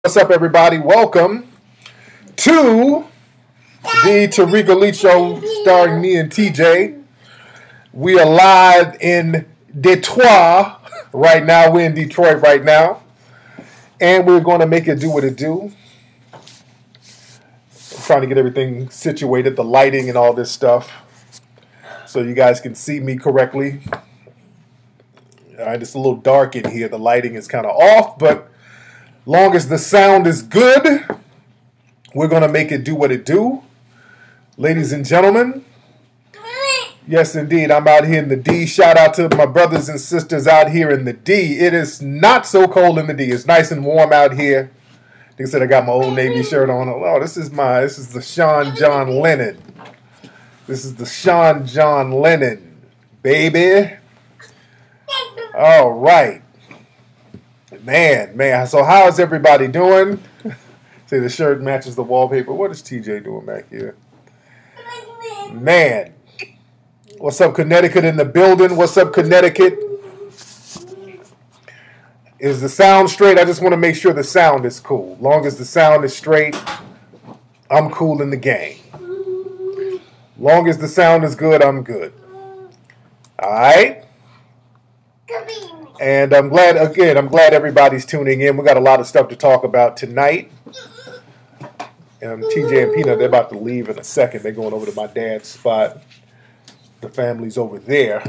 What's up, everybody? Welcome to the Tariq Nasheed Show starring me and TJ. We are live in Detroit right now. We're in Detroit right now. And we're going to make it do what it do. I'm trying to get everything situated, the lighting and all this stuff, so you guys can see me correctly. All right, it's a little dark in here. The lighting is kind of off, but long as the sound is good, we're going to make it do what it do. Ladies and gentlemen, yes, indeed, I'm out here in the D. Shout out to my brothers and sisters out here in the D. It is not so cold in the D. It's nice and warm out here. They said I got my Old Navy shirt on. Oh, this is the Sean John Lennon. This is the Sean John Lennon, baby. All right. Man. So how is everybody doing? See, the shirt matches the wallpaper. What is TJ doing back here? Man. What's up, Connecticut in the building? What's up, Connecticut? Is the sound straight? I just want to make sure the sound is cool. Long as the sound is straight, I'm cool in the game. Long as the sound is good, I'm good. All right? And I'm glad everybody's tuning in. We got a lot of stuff to talk about tonight. TJ and Peanut, they're about to leave in a second. They're going over to my dad's spot. The family's over there.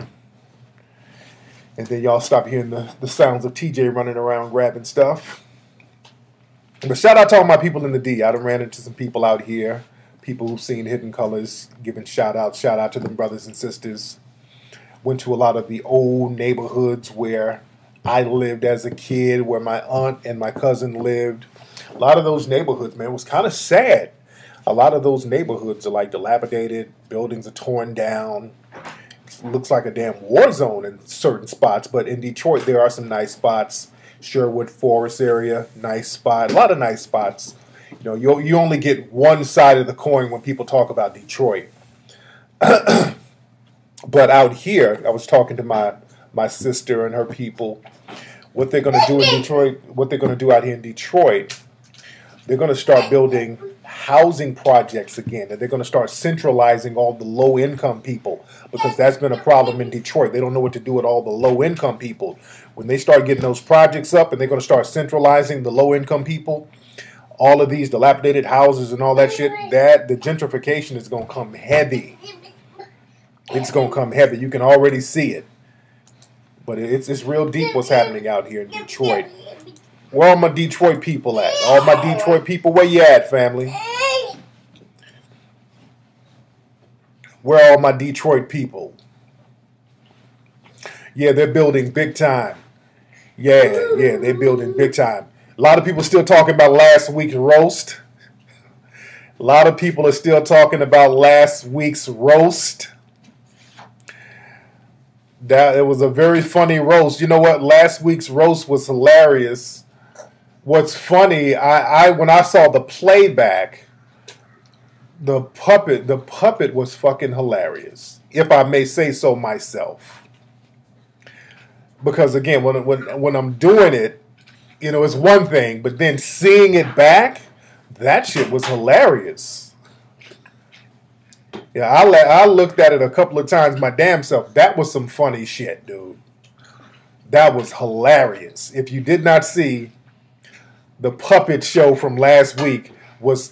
And then y'all stop hearing the sounds of TJ running around grabbing stuff. But shout out to all my people in the D. I done ran into some people out here. People who've seen Hidden Colors, giving shout out to them brothers and sisters. Went to a lot of the old neighborhoods where I lived as a kid, where my aunt and my cousin lived. A lot of those neighborhoods, man, was kind of sad. A lot of those neighborhoods are like dilapidated. Buildings are torn down. It looks like a damn war zone in certain spots. But in Detroit, there are some nice spots. Sherwood Forest area, nice spot. A lot of nice spots. You know, you only get one side of the coin when people talk about Detroit. But out here, I was talking to my sister and her people. What they're going to do in Detroit, what they're going to do out here in Detroit, they're going to start building housing projects again. And they're going to start centralizing all the low-income people, because that's been a problem in Detroit. They don't know what to do with all the low-income people. When they start getting those projects up and they're going to start centralizing the low-income people, all of these dilapidated houses and all that shit, the gentrification is going to come heavy. It's going to come heavy. You can already see it. But it's real deep what's happening out here in Detroit. Where are my Detroit people at? All my Detroit people, where you at, family? Where are all my Detroit people? Yeah, they're building big time. Yeah, they're building big time. A lot of people still talking about last week's roast. A lot of people are still talking about last week's roast. That it was a very funny roast. You know what? Last week's roast was hilarious. What's funny, I when I saw the playback, the puppet was fucking hilarious, if I may say so myself. Because again, when I'm doing it, you know, it's one thing, but then seeing it back, that shit was hilarious. Yeah, I looked at it a couple of times my damn self. That was some funny shit, dude. That was hilarious. If you did not see the puppet show from last week,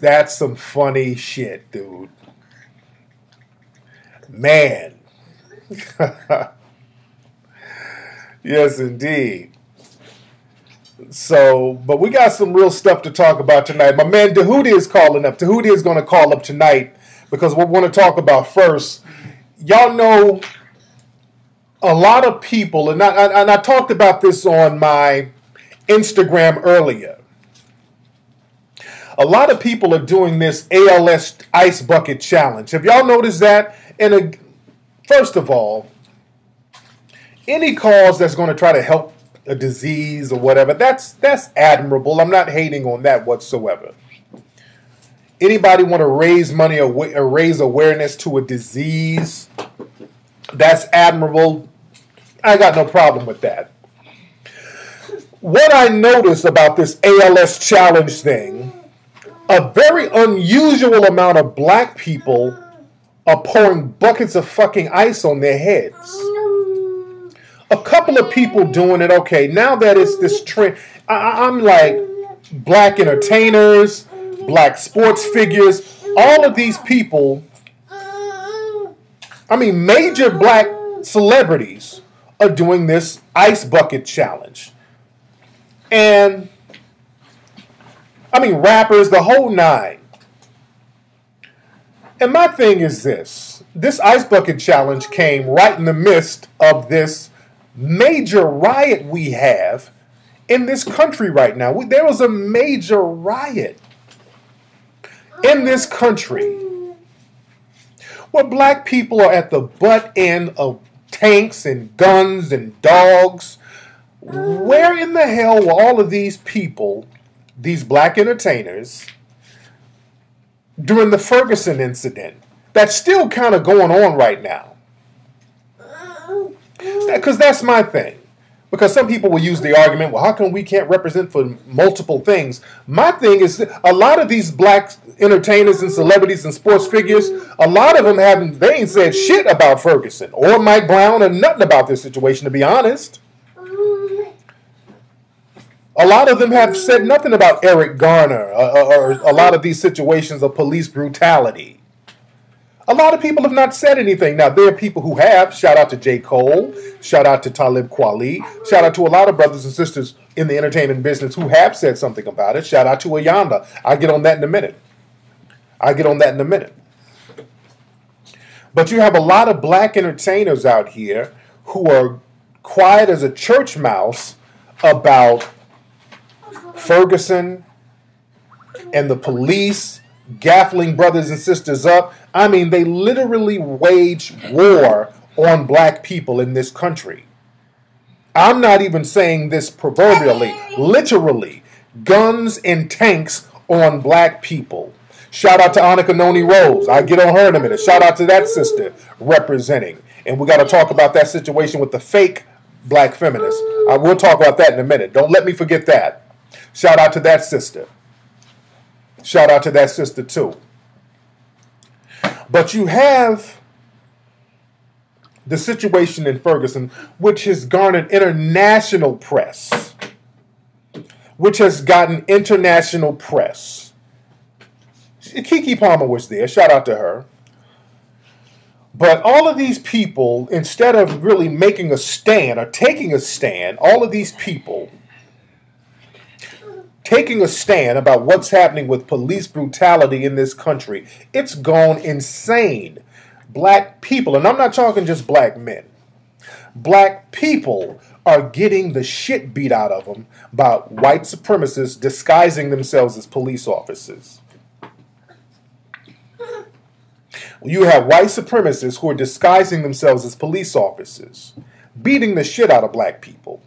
that's some funny shit, dude. Man. Yes, indeed. So, but we got some real stuff to talk about tonight. My man Tahuti is calling up. Tahuti is going to call up tonight, because what we want to talk about first, y'all know a lot of people, and I talked about this on my Instagram earlier. A lot of people are doing this ALS ice bucket challenge. Have y'all noticed that? And first of all, any cause that's going to try to help a disease or whatever, that's admirable. I'm not hating on that whatsoever. Anybody want to raise money or raise awareness to a disease, that's admirable. I got no problem with that. What I noticed about this ALS challenge thing, a very unusual amount of black people are pouring buckets of fucking ice on their heads. A couple of people doing it, okay, now that it's this trend, I'm like, black entertainers, black sports figures, all of these people, I mean, major black celebrities are doing this ice bucket challenge. And, I mean, rappers, the whole nine. And my thing is this ice bucket challenge came right in the midst of this major riot we have in this country right now. There was a major riot in this country where black people are at the butt end of tanks and guns and dogs. Where in the hell were all of these people, these black entertainers, during the Ferguson incident? That's still kind of going on right now. Because that's my thing. Because some people will use the argument, well, how come we can't represent for multiple things? My thing is, a lot of these black entertainers and celebrities and sports figures, a lot of them they ain't said shit about Ferguson or Mike Brown or nothing about this situation, to be honest. A lot of them have said nothing about Eric Garner or a lot of these situations of police brutality. A lot of people have not said anything. Now, there are people who have. Shout out to J. Cole. Shout out to Talib Kweli. Shout out to a lot of brothers and sisters in the entertainment business who have said something about it. Shout out to Ayanda. I'll get on that in a minute. But you have a lot of black entertainers out here who are quiet as a church mouse about Ferguson and the police gaffling brothers and sisters up. I mean, they literally wage war on black people in this country. I'm not even saying this proverbially, literally, guns and tanks on black people. Shout out to Annika Noni Rose. I'll get on her in a minute. Shout out to that sister representing. And we got to talk about that situation with the fake black feminists. I will talk about that in a minute. Don't let me forget that. Shout out to that sister. Shout out to that sister too. But you have the situation in Ferguson, which has garnered international press. Which has gotten international press. Keke Palmer was there. Shout out to her. But all of these people, instead of really making a stand or taking a stand, all of these people taking a stand about what's happening with police brutality in this country. It's gone insane. Black people, and I'm not talking just black men, black people are getting the shit beat out of them by white supremacists disguising themselves as police officers. You have white supremacists who are disguising themselves as police officers, beating the shit out of black people.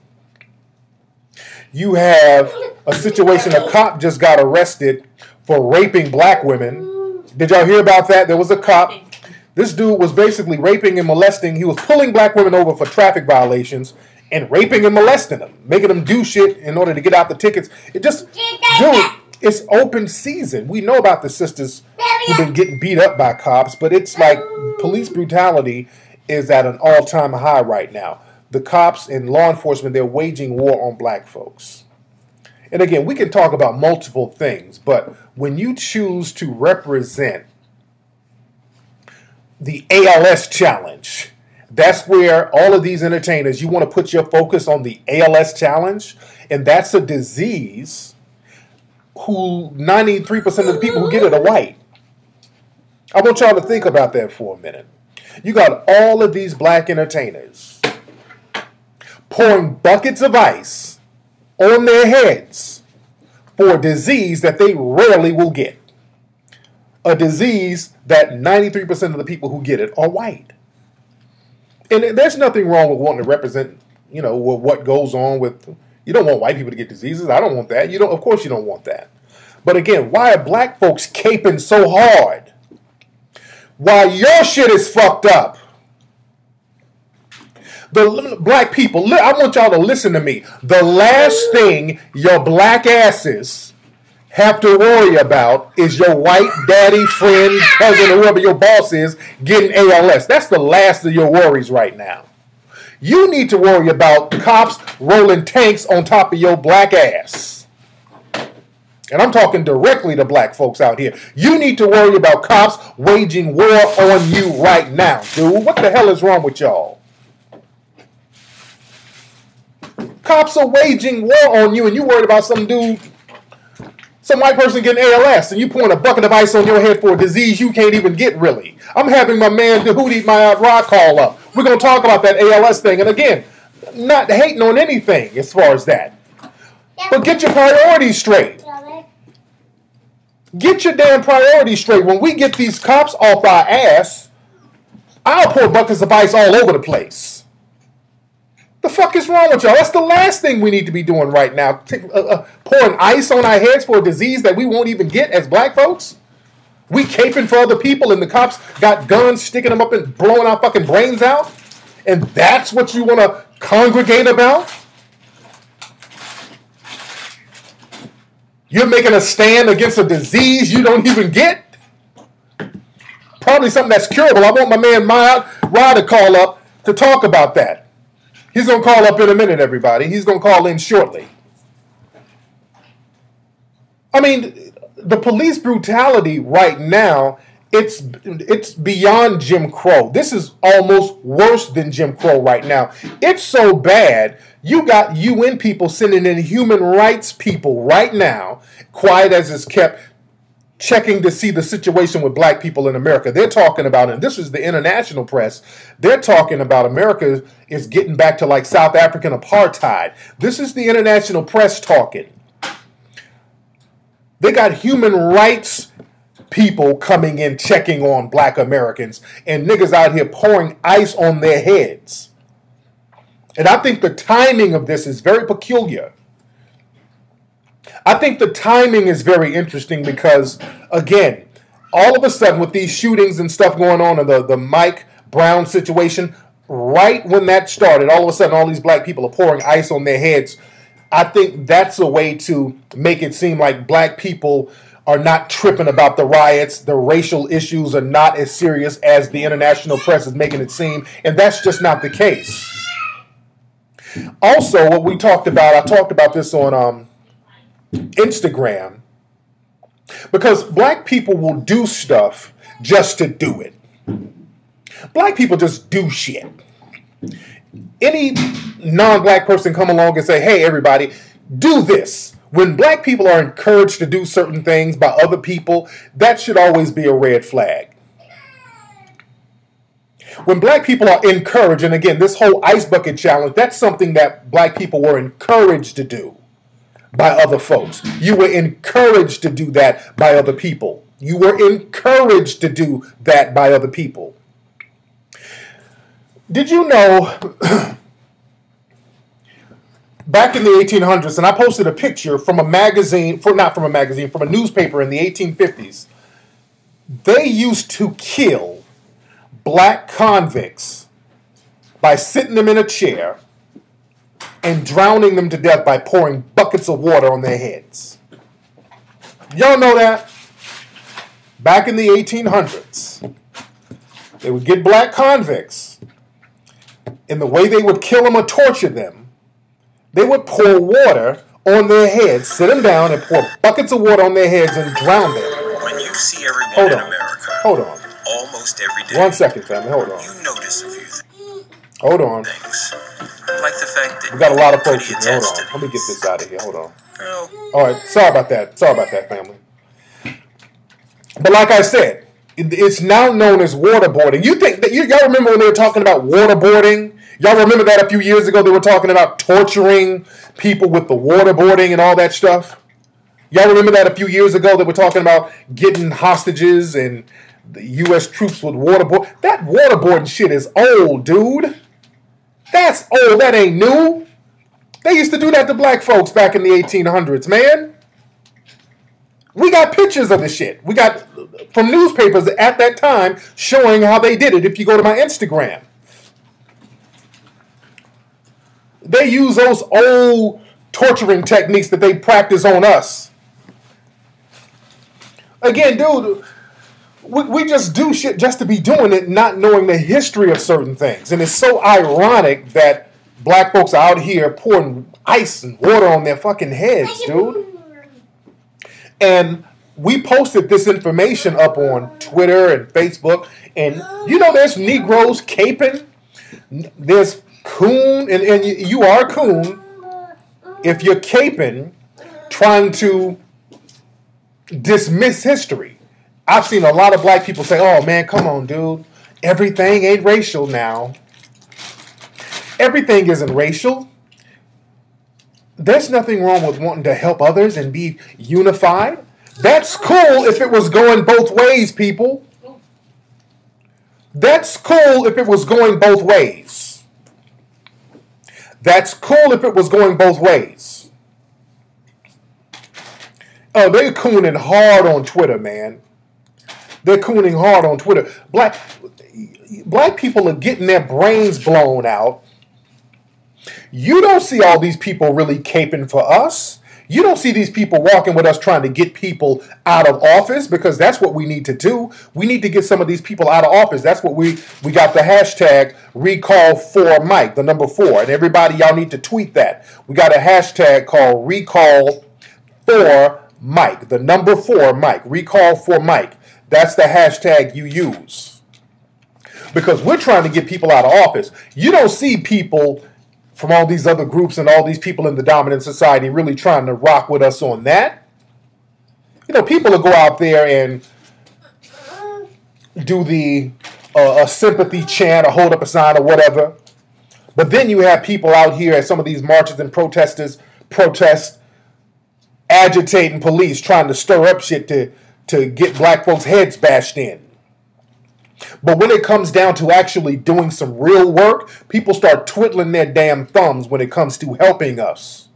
You have a situation, a cop just got arrested for raping black women. Did y'all hear about that? There was a cop. This dude was basically raping and molesting. He was pulling black women over for traffic violations and raping and molesting them, making them do shit in order to get out the tickets. It just, dude, it's open season. We know about the sisters who've been getting beat up by cops, but it's like police brutality is at an all-time high right now. The cops and law enforcement, they're waging war on black folks. And again, we can talk about multiple things, but when you choose to represent the ALS challenge, that's where all of these entertainers, you want to put your focus on the ALS challenge, and that's a disease who 93% of the people who get it are white. I want y'all to think about that for a minute. You got all of these black entertainers pouring buckets of ice on their heads for a disease that they rarely will get. A disease that 93% of the people who get it are white. And there's nothing wrong with wanting to represent, you know, what goes on with, you don't want white people to get diseases. I don't want that. You don't, of course you don't want that. But again, why are black folks caping so hard while your shit is fucked up? The black people, I want y'all to listen to me. The last thing your black asses have to worry about is your white daddy, friend, cousin, or whoever your boss is getting ALS. That's the last of your worries right now. You need to worry about cops rolling tanks on top of your black ass. And I'm talking directly to black folks out here. You need to worry about cops waging war on you right now, dude. What the hell is wrong with y'all? Cops are waging war on you, and you worried about some dude, some white person getting ALS, and you pouring a bucket of ice on your head for a disease you can't even get, really. I'm having my man Hootie, my Rod, call up. We're going to talk about that ALS thing. And again, not hating on anything as far as that. But get your priorities straight. Get your damn priorities straight. When we get these cops off our ass, I'll pour buckets of ice all over the place. The fuck is wrong with y'all? That's the last thing we need to be doing right now. Pouring ice on our heads for a disease that we won't even get as black folks? We caping for other people and the cops got guns sticking them up and blowing our fucking brains out? And that's what you want to congregate about? You're making a stand against a disease you don't even get? Probably something that's curable. I want my man Rod to call up to talk about that. He's going to call up in a minute, everybody. He's going to call in shortly. I mean, the police brutality right now, it's beyond Jim Crow. This is almost worse than Jim Crow right now. It's so bad, you got UN people sending in human rights people right now, quiet as it's kept, checking to see the situation with black people in America. They're talking about, and this is the international press, they're talking about America is getting back to like South African apartheid. This is the international press talking. They got human rights people coming in checking on black Americans and niggas out here pouring ice on their heads. And I think the timing of this is very peculiar. I think the timing is very interesting because, again, all of a sudden with these shootings and stuff going on and the Mike Brown situation, right when that started, all of a sudden all these black people are pouring ice on their heads. I think that's a way to make it seem like black people are not tripping about the riots. The racial issues are not as serious as the international press is making it seem. And that's just not the case. Also, what we talked about, I talked about this on Instagram, because black people will do stuff just to do it. Black people just do shit. Any non-black person come along and say, hey, everybody, do this. When black people are encouraged to do certain things by other people, that should always be a red flag. When black people are encouraged, and again, this whole ice bucket challenge, that's something that black people were encouraged to do by other folks. You were encouraged to do that by other people. You were encouraged to do that by other people. Did you know, back in the 1800s, and I posted a picture from a magazine, from a newspaper in the 1850s, they used to kill black convicts by sitting them in a chair and drowning them to death by pouring buckets of water on their heads. Y'all know that? Back in the 1800s, they would get black convicts, and the way they would kill them or torture them, they would pour water on their heads, sit them down, and pour buckets of water on their heads and drown them. When you see everyone in America, almost every day. 1 second, family. Hold on. You notice a few things. Hold on. Like the fact that we got a lot of folks in here. Hold on. Let me get this out of here. Hold on. All right. Sorry about that. Sorry about that, family. But like I said, it's now known as waterboarding. You think that y'all remember when they were talking about waterboarding? Y'all remember that a few years ago they were talking about torturing people with the waterboarding and all that stuff? Y'all remember that a few years ago they were talking about getting hostages and the U.S. troops with waterboard? That waterboarding shit is old, dude. That's old. That ain't new. They used to do that to black folks back in the 1800s, man. We got pictures of the shit. We got from newspapers at that time showing how they did it if you go to my Instagram. They use those old torturing techniques that they practice on us. Again, dude, we just do shit just to be doing it, not knowing the history of certain things. And it's so ironic that black folks are out here pouring ice and water on their fucking heads, dude. And we posted this information up on Twitter and Facebook. And you know there's Negroes caping. There's coon, and you are a coon if you're caping, trying to dismiss history. I've seen a lot of black people say, oh man, come on, dude. Everything ain't racial now. Everything isn't racial. There's nothing wrong with wanting to help others and be unified. That's cool if it was going both ways, people. That's cool if it was going both ways. That's cool if it was going both ways. Oh, they're cooning hard on Twitter, man. They're cooning hard on Twitter. Black people are getting their brains blown out. You don't see all these people really caping for us. You don't see these people walking with us trying to get people out of office, because that's what we need to do. We need to get some of these people out of office. That's what we got the hashtag recall for Mike, the number 4. And everybody, y'all need to tweet that. We got a hashtag called recall for Mike, the number 4 Mike, recall for Mike. That's the hashtag you use. Because we're trying to get people out of office. You don't see people from all these other groups and all these people in the dominant society really trying to rock with us on that. You know, people will go out there and do the a sympathy chant or hold up a sign or whatever. But then you have people out here at some of these marches and protests, agitating police, trying to stir up shit to get black folks' heads bashed in. But when it comes down to actually doing some real work, people start twiddling their damn thumbs when it comes to helping us.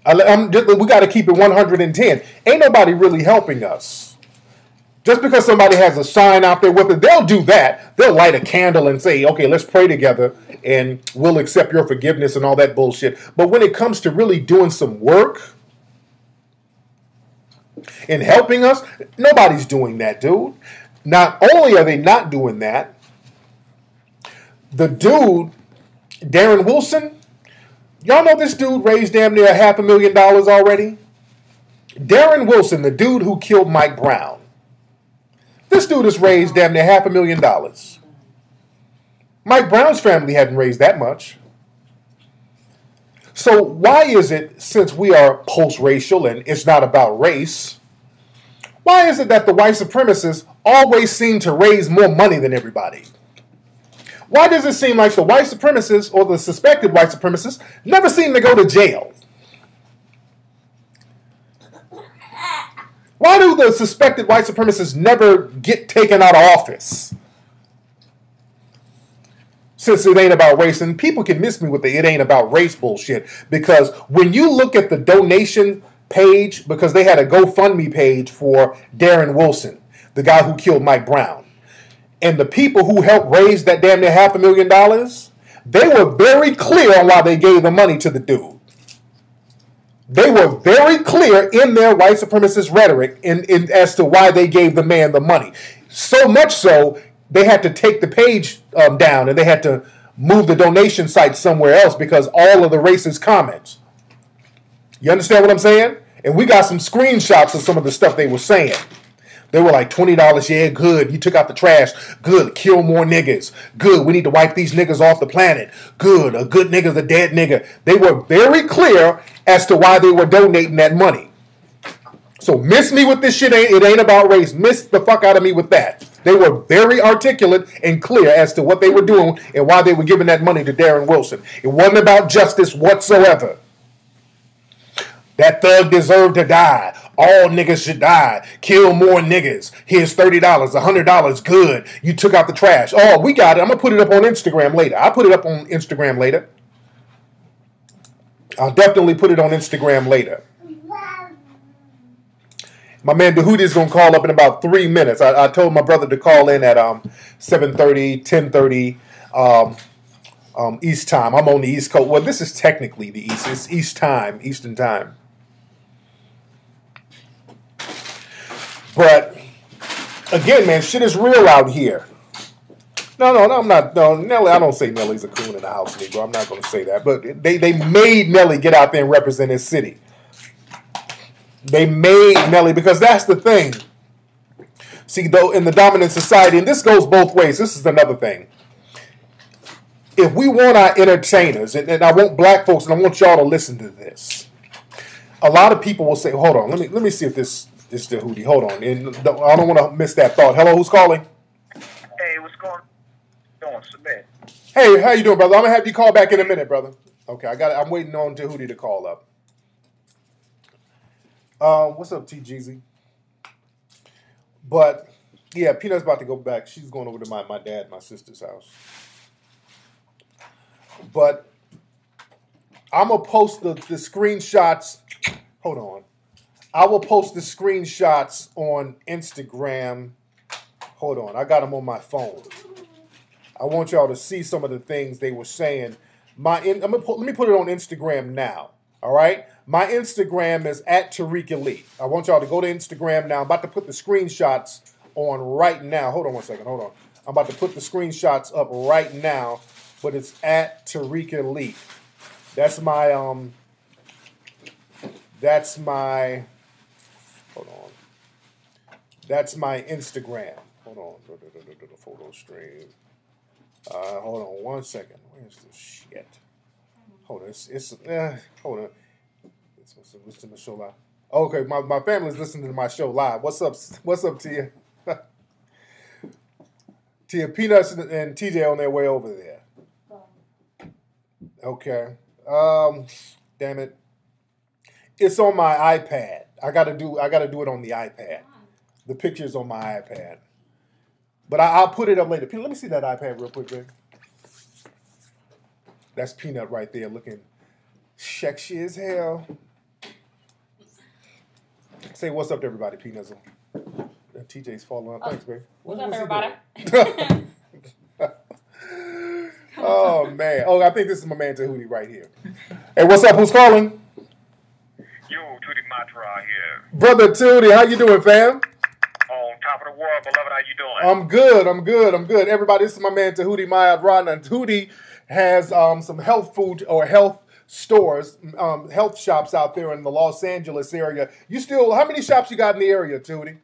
We got to keep it 110. Ain't nobody really helping us. Just because somebody has a sign out there with it, they'll do that. They'll light a candle and say, okay, let's pray together and we'll accept your forgiveness and all that bullshit. But when it comes to really doing some work and helping us, nobody's doing that, dude. Not only are they not doing that, the dude, Darren Wilson, y'all know this dude raised damn near $500,000 already? Darren Wilson, the dude who killed Mike Brown. This dude has raised damn near $500,000. Mike Brown's family hadn't raised that much. So why is it, since we are post-racial and it's not about race, why is it that the white supremacists always seem to raise more money than everybody? Why does it seem like the white supremacists or the suspected white supremacists never seem to go to jail? Why do the suspected white supremacists never get taken out of office? Since it ain't about race, and people can miss me with the it ain't about race bullshit, because when you look at the donation page, because they had a GoFundMe page for Darren Wilson, the guy who killed Mike Brown, and the people who helped raise that damn near $500,000, they were very clear on why they gave the money to the dude. They were very clear in their white supremacist rhetoric as to why they gave the man the money. So much so, they had to take the page down and they had to move the donation site somewhere else because all of the racist comments. You understand what I'm saying? And we got some screenshots of some of the stuff they were saying. They were like, $20, yeah, good. You took out the trash. Good. Kill more niggas. Good. We need to wipe these niggas off the planet. Good. A good nigga's a dead nigga. They were very clear as to why they were donating that money. So miss me with this shit. It ain't about race. Miss the fuck out of me with that. They were very articulate and clear as to what they were doing and why they were giving that money to Darren Wilson. It wasn't about justice whatsoever. That thug deserved to die. All niggas should die. Kill more niggas. Here's $30, $100. Good. You took out the trash. Oh, we got it. I'm going to put it up on Instagram later. I'll put it up on Instagram later. I'll definitely put it on Instagram later. My man Dahudi is going to call up in about 3 minutes. I told my brother to call in at 7:30, 10:30. East time. I'm on the East Coast. Well, this is technically the East. It's Eastern time. But again, man, shit is real out here. No, I'm not. No, Nelly. I don't say Nelly's a coon in the house, Negro. I'm not going to say that. But they made Nelly get out there and represent his city. They made Nelly because that's the thing. See, though, in the dominant society, and this goes both ways. This is another thing. If we want our entertainers, and I want black folks, and I want y'all to listen to this. A lot of people will say, "Hold on, let me see if this is the Hootie." Hold on, and I don't want to miss that thought. Hello, who's calling? Hey, what's going on, Submit? Hey, how you doing, brother? I'm gonna have you call back in a minute, brother. Okay, I'm waiting on Hootie to call up. What's up, T Jeezy? But yeah, Peanut's about to go back. She's going over to my dad, my sister's house. But I'm gonna post the screenshots. Hold on. I will post the screenshots on Instagram. Hold on. I got them on my phone. I want y'all to see some of the things they were saying. Let me put it on Instagram now. All right? My Instagram is at Tariq Elite. I want y'all to go to Instagram now. I'm about to put the screenshots on right now. Hold on one second. Hold on. I'm about to put the screenshots up right now, but it's at Tariq Elite. That's my hold on. That's my Instagram. Hold on. The photo stream. Hold on one second. Where's the shit? Hold on. Hold on. It's listening to the show live. Okay, my family's listening to my show live. What's up? What's up, Tia? Tia, Peanuts and TJ on their way over there. Okay. Damn it. It's on my iPad. I gotta do it on the iPad. The picture's on my iPad. But I'll put it up later. Let me see that iPad real quick, babe. That's Peanut right there looking sexy as hell. Say what's up to everybody, Peanuts. TJ's falling out. Thanks, babe. What's up, everybody? Oh, man. Oh, I think this is my man Tahuti right here. Hey, what's up? Who's calling? Yo, Tootie Matra here. Brother Tootie, how you doing, fam? On top of the world, beloved, how you doing? I'm good. Everybody, this is my man Tahuti Mayad Radna. And Tahuti has some health food or health stores, health shops out there in the Los Angeles area. How many shops you got in the area, Tootie?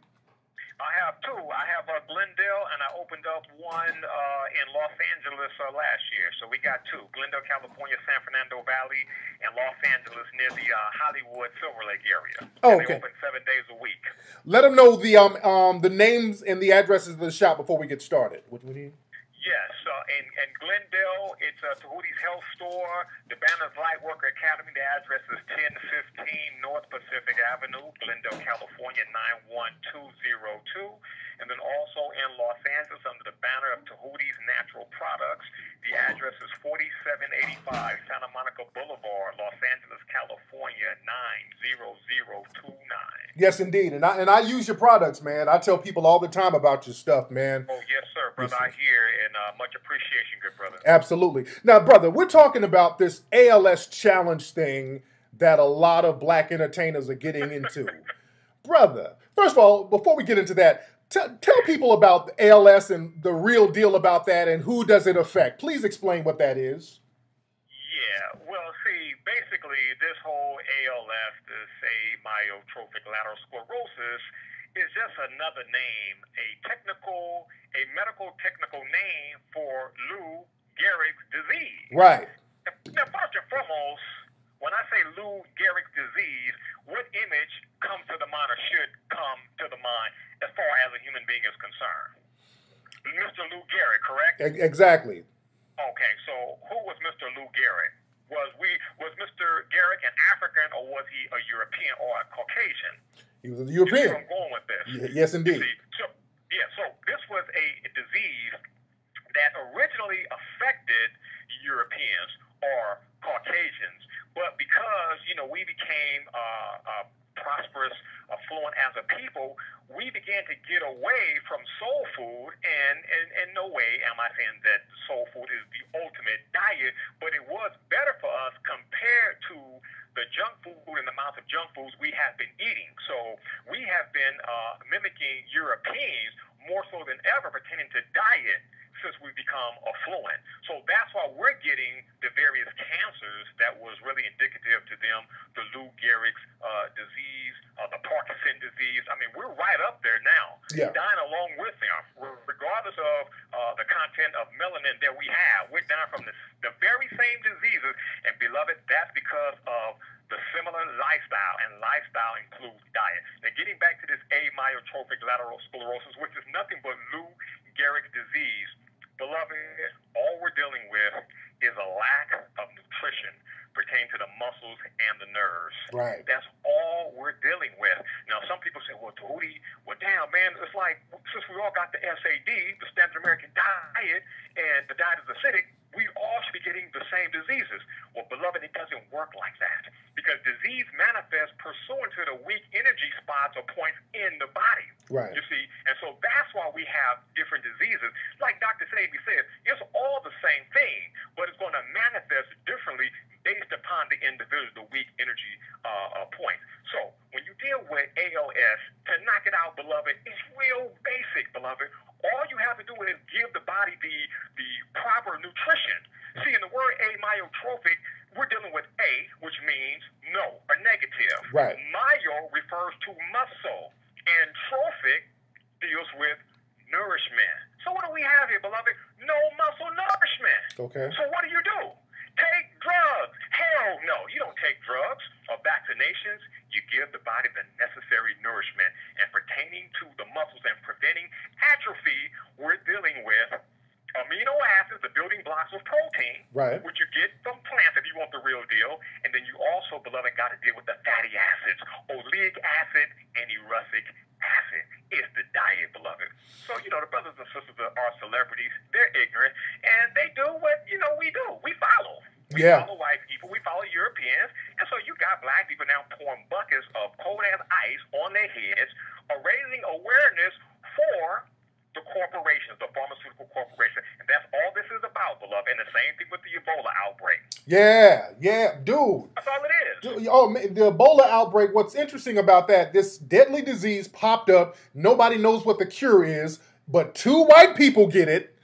I have two. I have Glendale, and I opened up one in Los Angeles last year. So we got two: Glendale, California, San Fernando Valley, and Los Angeles near the Hollywood Silver Lake area. Oh, okay. They open 7 days a week. Let them know the names and the addresses of the shop before we get started. What do we need? Yes, in Glendale, it's Tahuti's Health Store. The banner's Lightworker Academy. The address is 1015 North Pacific Avenue, Glendale, California, 91202. And then also in Los Angeles, under the banner of Tahuti's Natural Products, the address is 4785 Santa Monica Boulevard, Los Angeles, California, 90029. Yes, indeed. And I use your products, man. I tell people all the time about your stuff, man. Oh, yes, sir, brother. Yes, I hear, and much appreciation, good brother. Absolutely. Now, brother, we're talking about this ALS challenge thing that a lot of black entertainers are getting into. Brother, first of all, before we get into that, tell people about the ALS and the real deal about that and who does it affect. Please explain what that is. Yeah, well, see, basically, this whole ALS, this amyotrophic lateral sclerosis, is just another name, a medical technical name for Lou Gehrig's disease. Right. Now, first and foremost, when I say Lou Gehrig's disease, what image comes to the mind or should come to the mind as far as a human being is concerned? Mr. Lou Gehrig, correct? Exactly. Okay, so who was Mr. Lou Gehrig? Was Mr. Gehrig an African or was he a European or a Caucasian? He was a European. You see where I'm going with this? Yes, indeed. So this was a disease that originally affected Europeans or Caucasians, but because we became prosperous, affluent as a the people, we began to get away from soul food, and no way am I saying that soul food is the ultimate diet, but it was better for us compared to the junk food and the amount of junk foods we have been eating. So we have been mimicking Europeans more so than ever pertaining to diet since we become affluent. So that's why we're getting the various cancers that was really indicative to them, the Lou Gehrig's disease, the Parkinson disease. I mean, we're right up there now, dying along with them, regardless of the content of melanin that we have. We're dying from the very same diseases, and beloved, that's because of the similar lifestyle, and lifestyle includes diet. Now, getting back to this amyotrophic lateral sclerosis, which is nothing but Lou Gehrig's disease, beloved, all we're dealing with is a lack of nutrition pertaining to the muscles and the nerves. Right. That's all we're dealing with. Now, some people say, well, Tootie, well, damn, man, it's like, since we all got the SAD, the Standard American Diet, and the diet is acidic, we all should be getting the same diseases. Well, beloved, it doesn't work like that, because disease manifests pursuant to the weak energy spots or points in the body. Right. You see, and so that's why we have different diseases. Like Dr. Sebi said, it's all the same thing, but it's going to manifest differently based upon the individual, the weak energy point. So when you deal with ALS, to knock it out, beloved, it's real basic, beloved. All you have to do is give the body the proper nutrition. See, in the word amyotrophic, we're dealing with A, which means no, or negative. Right. Myo refers to muscle, and trophic deals with nourishment. So what do we have here, beloved? No muscle nourishment. Okay. So what do? Take drugs. Hell no, you don't take drugs or vaccinations. You give the body the necessary nourishment. And pertaining to the muscles and preventing atrophy, we're dealing with amino acids, the building blocks of protein, right, which you get from plants if you want the real deal. And then you also, beloved, got to deal with the fatty acids, oleic acid and erucic acid. Is the diet, beloved. So, the brothers and sisters are celebrities. They're ignorant, and they do what, we do. We follow. We follow white people. We follow Europeans. And so you got black people now pouring buckets of cold-ass ice on their heads, raising awareness for the corporations, the pharmaceutical corporation. And that's all this is about, beloved. And the same thing with the Ebola outbreak. Yeah, dude. That's all it is. Dude, man, the Ebola outbreak, what's interesting about that, this deadly disease popped up. Nobody knows what the cure is, but 2 white people get it.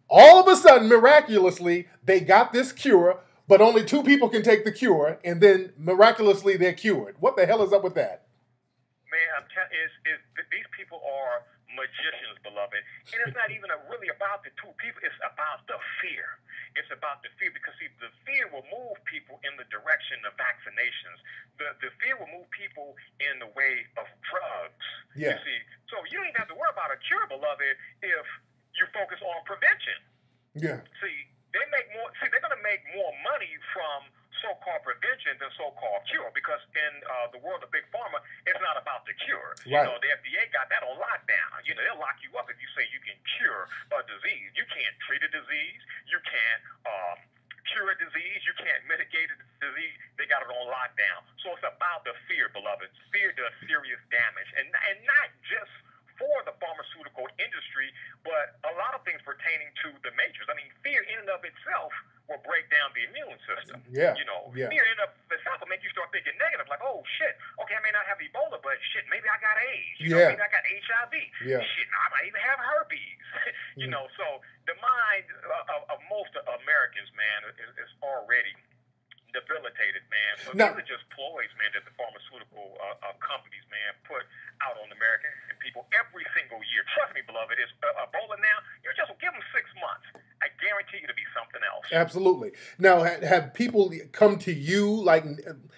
All of a sudden, miraculously, they got this cure, but only 2 people can take the cure, and then miraculously they're cured. What the hell is up with that? Man, I'm telling you, these people are magicians, beloved. And it's not even really about the 2 people. It's about the fear. It's about the fear, because, see, the fear will move people in the direction of vaccinations. The fear will move people in the way of drugs. Yeah. You see, so you don't even have to worry about a cure, beloved, if you focus on prevention. Yeah. See, they're going to make more money from so-called prevention than so-called cure, because in the world of big pharma, it's not about the cure. Right. The FDA got that on lockdown. They'll lock you up if you say you can cure a disease. You can't treat a disease. You can't cure a disease. You can't mitigate a disease. They got it on lockdown. So it's about the fear, beloved. Fear does serious damage, and not just for the pharmaceutical industry, but a lot of things pertaining to the majors. I mean, fear in and of itself will break down the immune system. Yeah. Fear in and of itself will make you start thinking negative, like, oh, shit, okay, I may not have Ebola, but shit, maybe I got AIDS. Maybe I got HIV. Yeah. Shit, I might even have herpes. So the mind of most Americans, man, is already debilitated, man. So these are just ploys, man, that the pharmaceutical companies, man, put out on American people every single year. Trust me, beloved, it's Ebola now. You just give them 6 months. I guarantee you to be something else. Absolutely. Now, have people come to you, like,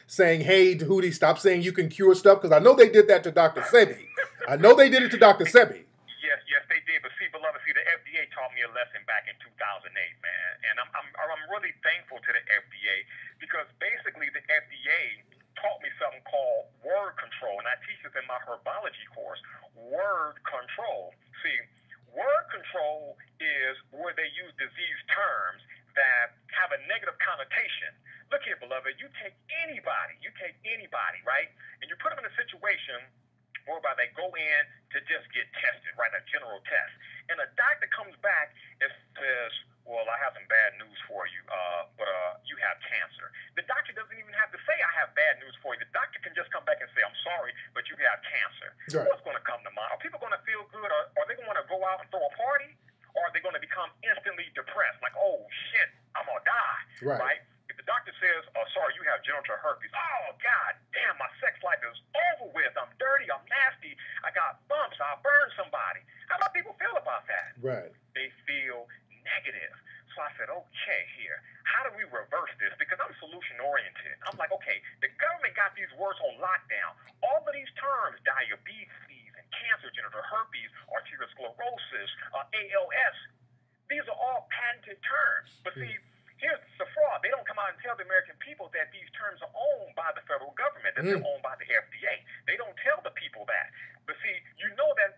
saying, hey, Hootie, stop saying you can cure stuff? Because I know they did that to Dr. Sebi. I know they did it to Dr. Sebi. Yes, they did. But see, beloved, the FDA taught me a lesson back in 2008, man. And I'm really thankful to the FDA, because basically the FDA taught me something called word control. And I teach this in my herbology course, word control. See, word control is where they use disease terms that have a negative connotation. Look here, beloved, you take anybody, right? And you put them in a situation whereby they go in to just get tested, right? A general test. And a doctor comes back and says, well, I have some bad news for you, but you have cancer. The doctor doesn't even have to say, I have bad news for you. The doctor can just come back and say, I'm sorry, but you have cancer. Right. What's going to come to mind? Are people going to feel good? Or are they going to want to go out and throw a party? Or are they going to become instantly depressed? Like, oh, shit, I'm going to die. Right. If the doctor says, sorry, you have genital herpes. Oh, God damn, my sex life is over with. I'm dirty. I'm nasty. I got bumps. I burned somebody. How do people feel about that? Right. They feel negative. So I said, okay, here, how do we reverse this? Because I'm solution-oriented. I'm like, okay, the government got these words on lockdown. All of these terms, diabetes and cancer, genital herpes, arteriosclerosis, ALS, these are all patented terms. But see, here's the fraud. They don't come out and tell the American people that these terms are owned by the federal government, that they're owned by the FDA. They don't tell the people that. But see, you know that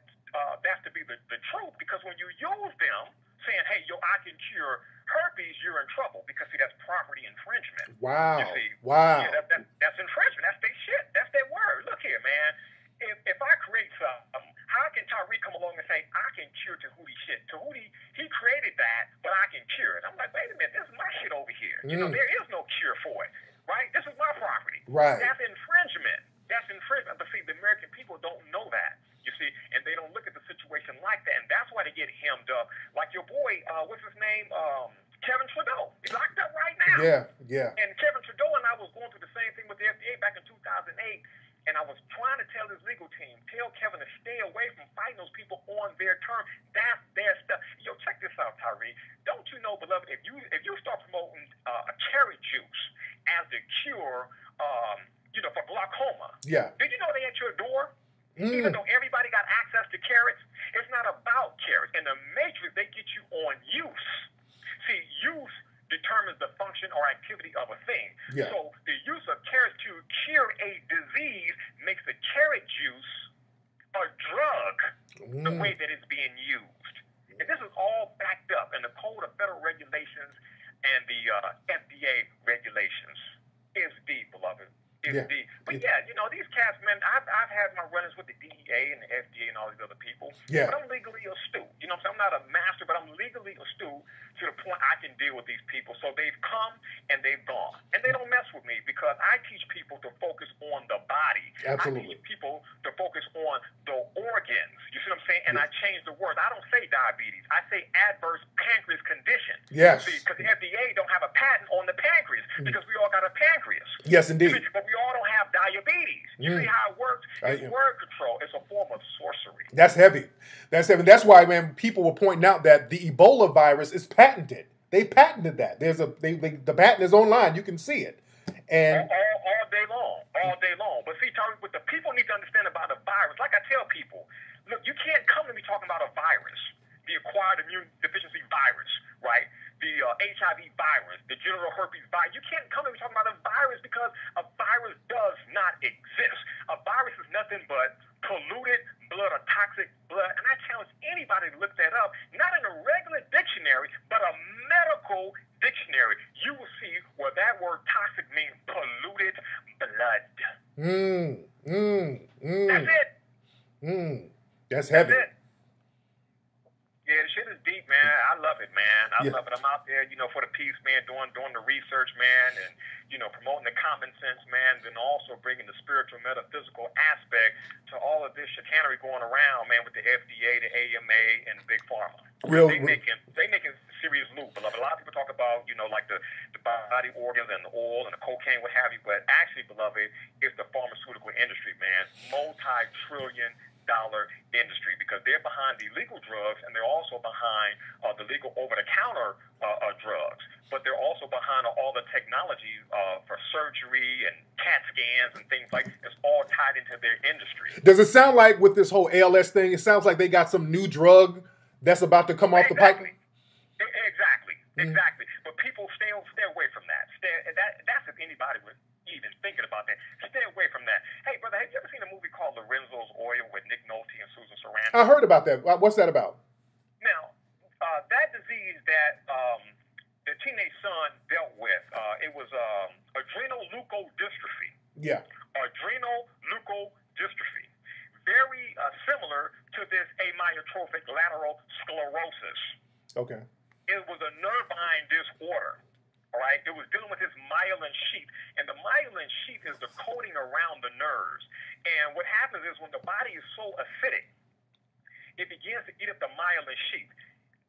that's to be the truth, because when you use them, saying, hey, I can cure herpes, you're in trouble, because, see, that's property infringement. Wow. You see? Wow. Yeah, that's infringement. That's their shit. That's their word. Look here, man. If I create something, how can Tariq come along and say, I can cure Tahuti shit? Tahuti, he created that, but I can cure it. I'm like, wait a minute, this is my shit over here. You know, there is no cure for it, right? This is my property. Right. That's infringement. That's infringement. But see, the American people don't know that, you see, and they don't look at the situation like that, and that's why they get hemmed up. Like your boy, what's his name? Kevin Trudeau. He's locked up right now. Yeah. And Kevin Trudeau and I was going through the same thing with the FDA back in 2008. And I was trying to tell his legal team, tell Kevin to stay away from fighting those people on their terms. That's their stuff. Yo, check this out, Tyree. Don't you know, beloved, if you start promoting a carrot juice as the cure, for glaucoma. Yeah. Did you know they at your door? Even though everybody got access to carrots, it's not about carrots. In the Matrix, they get you on use. See, use determines the function or activity of a thing. Yeah. So the use of carrots to cure a disease makes the carrot juice a drug the way that it's being used. And this is all backed up in the Code of Federal Regulations and the FDA regulations. It's deep, beloved. It's deep. But these cats, man, I've had my run-ins with the DEA and the FDA and all these other people. Yeah. But I'm legally astute. You know what I'm saying? I'm not a master, but I'm legally astute to the point I can deal with these people. So they've come and they've gone. And they don't mess with me because I teach people to focus on the body. Absolutely. I teach people to focus on the organs. You see what I'm saying? And I change the words. I don't say diabetes. I say adverse pancreas condition. Yes. See, because the FDA don't have a patent on the pancreas because we all got a pancreas. Yes, indeed. See, but we all don't have diabetes. You see how it works? It's word control. It's a form of sorcery. That's heavy. That's why, man, people were pointing out that the Ebola virus is patented. They patented that. The patent is online. You can see it. And all day long. But see, Tariq, what the people need to understand about a virus, like I tell people, look, you can't come to me talking about a virus, the acquired immune deficiency virus, right? The HIV virus, the genital herpes virus. You can't come to me talking about a virus because a virus does not exist. A virus is nothing but polluted blood or toxic blood. And I challenge anybody to look that up, not in a regular dictionary, but a medical dictionary. You will see where that word toxic means polluted blood. That's it. That's heavy. That's it. Yeah, the shit is deep, man. I love it, man. I love it. I'm out there, for the peace, man, doing the research, man, and, promoting the common sense, man, then also bringing the spiritual, metaphysical aspect to all of this chicanery going around, man, with the FDA, the AMA, and Big Pharma. They making serious loot, beloved. A lot of people talk about, like the body organs and the oil and the cocaine, what have you, but actually, beloved, it's the pharmaceutical industry, man. Multi-trillion dollar industry, because they're behind the legal drugs and they're also behind the legal over-the-counter drugs, but they're also behind all the technology for surgery and CAT scans and things like it's all tied into their industry. Does it sound like with this whole ALS thing, it sounds like they got some new drug that's about to come off the pipe? Exactly. But people stay away from that. That's if anybody was even thinking about that. Stay away from that. Hey, brother, have you ever seen a movie called Lorenzo's Oil with Nick Nolte and Susan Sarandon? I heard about that. What's that about? Now, that disease that the teenage son dealt with, it was adrenoleukodystrophy. Yeah. Adrenoleukodystrophy. very similar to this amyotrophic lateral sclerosis. Okay. It was a nervine disorder. All right, it was dealing with his myelin sheath, and the myelin sheath is the coating around the nerves. And what happens is when the body is so acidic, it begins to eat up the myelin sheath.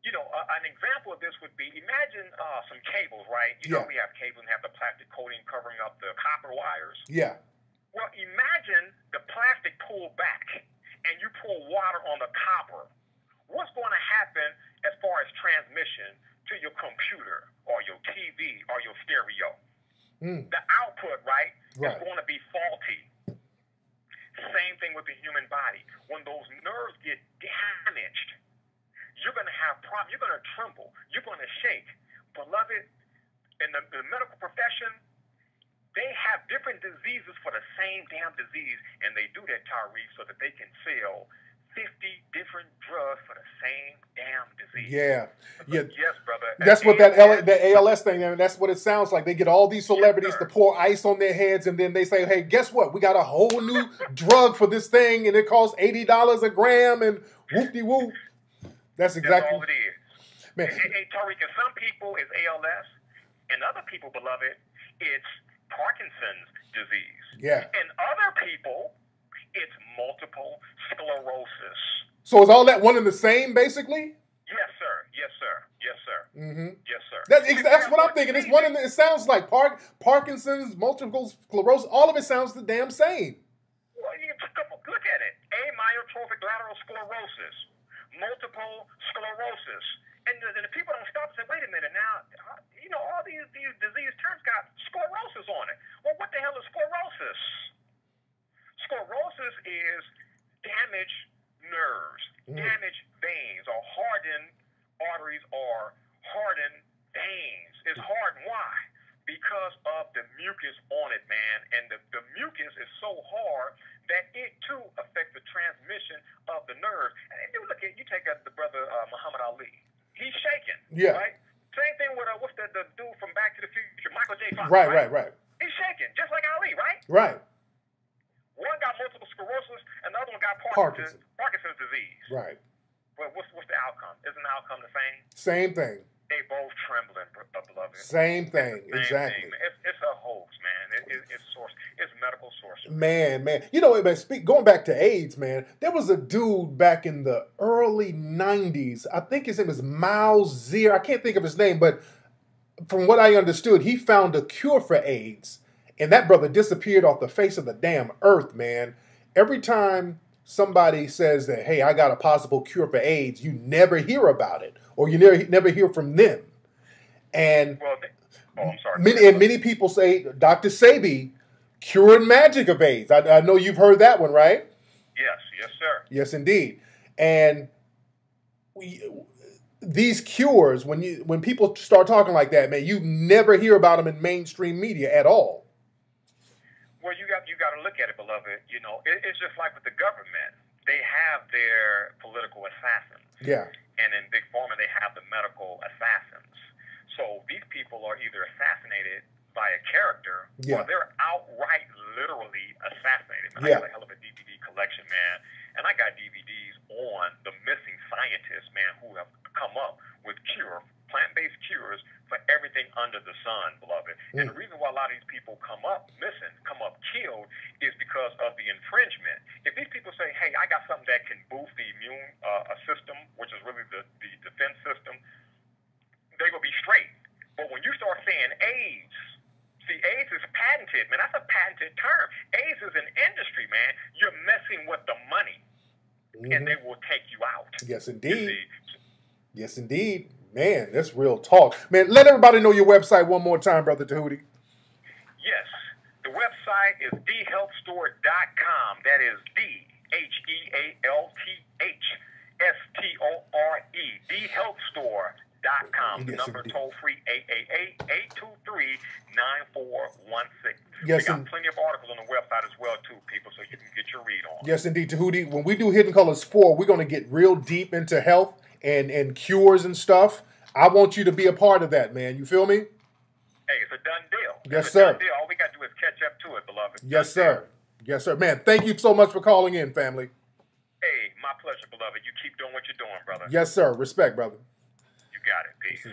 You know, an example of this would be, imagine some cables, right? You know, we have cables and have the plastic coating covering up the copper wires. Yeah. Well, imagine the plastic pulled back, and you pour water on the copper. What's going to happen as far as transmission to your computer or your TV or your stereo? The output, right, is going to be faulty. Same thing with the human body. When those nerves get damaged, you're going to have problems. You're going to tremble. You're going to shake. Beloved, in the medical profession, they have different diseases for the same damn disease, and they do that, Tariq, so that they can sell 50 different drugs for the same damn disease. Yeah. Yes, brother. That's what that ALS thing, I mean, that's what it sounds like. They get all these celebrities to pour ice on their heads, and then they say, hey, guess what? We got a whole new drug for this thing, and it costs $80 a gram, and whoop-de-whoop. That's exactly all it is. Man. Hey, Tariq, and some people it's ALS, and other people, beloved, it's Parkinson's disease. Yeah. And other people, it's multiple sclerosis. So is all that one and the same, basically? Yes, sir. Yes, sir. Yes, sir. Mm-hmm. Yes, sir. That's what I'm thinking. It's one in the, it sounds like Parkinson's, multiple sclerosis. All of it sounds the damn same. Well, look at it. Amyotrophic lateral sclerosis, multiple sclerosis. And the people don't stop and say, wait a minute now, you know, all these disease terms got sclerosis on it. Well, what the hell is sclerosis? Sclerosis is damaged nerves, damaged veins, or hardened arteries, or hardened veins. It's hardened. Why? Because of the mucus on it, man. And the mucus is so hard that it, too, affects the transmission of the nerves. And you look at, you take the brother Muhammad Ali. He's shaking. Yeah. Right? Same thing with, what's the dude from Back to the Future, Michael J. Fox. Right. He's shaking, just like Ali, right? Right. One got multiple sclerosis, and the other one got Parkinson's disease. Right. Well, what's the outcome? Isn't the outcome the same? Same thing. They both trembling, beloved. Same thing, exactly. Thing. It's a hoax, man. It's medical sorcery. Man. You know, going back to AIDS, man, there was a dude back in the early 90s. I think his name was Miles Zier. I can't think of his name, but from what I understood, he found a cure for AIDS. And that brother disappeared off the face of the damn earth, man. Every time somebody says that, hey, I got a possible cure for AIDS, you never hear about it, or you never hear from them. And I'm sorry. Many people say Dr. Sebi cured magic of AIDS. I know you've heard that one, right? Yes, sir. Yes, indeed. And these cures, when people start talking like that, man, you never hear about them in mainstream media at all. Well, you got to look at it, beloved. You know, it's just like with the government. They have their political assassins. Yeah. And in Big Pharma, they have the medical assassins. So these people are either assassinated by a character, or they're outright, literally assassinated. Man, I got a hell of a DVD collection, man. And I got DVDs on the missing scientists, man, who have come up with plant-based cures for everything under the sun, beloved. And the reason why a lot of these people come up missing, come up killed, is because of the infringement. If these people say, hey, I got something that can boost the immune system, which is really the defense system, they will be straight. But when you start saying AIDS, see, AIDS is patented, man. That's a patented term. AIDS is an industry, man. You're messing with the money, and they will take you out. Yes, indeed. Yes, indeed. Man, that's real talk. Man, let everybody know your website one more time, Brother Tahuti. Yes. The website is thehealthstore.com. That is DHEALTHSTORE. Thehealthstore.com. The number toll free 888-823-9416. Yes, we got plenty of articles on the website as well, too, people, so you can get your read on. Yes, indeed, Tahuti. When we do Hidden Colors 4, we're going to get real deep into health and cures and stuff. I want you to be a part of that, man. You feel me? Hey, it's a done deal. Yes, sir. Done deal. All we got to do is catch up to it, beloved. Yes, sir. Yes, sir. Man, thank you so much for calling in, family. my pleasure, beloved. You keep doing what you're doing, brother. Yes, sir. Respect, brother. You got it. Peace.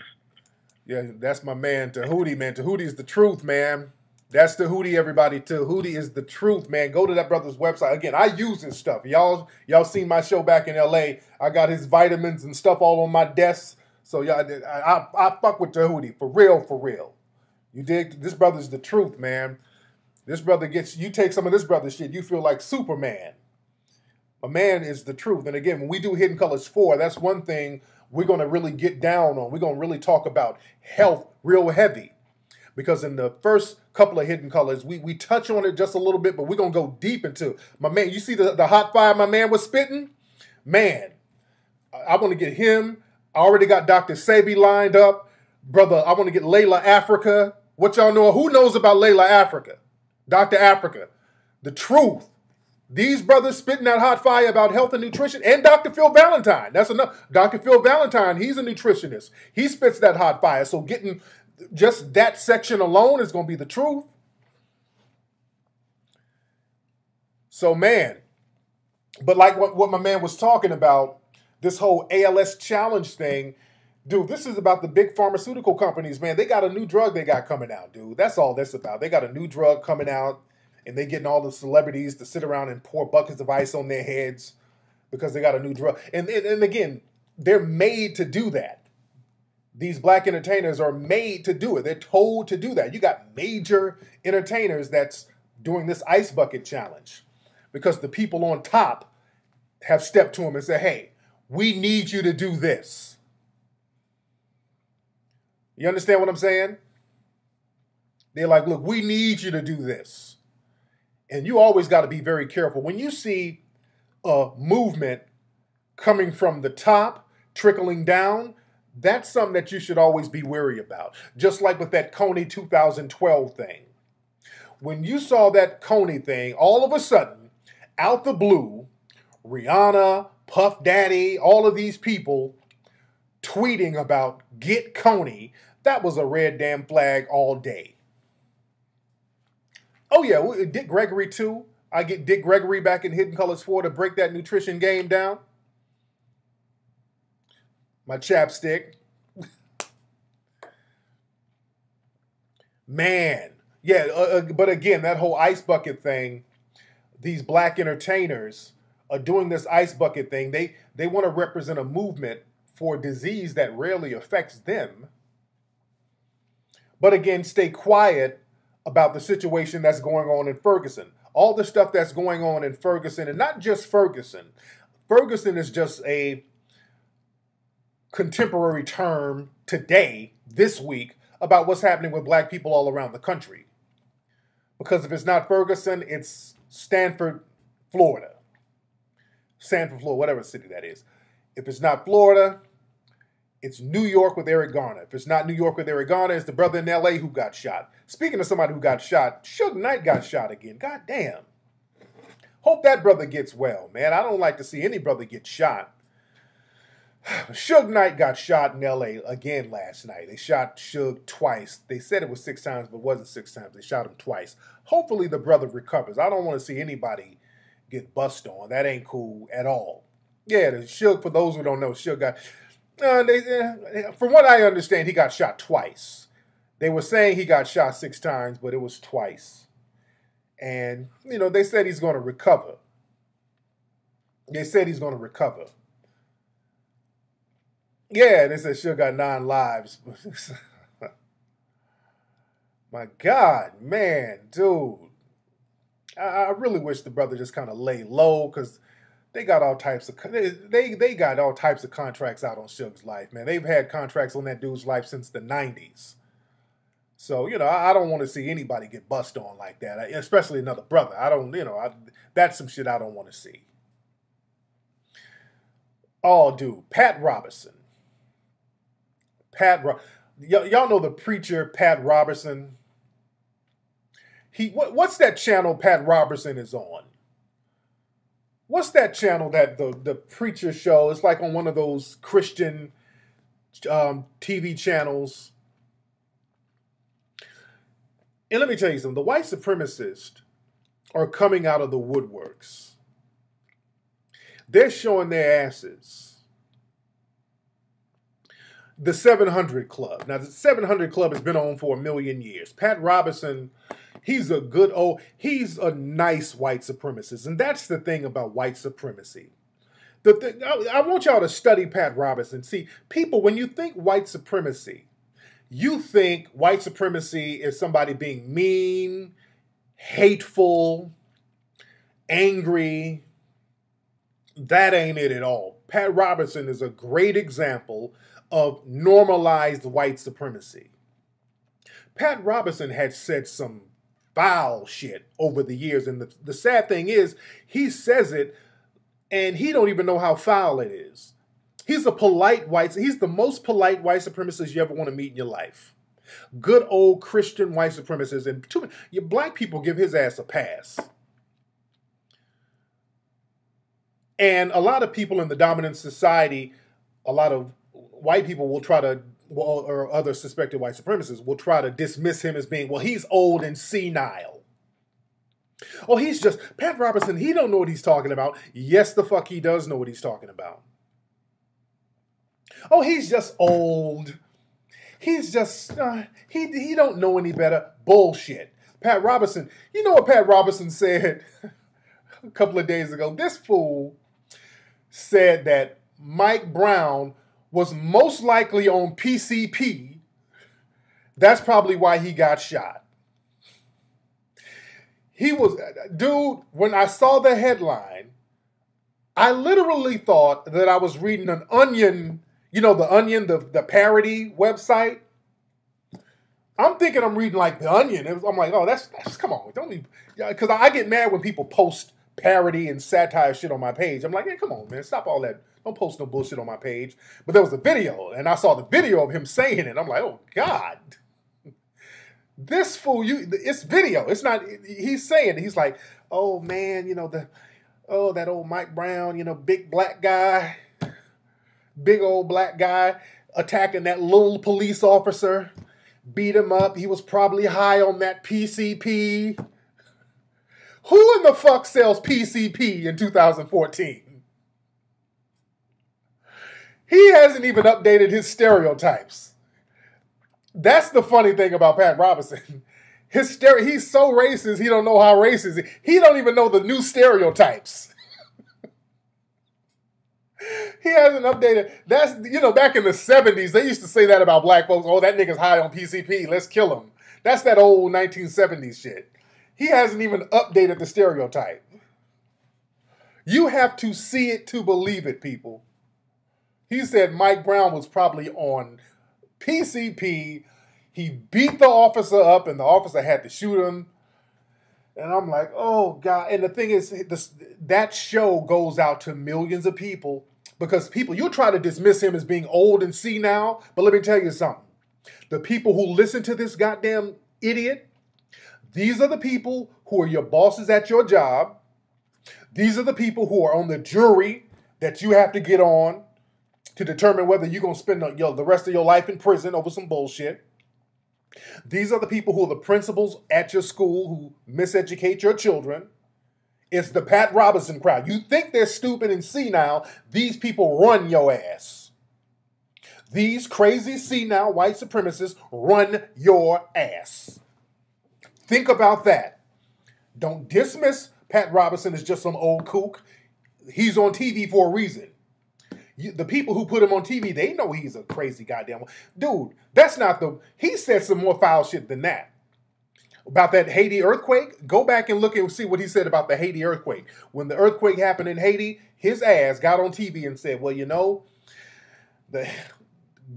Yeah, that's my man, Tahuti, man. Tahuti is the truth, man. That's Tahuti, everybody. Tahuti is the truth, man. Go to that brother's website. Again, I use his stuff. Y'all seen my show back in L.A. I got his vitamins and stuff all on my desk. So, y'all, I fuck with Tahuti. For real, for real. You dig? This brother's the truth, man. This brother you take some of this brother's shit, you feel like Superman. A man is the truth. And again, when we do Hidden Colors 4, that's one thing we're going to really get down on. We're going to really talk about health real heavy. Because in the first couple of Hidden Colors, we touch on it just a little bit, but we're going to go deep into my man. You see the hot fire my man was spitting? Man, I want to get him. I already got Dr. Sebi lined up. Brother, I want to get Layla Africa. What y'all know? Who knows about Layla Africa? Dr. Africa. The truth. These brothers spitting that hot fire about health and nutrition, and Dr. Phil Valentine. That's enough. Dr. Phil Valentine, he's a nutritionist. He spits that hot fire. So getting just that section alone is going to be the truth. So, man, but like what my man was talking about, this whole ALS challenge thing, dude, this is about the big pharmaceutical companies, man. They got a new drug they got coming out, dude. That's all this about. They got a new drug coming out, and they getting all the celebrities to sit around and pour buckets of ice on their heads because they got a new drug. And again, they're made to do that. These black entertainers are made to do it. They're told to do that. You got major entertainers that's doing this ice bucket challenge because the people on top have stepped to them and said, hey, we need you to do this. You understand what I'm saying? They're like, look, we need you to do this. And you always got to be very careful. When you see a movement coming from the top, trickling down, that's something that you should always be wary about. Just like with that Coney 2012 thing. When you saw that Coney thing, all of a sudden, out the blue, Rihanna, Puff Daddy, all of these people tweeting about get Coney, that was a red damn flag all day. Oh yeah, Dick Gregory too. I get Dick Gregory back in Hidden Colors 4 to break that nutrition game down. My chapstick. Man. Yeah, but again, that whole ice bucket thing, these black entertainers are doing this ice bucket thing. They want to represent a movement for a disease that rarely affects them. But again, stay quiet about the situation that's going on in Ferguson. All the stuff that's going on in Ferguson, and not just Ferguson. Ferguson is just a contemporary term today, this week, about what's happening with black people all around the country. Because if it's not Ferguson, it's Stanford, Florida. Sanford, Florida, whatever city that is. If it's not Florida, it's New York with Eric Garner. If it's not New York with Eric Garner, it's the brother in L.A. who got shot. Speaking of somebody who got shot, Suge Knight got shot again. God damn. Hope that brother gets well, man. I don't like to see any brother get shot. Suge Knight got shot in L.A. again last night. They shot Suge twice. They said it was 6 times, but it wasn't 6 times. They shot him twice. Hopefully the brother recovers. I don't want to see anybody get bust on. That ain't cool at all. Yeah, the Suge, for those who don't know, Suge got... from what I understand, he got shot twice. They were saying he got shot 6 times, but it was twice. And, you know, they said he's going to recover. They said he's going to recover. Yeah, they said Suge got 9 lives. My God, man, dude. I really wish the brother just kind of lay low because they got all types of they got all types of contracts out on Suge's life, man. They've had contracts on that dude's life since the 90s. So, you know, I don't want to see anybody get bust on like that, especially another brother. I don't, you know, that's some shit I don't want to see. Oh, dude, Pat Robertson. Y'all know the preacher Pat Robertson. What's that channel Pat Robertson is on? What's that channel that the preacher show? It's like on one of those Christian TV channels. And let me tell you something. The white supremacists are coming out of the woodworks. They're showing their asses. The 700 Club. Now, the 700 Club has been on for 1,000,000 years. Pat Robertson, he's a nice white supremacist. And that's the thing about white supremacy. I want y'all to study Pat Robertson. See, people, when you think white supremacy, you think white supremacy is somebody being mean, hateful, angry. That ain't it at all. Pat Robertson is a great example of normalized white supremacy. Pat Robertson had said some foul shit over the years, and the sad thing is, he says it, and he don't even know how foul it is. He's the most polite white supremacist you ever want to meet in your life. Good old Christian white supremacist, and your black people give his ass a pass. And a lot of people in the dominant society, a lot of white people will try to, or other suspected white supremacists will try to dismiss him as being, well, he's old and senile. Oh, Pat Robertson, he don't know what he's talking about. Yes, the fuck he does know what he's talking about. Oh, he's just old. He's just, he don't know any better. Bullshit. Pat Robertson, you know what Pat Robertson said a couple of days ago? This fool said that Mike Brown was most likely on PCP. That's probably why he got shot. Dude, when I saw the headline, I literally thought that I was reading an Onion, you know, the Onion, the parody website. I'm thinking I'm reading like the Onion. I'm like, oh, that's come on, don't even, because I get mad when people post parody and satire shit on my page. I'm like, hey, come on, man, stop all that. Don't post no bullshit on my page. But there was a video, and I saw the video of him saying it. I'm like, oh, God. This fool, it's video. It's not, he's saying, he's like, oh, man, you know, that old Mike Brown, you know, big old black guy attacking that little police officer, beat him up. He was probably high on that PCP. Who in the fuck sells PCP in 2014? He hasn't even updated his stereotypes. That's the funny thing about Pat Robertson. He's so racist, he don't know how racist he is. He don't even know the new stereotypes. He hasn't updated. That's, you know, back in the 70s, they used to say that about black folks. Oh, that nigga's high on PCP. Let's kill him. That's that old 1970s shit. He hasn't even updated the stereotype. You have to see it to believe it, people. He said Mike Brown was probably on PCP. He beat the officer up, and the officer had to shoot him. And I'm like, oh, God. And the thing is, that show goes out to millions of people, because you'll try to dismiss him as being old and senile, but let me tell you something. The people who listen to this goddamn idiot, these are the people who are your bosses at your job. These are the people who are on the jury that you have to get on to determine whether you're going to spend the rest of your life in prison over some bullshit. These are the people who are the principals at your school who miseducate your children. It's the Pat Robertson crowd. You think they're stupid and senile. These people run your ass. These crazy senile white supremacists run your ass. Think about that. Don't dismiss Pat Robertson as just some old kook. He's on TV for a reason. The people who put him on TV, they know he's a crazy goddamn one. Dude, he said some more foul shit than that. About that Haiti earthquake, go back and look and see what he said about the Haiti earthquake. When the earthquake happened in Haiti, his ass got on TV and said, well, you know,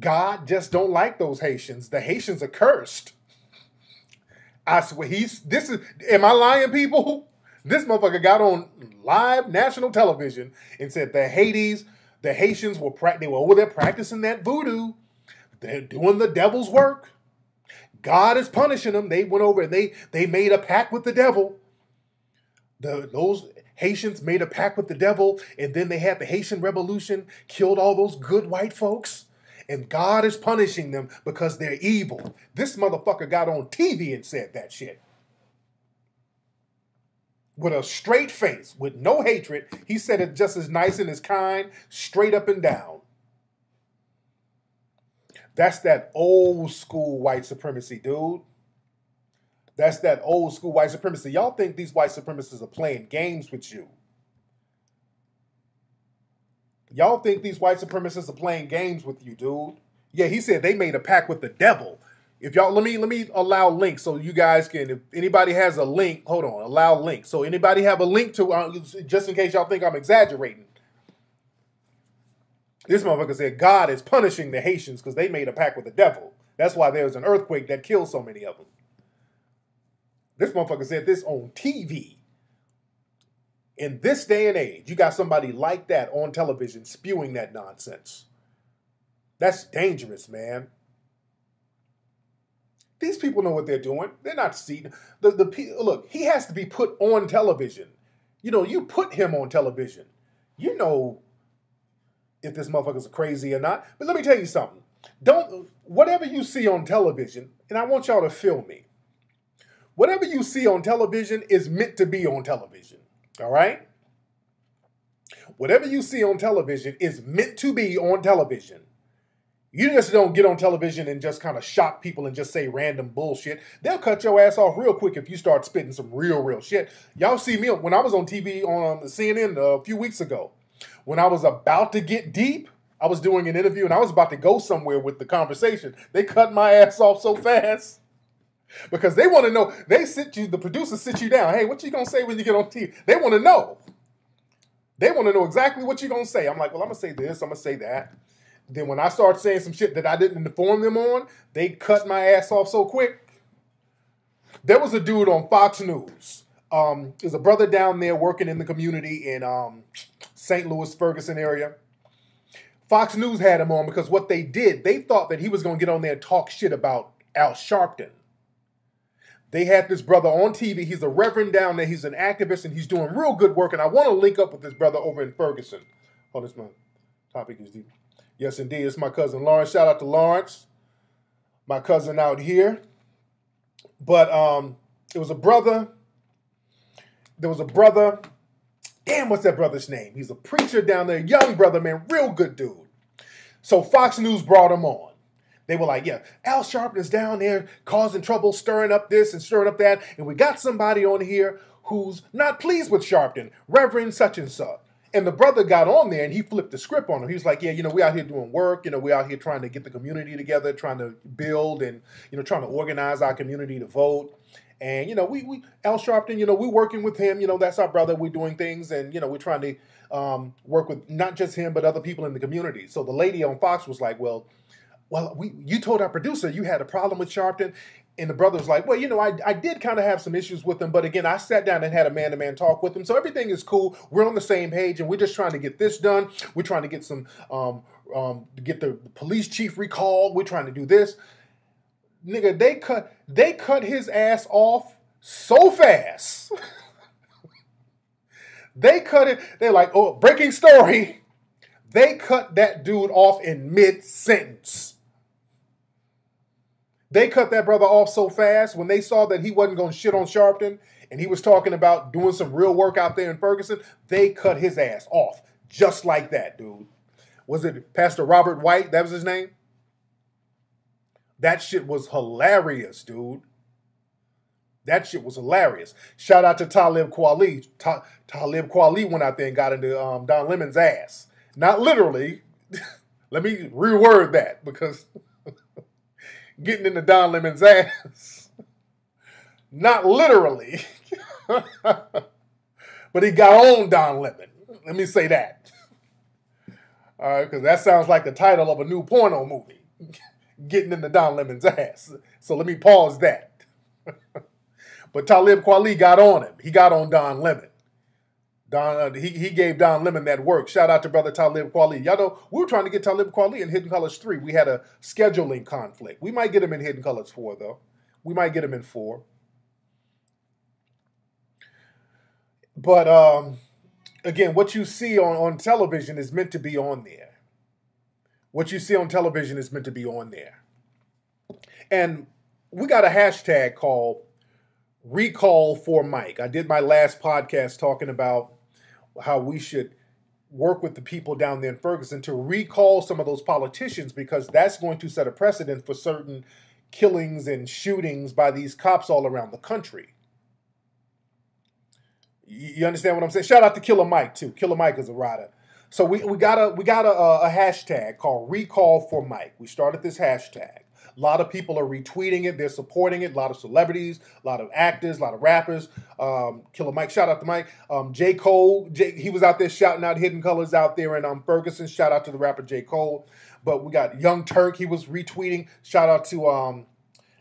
God just don't like those Haitians. The Haitians are cursed. I swear, am I lying, people? This motherfucker got on live national television and said the Haitians were over there practicing that voodoo. They're doing the devil's work. God is punishing them. They went over and they made a pact with the devil. Those Haitians made a pact with the devil, and then they had the Haitian Revolution, killed all those good white folks, and God is punishing them because they're evil. This motherfucker got on TV and said that shit. with a straight face, with no hatred. He said it just as nice and as kind, straight up and down. That's that old school white supremacy, dude. That's that old school white supremacy. Y'all think these white supremacists are playing games with you. Y'all think these white supremacists are playing games with you, dude. Yeah, he said they made a pact with the devil. If y'all, let me allow links so you guys can, if anybody has a link, hold on, allow links. So anybody have a link to, just in case y'all think I'm exaggerating. This motherfucker said God is punishing the Haitians because they made a pact with the devil. That's why there was an earthquake that killed so many of them. This motherfucker said this on TV. In this day and age, you got somebody like that on television spewing that nonsense. That's dangerous, man. These people know what they're doing. They're not seeing. Look, he has to be put on television. You know, you put him on television. You know if this motherfucker's crazy or not. But let me tell you something. Whatever you see on television, and I want y'all to feel me. Whatever you see on television is meant to be on television. All right? Whatever you see on television is meant to be on television. You just don't get on television and just kind of shock people and just say random bullshit. They'll cut your ass off real quick if you start spitting some real shit. Y'all see me when I was on TV on CNN a few weeks ago. When I was about to get deep, I was doing an interview and I was about to go somewhere with the conversation. They cut my ass off so fast. Because they want to know, the producers sit you down. Hey, what you going to say when you get on TV? They want to know. They want to know exactly what you're going to say. I'm like, well, I'm going to say this, I'm going to say that. Then when I start saying some shit that I didn't inform them on, they cut my ass off so quick. There was a dude on Fox News. There's a brother down there working in the community in St. Louis, Ferguson area. Fox News had him on because what they did, they thought that he was going to get on there and talk shit about Al Sharpton. They had this brother on TV. He's a reverend down there. He's an activist, and he's doing real good work. And I want to link up with this brother over in Ferguson. Oh, this my topic is deep. Yes, indeed. It's my cousin Lawrence. Shout out to Lawrence, my cousin out here. But it was a brother. There was a brother. Damn, what's that brother's name? He's a preacher down there. Young brother, man. Real good dude. So Fox News brought him on. They were like, yeah, Al Sharpton's down there causing trouble, stirring up this and stirring up that. And we got somebody on here who's not pleased with Sharpton, Reverend such and such. And the brother got on there and he flipped the script on him. He was like, yeah, you know, we out here doing work. You know, we out here trying to get the community together, trying to build and, you know, trying to organize our community to vote. And, you know, we Al Sharpton, you know, we're working with him. You know, that's our brother. We're doing things. And, you know, we're trying to work with not just him, but other people in the community. So the lady on Fox was like, well, you told our producer you had a problem with Sharpton. And the brother was like, well, you know, I did kind of have some issues with him. But again, I sat down and had a man-to-man talk with him. So everything is cool. We're on the same page. And we're just trying to get this done. We're trying to get some, get the police chief recalled. We're trying to do this. Nigga, they cut his ass off so fast. They cut it. They're like, oh, breaking story. They cut that dude off in mid-sentence. They cut that brother off so fast when they saw that he wasn't going to shit on Sharpton and he was talking about doing some real work out there in Ferguson. They cut his ass off just like that, dude. Was it Pastor Robert White? That was his name? That shit was hilarious, dude. That shit was hilarious. Shout out to Talib Kweli. Talib Kweli went out there and got into Don Lemon's ass. Not literally. Let me reword that because getting into Don Lemon's ass. Not literally. But he got on Don Lemon. Let me say that. All right, because that sounds like the title of a new porno movie. Getting into Don Lemon's ass. So let me pause that. But Talib Kweli got on him. He got on Don Lemon. He gave Don Lemon that work. Shout out to brother Talib Kweli. Y'all know, we were trying to get Talib Kweli in Hidden Colors 3. We had a scheduling conflict. We might get him in Hidden Colors 4, though. We might get him in 4. But, again, what you see on television is meant to be on there. What you see on television is meant to be on there. And we got a hashtag called recall for Mike. I did my last podcast talking about how we should work with the people down there in Ferguson to recall some of those politicians, because that's going to set a precedent for certain killings and shootings by these cops all around the country. You understand what I'm saying? Shout out to Killer Mike too. Killer Mike is a rider. So we got a hashtag called Recall for Mike. We started this hashtag. A lot of people are retweeting it. They're supporting it. A lot of celebrities, a lot of actors, a lot of rappers. Killer Mike, shout out to Mike. J. Cole, he was out there shouting out Hidden Colors out there in Ferguson. Shout out to the rapper J. Cole. But we got Young Turk. He was retweeting. Shout out to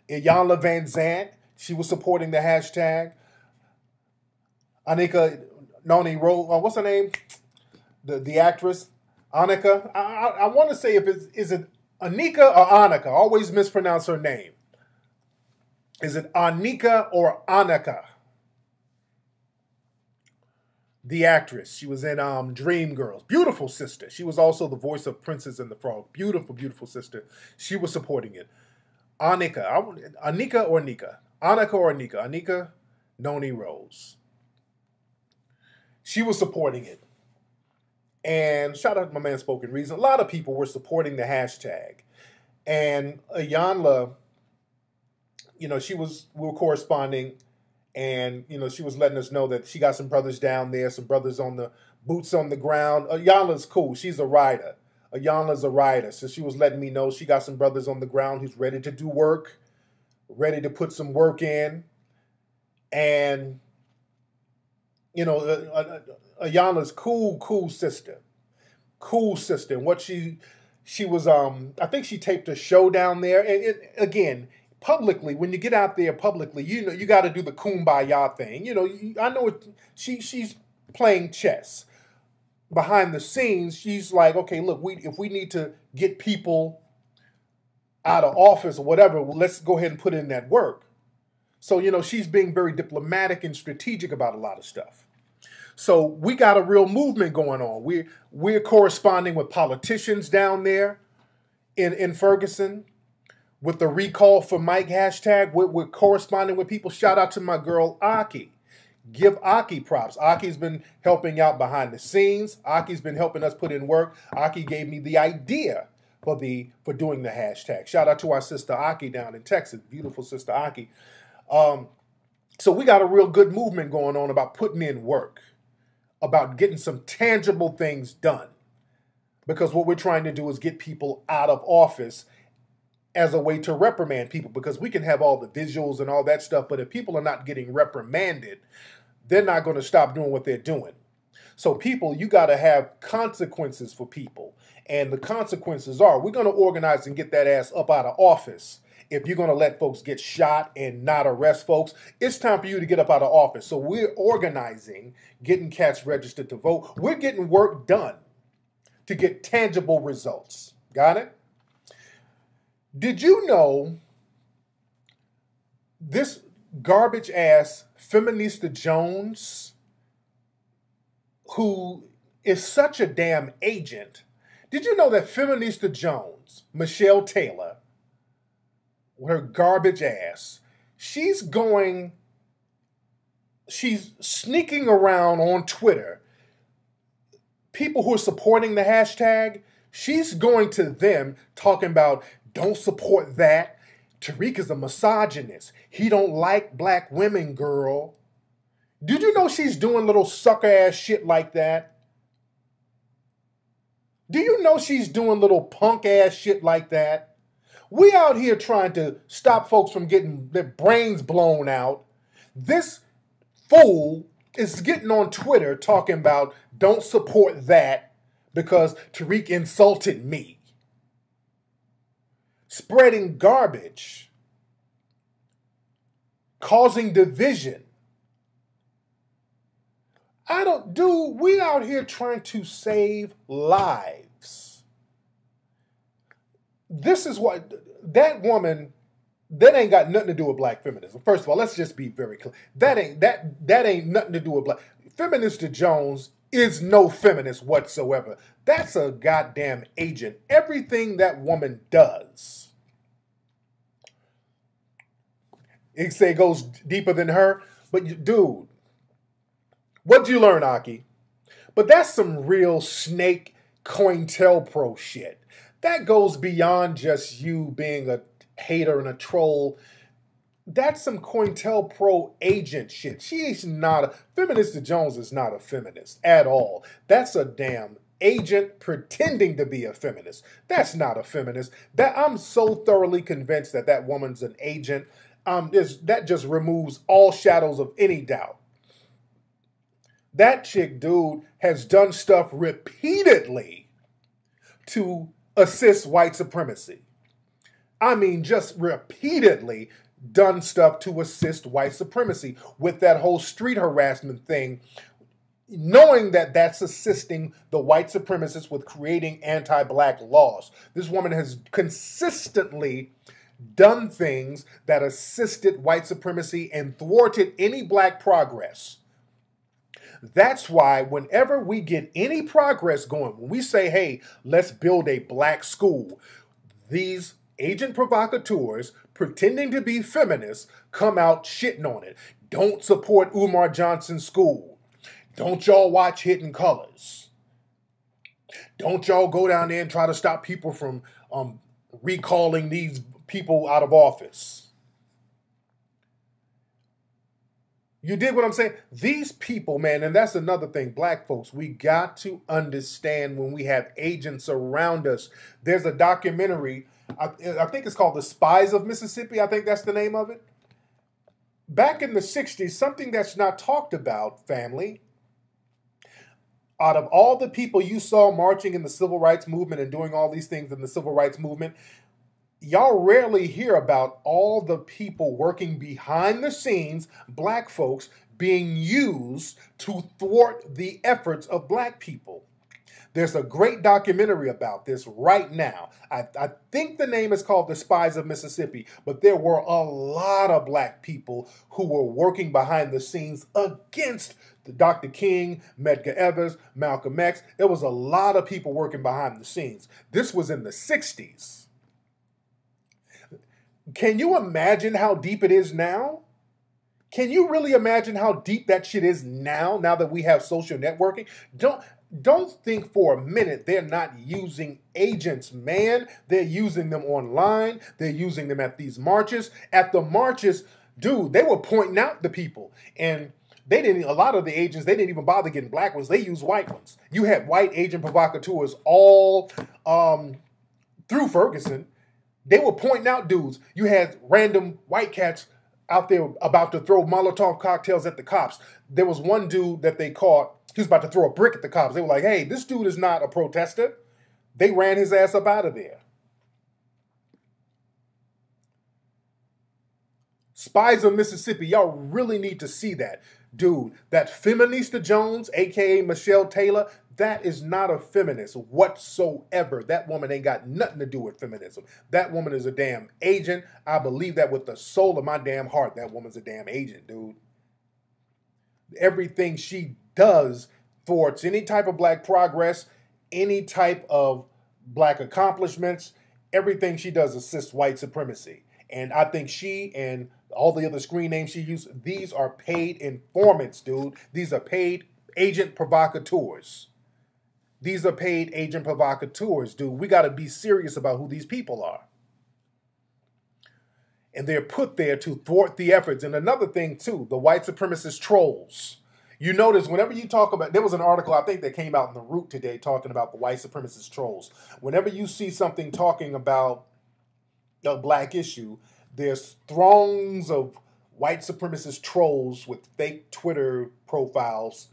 Iyanla Van Zant. She was supporting the hashtag. Anika Noni Rose. What's her name? The actress Annika. I want to say is it Anika or Annika? I always mispronounce her name. Is it Anika or Annika? The actress. She was in Dreamgirls. Beautiful sister. She was also the voice of Princess and the Frog. Beautiful, beautiful sister. She was supporting it. Anika. Anika or Nika? Annika or Anika? Anika Noni Rose. She was supporting it. And shout out to my man Spoken Reason. A lot of people were supporting the hashtag. And Iyanla, we were corresponding, and, she was letting us know that she got some brothers down there, some brothers on the boots on the ground. Iyanla's cool. She's a rider. Iyanla's a rider. So she was letting me know she got some brothers on the ground who's ready to do work, ready to put some work in. And, Iyanla's cool sister. Cool sister. And what she was, I think she taped a show down there. And again, publicly, when you get out there publicly, you got to do the kumbaya thing. I know she's playing chess. Behind the scenes, she's like, okay, look, if we need to get people out of office or whatever, well, let's go ahead and put in that work. So, she's being very diplomatic and strategic about a lot of stuff. So we got a real movement going on. We're corresponding with politicians down there in Ferguson with the Recall for Mike hashtag. We're corresponding with people. Shout out to my girl, Aki. Give Aki props. Aki's been helping out behind the scenes. Aki's been helping us put in work. Aki gave me the idea for doing the hashtag. Shout out to our sister Aki down in Texas. Beautiful sister Aki. So we got a real good movement going on about putting in work, about getting some tangible things done. Because what we're trying to do is get people out of office as a way to reprimand people, because we can have all the visuals and all that stuff, but if people are not getting reprimanded, they're not going to stop doing what they're doing. So people, you got to have consequences for people. And the consequences are, we're going to organize and get that ass up out of office. If you're going to let folks get shot and not arrest folks, it's time for you to get up out of office. So we're organizing, getting cats registered to vote. We're getting work done to get tangible results. Got it? Did you know this garbage ass Feminista Jones, who is such a damn agent? Did you know that Feminista Jones, Michelle Taylor, with her garbage ass, she's sneaking around on Twitter, people who are supporting the hashtag, she's going to them talking about, don't support that. Tariq is a misogynist. He don't like black women, girl. Did you know she's doing little sucker ass shit like that? Do you know she's doing little punk ass shit like that? We out here trying to stop folks from getting their brains blown out. This fool is getting on Twitter talking about, don't support that because Tariq insulted me. Spreading garbage, causing division. We out here trying to save lives. This is what, that woman, that ain't got nothing to do with black feminism. First of all, let's just be very clear. That ain't nothing to do with black. Feminista Jones is no feminist whatsoever. That's a goddamn agent. Everything that woman does, It say it goes deeper than her. But dude, what'd you learn, Aki? But that's some real snake COINTELPRO shit. That goes beyond just you being a hater and a troll. That's some COINTELPRO agent shit. She's not a feminist. Jones is not a feminist at all. That's a damn agent pretending to be a feminist. That's not a feminist. That I'm so thoroughly convinced that that woman's an agent. That just removes all shadows of any doubt. That chick, dude, has done stuff repeatedly to assist white supremacy. I mean, just repeatedly done stuff to assist white supremacy with that whole street harassment thing, knowing that that's assisting the white supremacists with creating anti-black laws. This woman has consistently done things that assisted white supremacy and thwarted any black progress. That's why whenever we get any progress going, when we say, hey, let's build a black school, these agent provocateurs pretending to be feminists come out shitting on it. Don't support Umar Johnson's school. Don't y'all watch Hidden Colors. Don't y'all go down there and try to stop people from recalling these people out of office. You dig what I'm saying? These people, man, and that's another thing, black folks, we got to understand when we have agents around us. There's a documentary, I think it's called The Spies of Mississippi. I think that's the name of it. Back in the 60s, something that's not talked about, family, out of all the people you saw marching in the civil rights movement and doing all these things in the civil rights movement, y'all rarely hear about all the people working behind the scenes, black folks, being used to thwart the efforts of black people. There's a great documentary about this right now. I think the name is called The Spies of Mississippi, but there were a lot of black people who were working behind the scenes against Dr. King, Medgar Evers, Malcolm X. There was a lot of people working behind the scenes. This was in the 60s. Can you imagine how deep it is now? Can you really imagine how deep that shit is now that we have social networking? Don't think for a minute they're not using agents, man. They're using them online. They're using them at these marches. At the marches, dude, they were pointing out the people. And a lot of the agents, they didn't even bother getting black ones. They used white ones. You had white agent provocateurs all through Ferguson. They were pointing out dudes. You had random white cats out there about to throw Molotov cocktails at the cops. There was one dude that they caught. He was about to throw a brick at the cops. They were like, hey, this dude is not a protester. They ran his ass up out of there. Spies of Mississippi, y'all really need to see that. Dude, that Feminista Jones, a.k.a. Michelle Taylor, that is not a feminist whatsoever. That woman ain't got nothing to do with feminism. That woman is a damn agent. I believe that with the soul of my damn heart. That woman's a damn agent, dude. Everything she does thwarts any type of black progress, any type of black accomplishments. Everything she does assists white supremacy. And I think she and all the other screen names she used, these are paid informants, dude. These are paid agent provocateurs. These are paid agent provocateurs, dude. We got to be serious about who these people are. And they're put there to thwart the efforts. And another thing, too, the white supremacist trolls. You notice whenever you talk about, there was an article, I think, that came out in The Root today talking about the white supremacist trolls. Whenever you see something talking about a black issue, there's throngs of white supremacist trolls with fake Twitter profiles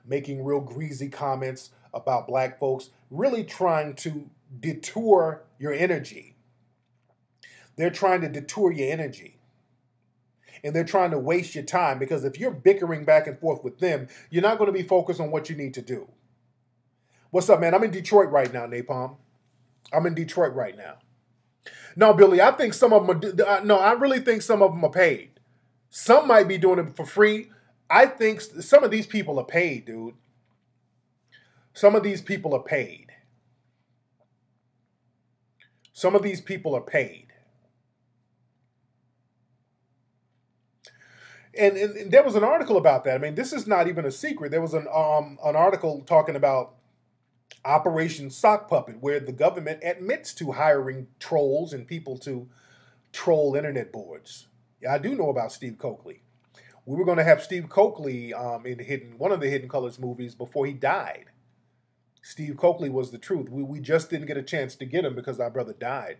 making real greasy comments about black folks, really trying to detour your energy. They're trying to detour your energy. And they're trying to waste your time, because if you're bickering back and forth with them, you're not going to be focused on what you need to do. What's up, man? I'm in Detroit right now, Napalm. I'm in Detroit right now. No, Billy, I think some of them I really think some of them are paid. Some might be doing it for free. I think some of these people are paid, dude. Some of these people are paid. Some of these people are paid. And there was an article about that. I mean, this is not even a secret. There was an article talking about Operation Sock Puppet, where the government admits to hiring trolls and people to troll internet boards. Yeah, I do know about Steve Coakley. We were going to have Steve Coakley in one of the Hidden Colors movies before he died. Steve Coakley was the truth. We just didn't get a chance to get him because our brother died.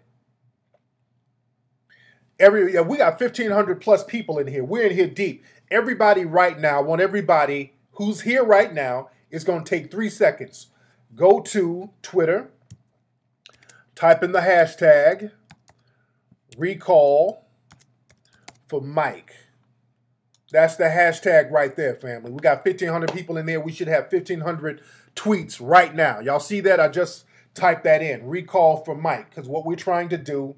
We got 1,500 plus people in here. We're in here deep. Everybody right now, I want everybody who's here right now, is going to take 3 seconds. Go to Twitter, type in the hashtag recall for Mike. That's the hashtag right there, family. We got 1,500 people in there. We should have 1,500 tweets right now. Y'all see that? I just typed that in. Recall for Mike. Because what we're trying to do,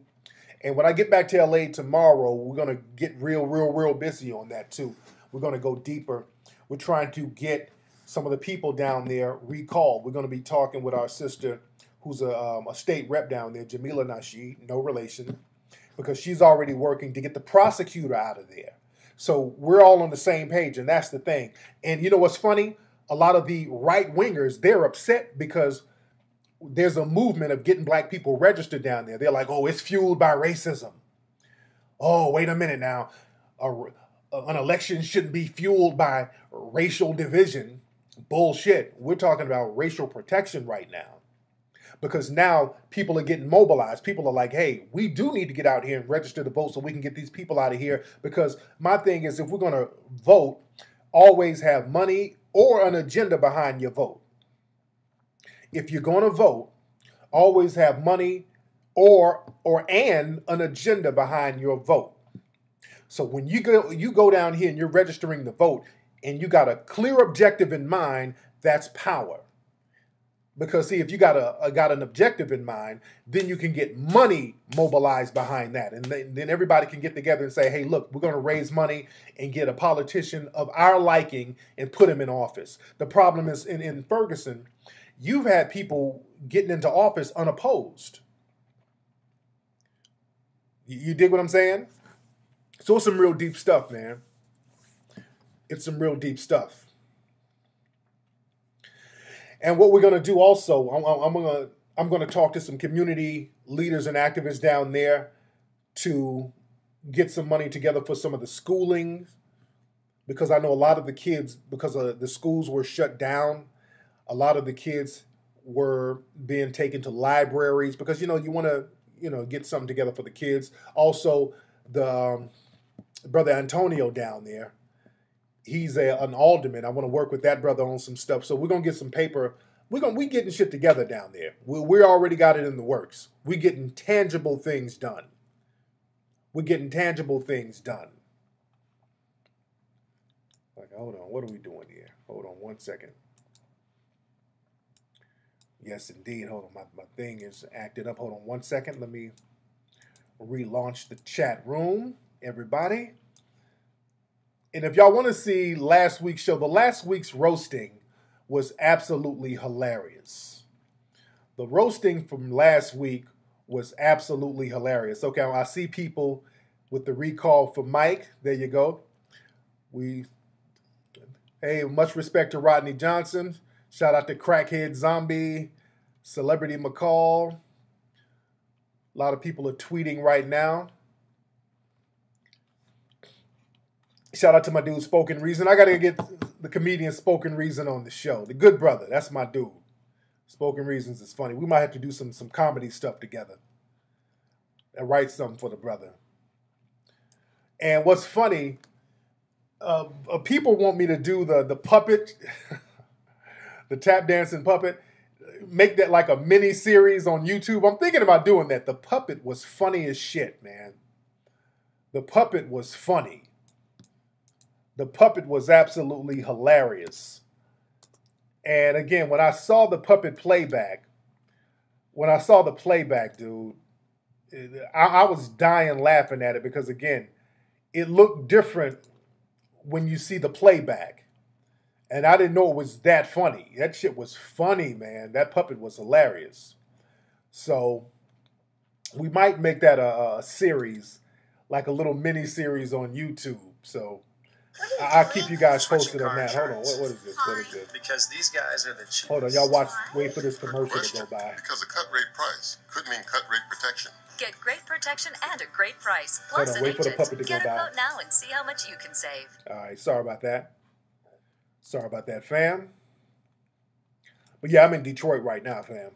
and when I get back to LA tomorrow, we're going to get real busy on that too. We're going to go deeper. We're trying to get some of the people down there recalled. We're going to be talking with our sister, who's a state rep down there, Tariq Nasheed, no relation, because she's already working to get the prosecutor out of there. So we're all on the same page, and that's the thing. And you know what's funny? A lot of the right-wingers, they're upset because there's a movement of getting black people registered down there. They're like, oh, it's fueled by racism. Oh, wait a minute now. An election shouldn't be fueled by racial division. Bullshit. We're talking about racial protection right now. Because now people are getting mobilized. People are like, hey, we do need to get out here and register to vote so we can get these people out of here. Because my thing is, if we're going to vote, always have money or an agenda behind your vote. If you're going to vote, always have money and an agenda behind your vote. So when you go down here and you're registering to vote and you got a clear objective in mind, that's power. Because see, if you got an objective in mind, then you can get money mobilized behind that. And then everybody can get together and say, hey, look, we're going to raise money and get a politician of our liking and put him in office. The problem is in Ferguson, you've had people getting into office unopposed. You dig what I'm saying? So it's some real deep stuff, man. It's some real deep stuff. And what we're going to do also, I'm going to talk to some community leaders and activists down there to get some money together for some of the schooling, because I know a lot of the kids, because the schools were shut down, a lot of the kids were being taken to libraries because, you want to, get something together for the kids. Also, the brother Antonio down there, he's an alderman. I want to work with that brother on some stuff. So we're going to get some paper. We getting shit together down there. We already got it in the works. We getting tangible things done. We're getting tangible things done. Like, hold on. What are we doing here? Hold on 1 second. Yes, indeed. Hold on. My thing is acted up. Hold on 1 second. Let me relaunch the chat room, everybody. And if y'all want to see last week's show, the last week's roasting was absolutely hilarious. The roasting from last week was absolutely hilarious. Okay, I see people with the recall for Mike. There you go. Hey, much respect to Rodney Johnson. Shout out to Crackhead Zombie, Celebrity McCall. A lot of people are tweeting right now. Shout out to my dude, Spoken Reason. I got to get the comedian Spoken Reason on the show. The good brother. That's my dude. Spoken Reasons is funny. We might have to do some comedy stuff together and write something for the brother. And what's funny, people want me to do the puppet, the tap dancing puppet, make that like a mini series on YouTube. I'm thinking about doing that. The puppet was funny as shit, man. The puppet was funny. The puppet was absolutely hilarious. And again, when I saw the puppet playback, dude, I was dying laughing at it because, again, it looked different when you see the playback. And I didn't know it was that funny. That shit was funny, man. That puppet was hilarious. So we might make that a series, like a little mini series on YouTube. So I'll keep you guys posted on that. Hold on. What is this? What is this? Because these guys are the cheapest. Hold on. Y'all wait for this commercial to go by. Because a cut rate price could mean cut rate protection. Get great protection and a great price. Plus Hold on. Wait for the puppet to go by. Get a quote now and see how much you can save. All right. Sorry about that. Sorry about that, fam. But yeah, I'm in Detroit right now, fam.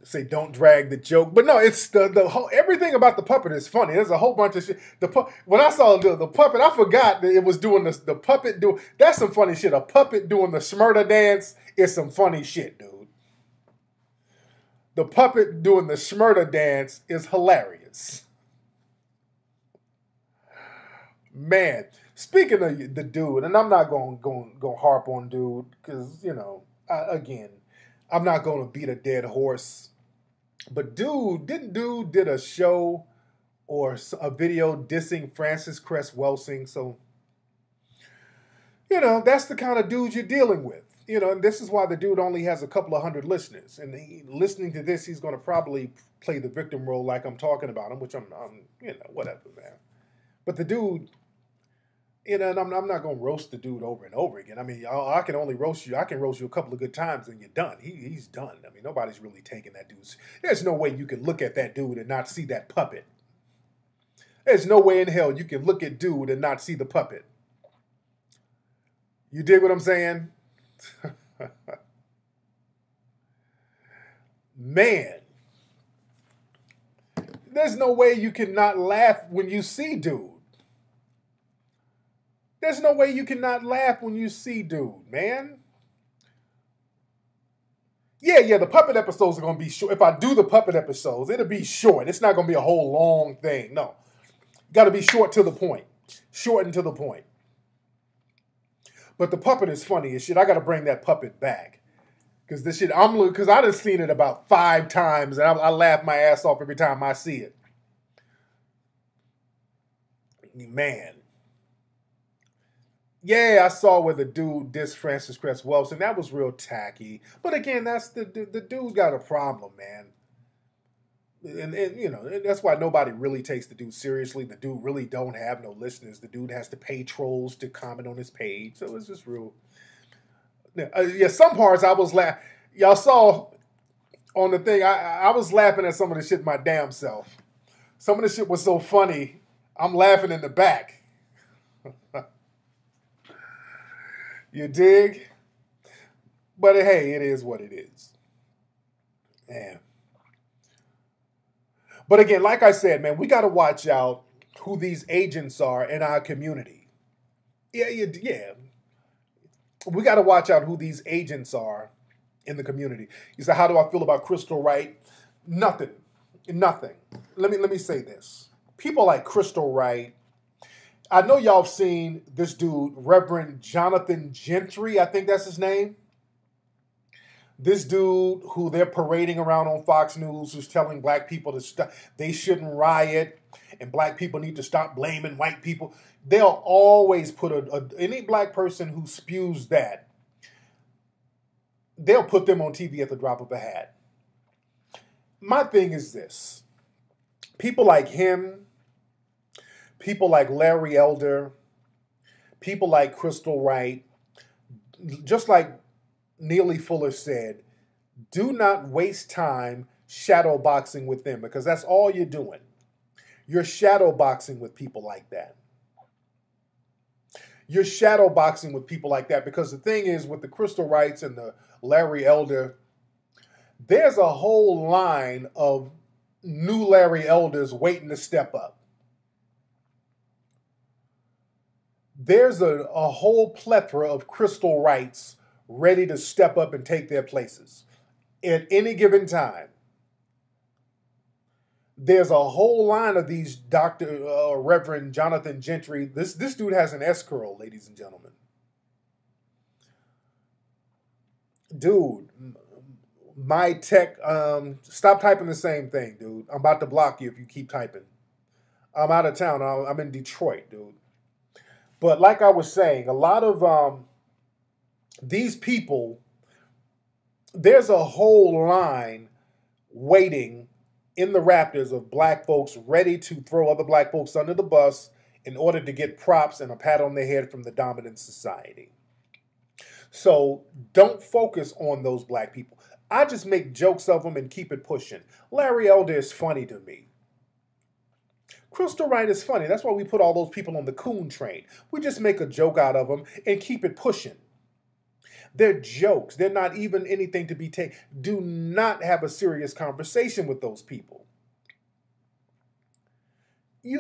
Say don't drag the joke, but no, it's the whole everything about the puppet is funny. There's a whole bunch of shit. When I saw the puppet, I forgot that it was doing the puppet do. That's some funny shit. A puppet doing the Smurda dance is some funny shit, dude. The puppet doing the Smurda dance is hilarious. Man, speaking of the dude, and I'm not going harp on dude because again, I'm not going to beat a dead horse. But dude did a show or a video dissing Francis Cress Welsing. So, that's the kind of dude you're dealing with. And this is why the dude only has a couple of hundred listeners. And listening to this, he's going to probably play the victim role like I'm talking about him, which I'm whatever, man. But the dude, and I'm not going to roast the dude over and over again. I mean, I can only roast you. I can roast you a couple of good times and you're done. He's done. I mean, nobody's really taking that dude's. There's no way you can look at that dude and not see that puppet. There's no way in hell you can look at dude and not see the puppet. You dig what I'm saying? Man. There's no way you can not laugh when you see dude. There's no way you cannot laugh when you see dude, man. Yeah, the puppet episodes are going to be short. If I do the puppet episodes, it'll be short. It's not going to be a whole long thing. No. Got to be short to the point. Short and to the point. But the puppet is funny as shit. I got to bring that puppet back. Because this shit, because I done seen it about 5 times, and I laugh my ass off every time I see it. Man. Yeah, I saw where the dude dissed Francis Cress Welsing. That was real tacky. But again, that's the dude got a problem, man. And that's why nobody really takes the dude seriously. The dude really don't have no listeners. The dude has to pay trolls to comment on his page. So it's just real. Yeah, some parts I was laughing. Y'all saw on the thing, I was laughing at some of the shit my damn self. Some of the shit was so funny, I'm laughing in the back. You dig? But hey, it is what it is. Man. But again, like I said, man, we got to watch out who these agents are in our community. Yeah. We got to watch out who these agents are in the community. You say, how do I feel about Crystal Wright? Nothing. Let me say this. People like Crystal Wright, I know y'all have seen this dude, Reverend Jonathan Gentry, I think that's his name. This dude who they're parading around on Fox News who's telling black people they shouldn't riot and black people need to stop blaming white people. They'll always put any black person who spews that, they'll put them on TV at the drop of a hat. My thing is this. People like him, people like Larry Elder, people like Crystal Wright, just like Neely Fuller said, do not waste time shadow boxing with them because that's all you're doing. You're shadow boxing with people like that. You're shadow boxing with people like that because the thing is with the Crystal Wrights and the Larry Elder, there's a whole line of new Larry Elders waiting to step up. There's a whole plethora of Crystal Wrights ready to step up and take their places. At any given time, there's a whole line of these Reverend Jonathan Gentry. This dude has an S curl, ladies and gentlemen. Dude, my tech, stop typing the same thing, dude. I'm about to block you if you keep typing. I'm out of town. I'm in Detroit, dude. But like I was saying, a lot of these people, there's a whole line waiting in the Raptors of black folks ready to throw other black folks under the bus in order to get props and a pat on the head from the dominant society. So don't focus on those black people. I just make jokes of them and keep it pushing. Larry Elder is funny to me. Crystal Wright is funny. That's why we put all those people on the coon train. We just make a joke out of them and keep it pushing. They're jokes. They're not even anything to be taken. Do not have a serious conversation with those people.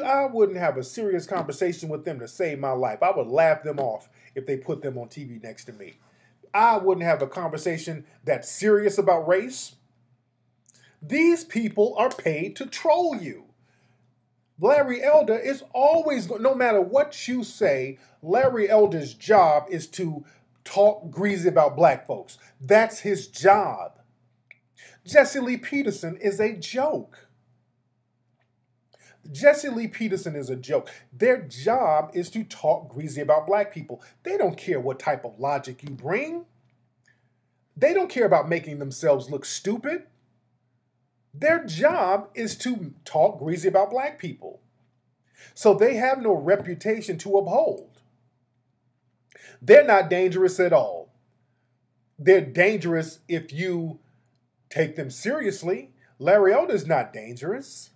I wouldn't have a serious conversation with them to save my life. I would laugh them off if they put them on TV next to me. I wouldn't have a conversation that's serious about race. These people are paid to troll you. Larry Elder is always, no matter what you say, Larry Elder's job is to talk greasy about black folks. That's his job. Jesse Lee Peterson is a joke. Jesse Lee Peterson is a joke. Their job is to talk greasy about black people. They don't care what type of logic you bring. They don't care about making themselves look stupid. Their job is to talk greasy about black people. So they have no reputation to uphold. They're not dangerous at all. They're dangerous if you take them seriously. Larry Elder's not dangerous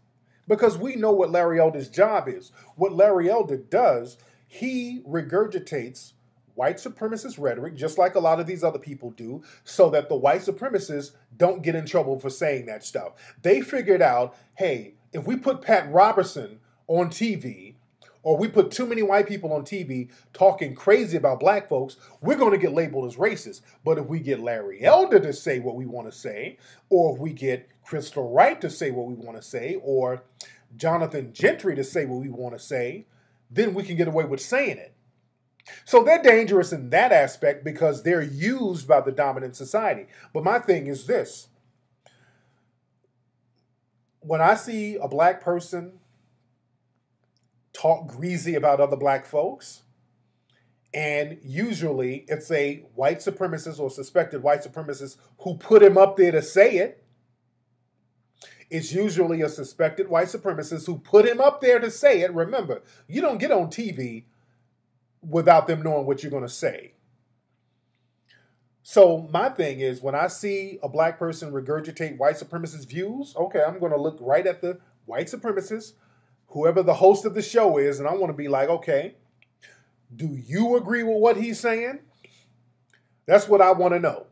because we know what Larry Elder's job is. What Larry Elder does, he regurgitates white supremacist rhetoric, just like a lot of these other people do, so that the white supremacists don't get in trouble for saying that stuff. They figured out, hey, if we put Pat Robertson on TV, or we put too many white people on TV talking crazy about black folks, we're going to get labeled as racist. But if we get Larry Elder to say what we want to say, or if we get Crystal Wright to say what we want to say, or Jonathan Gentry to say what we want to say, then we can get away with saying it. So they're dangerous in that aspect because they're used by the dominant society. But my thing is this. When I see a black person talk greasy about other black folks, and usually it's a white supremacist or suspected white supremacist who put him up there to say it. It's usually a suspected white supremacist who put him up there to say it. Remember, you don't get on TV without them knowing what you're going to say. So my thing is, when I see a black person regurgitate white supremacist views, okay, I'm going to look right at the white supremacist, whoever the host of the show is, and I want to be like, okay, do you agree with what he's saying? That's what I want to know.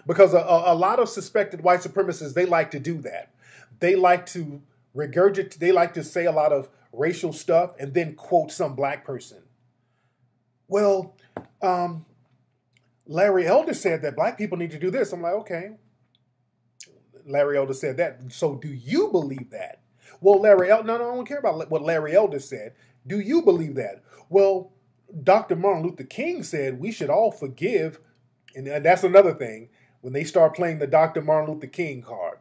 Because a lot of suspected white supremacists, they like to do that. They like to regurgitate, they like to say a lot of racial stuff and then quote some black person. Well, Larry Elder said that black people need to do this. I'm like, okay. Larry Elder said that. So do you believe that? Well, Larry Elder, no, I don't care about what Larry Elder said. Do you believe that? Well, Dr. Martin Luther King said we should all forgive. And that's another thing. When they start playing the Dr. Martin Luther King card.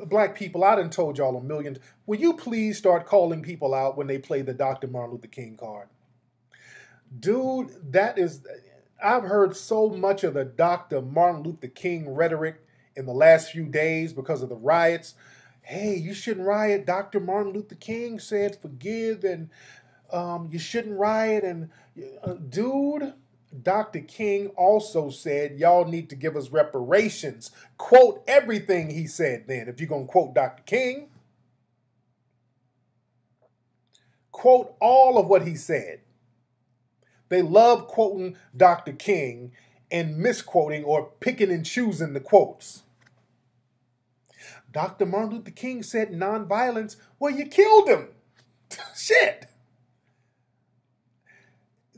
Black people, I done told y'all a million. Will you please start calling people out when they play the Dr. Martin Luther King card? Dude, I've heard so much of the Dr. Martin Luther King rhetoric in the last few days because of the riots. Hey, you shouldn't riot. Dr. Martin Luther King said forgive and you shouldn't riot. And dude, Dr. King also said, y'all need to give us reparations. Quote everything he said then. If you're going to quote Dr. King, quote all of what he said. They love quoting Dr. King and misquoting or picking and choosing the quotes. Dr. Martin Luther King said nonviolence. Well, you killed him. Shit.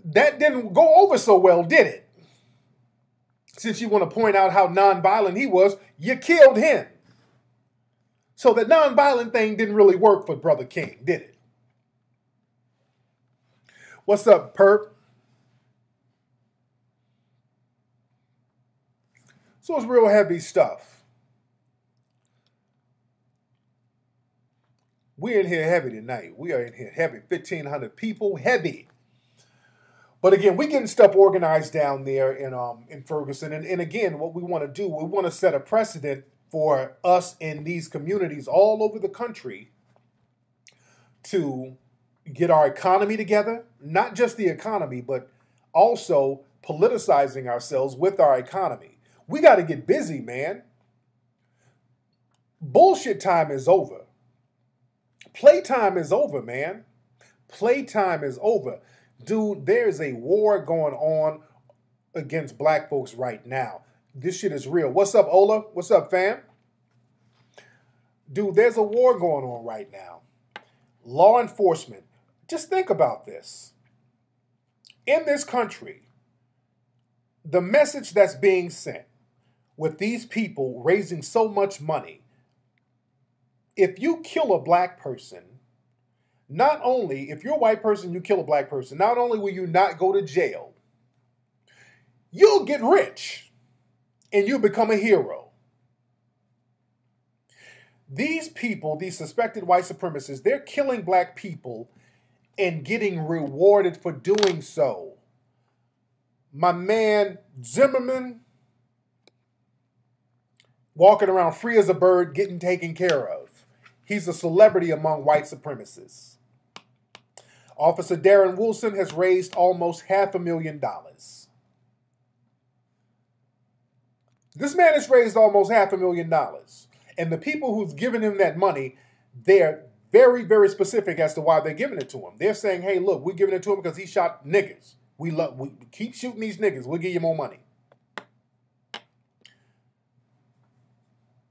That didn't go over so well, did it? Since you want to point out how nonviolent he was, you killed him. So the nonviolent thing didn't really work for Brother King, did it? What's up, Perp? So it's real heavy stuff. We're in here heavy tonight. We are in here heavy. 1,500 people, heavy. But again, we're getting stuff organized down there in Ferguson. And again, what we want to do, we want to set a precedent for us in these communities all over the country to get our economy together. Not just the economy, but also politicizing ourselves with our economy. We got to get busy, man. Bullshit time is over. Playtime is over, man. Playtime is over. Dude, there's a war going on against black folks right now. This shit is real. What's up, Ola? What's up, fam? Dude, there's a war going on right now. Law enforcement. Just think about this. In this country, the message that's being sent with these people raising so much money, if you kill a black person, not only, if you're a white person, you kill a black person, not only will you not go to jail, you'll get rich and you'll become a hero. These people, these suspected white supremacists, they're killing black people and getting rewarded for doing so. My man Zimmerman, walking around free as a bird, getting taken care of. He's a celebrity among white supremacists. Officer Darren Wilson has raised almost $500,000. This man has raised almost $500,000. And the people who's given him that money, they're very, very specific as to why they're giving it to him. They're saying, hey, look, we're giving it to him because he shot niggas. We keep shooting these niggas. We'll give you more money.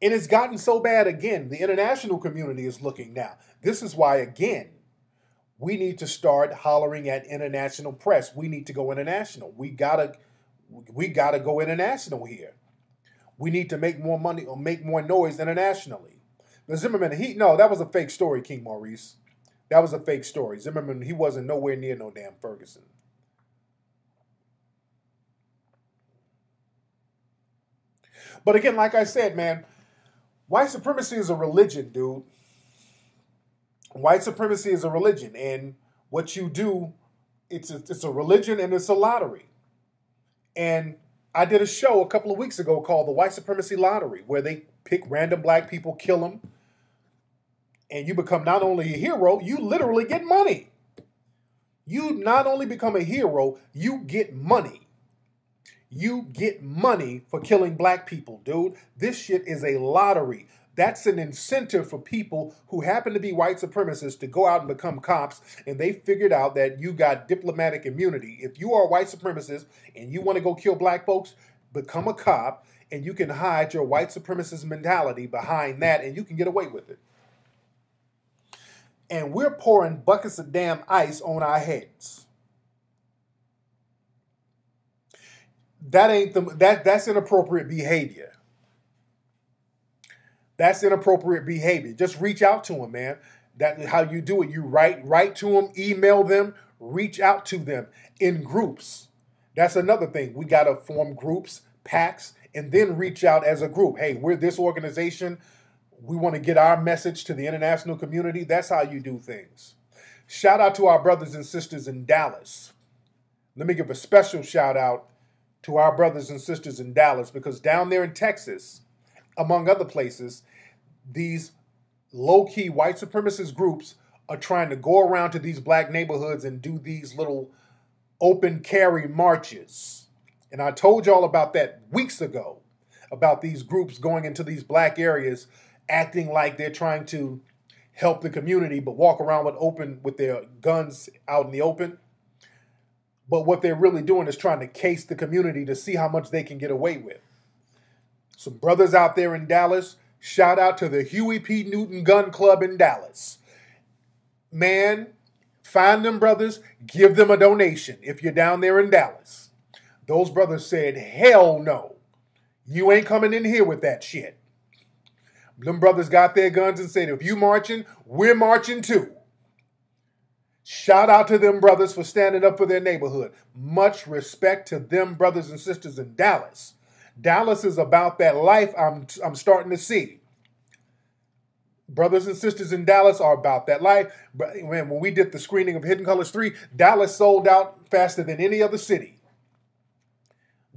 And it's gotten so bad again. The international community is looking now. This is why, again, we need to start hollering at international press. We need to go international. We gotta go international here. We need to make more money or make more noise internationally. The Zimmerman, that was a fake story, King Maurice. That was a fake story. Zimmerman, he wasn't nowhere near no damn Ferguson. But again, like I said, man, white supremacy is a religion, dude. White supremacy is a religion, and what you do, it's a religion and it's a lottery. And I did a show a couple of weeks ago called the White Supremacy Lottery, where they pick random black people, kill them, and you become not only a hero, you literally get money. You not only become a hero, you get money. You get money for killing black people, dude. This shit is a lottery. That's an incentive for people who happen to be white supremacists to go out and become cops, and they figured out that you got diplomatic immunity. If you are a white supremacist and you want to go kill black folks, become a cop, and you can hide your white supremacist mentality behind that, and you can get away with it. And we're pouring buckets of damn ice on our heads. That's inappropriate behavior. That's inappropriate behavior. Just reach out to them, man. That's how you do it. You write to them, email them, reach out to them in groups. That's another thing. We got to form groups, packs, and then reach out as a group. Hey, we're this organization. We want to get our message to the international community. That's how you do things. Shout out to our brothers and sisters in Dallas. Let me give a special shout out to our brothers and sisters in Dallas, because down there in Texas, among other places, these low-key white supremacist groups are trying to go around to these black neighborhoods and do these little open carry marches. And I told y'all about that weeks ago, about these groups going into these black areas, acting like they're trying to help the community, but walk around with their guns out in the open. But what they're really doing is trying to case the community to see how much they can get away with. Some brothers out there in Dallas, shout out to the Huey P. Newton Gun Club in Dallas. Man, find them brothers, give them a donation if you're down there in Dallas. Those brothers said, hell no. You ain't coming in here with that shit. Them brothers got their guns and said, if you marching, we're marching too. Shout out to them brothers for standing up for their neighborhood. Much respect to them brothers and sisters in Dallas. Dallas is about that life I'm starting to see. Brothers and sisters in Dallas are about that life. When we did the screening of Hidden Colors 3, Dallas sold out faster than any other city.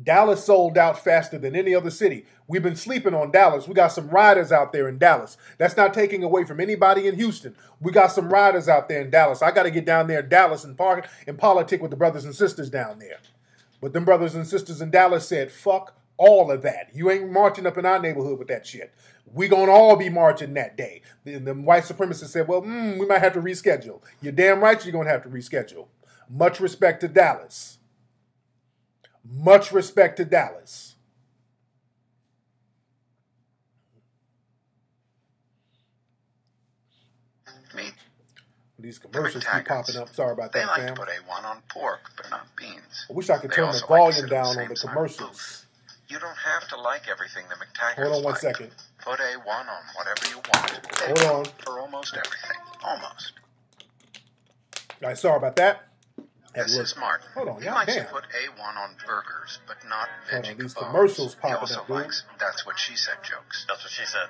Dallas sold out faster than any other city. We've been sleeping on Dallas. We got some riders out there in Dallas. That's not taking away from anybody in Houston. We got some riders out there in Dallas. I got to get down there in Dallas and politic with the brothers and sisters down there. But them brothers and sisters in Dallas said, fuck all of that. You ain't marching up in our neighborhood with that shit. We gonna all be marching that day. The white supremacists said, well, we might have to reschedule. You're damn right you're gonna have to reschedule. Much respect to Dallas. Much respect to Dallas. Meat. These commercials keep popping up. Sorry about that, fam. They like to put A1 on pork, but not beans. I wish I could turn the volume down on the commercials. You don't have to like everything the McTaggarts Hold on one second. Put A1 on whatever you want. Hold on. For almost everything. Almost. All right, sorry about that. This is Martin. Hold on, he y'all likes damn. to put A1 on burgers, but not veggie These kebabs. commercials He popping also up, dude. likes That's What She Said jokes. That's what she said.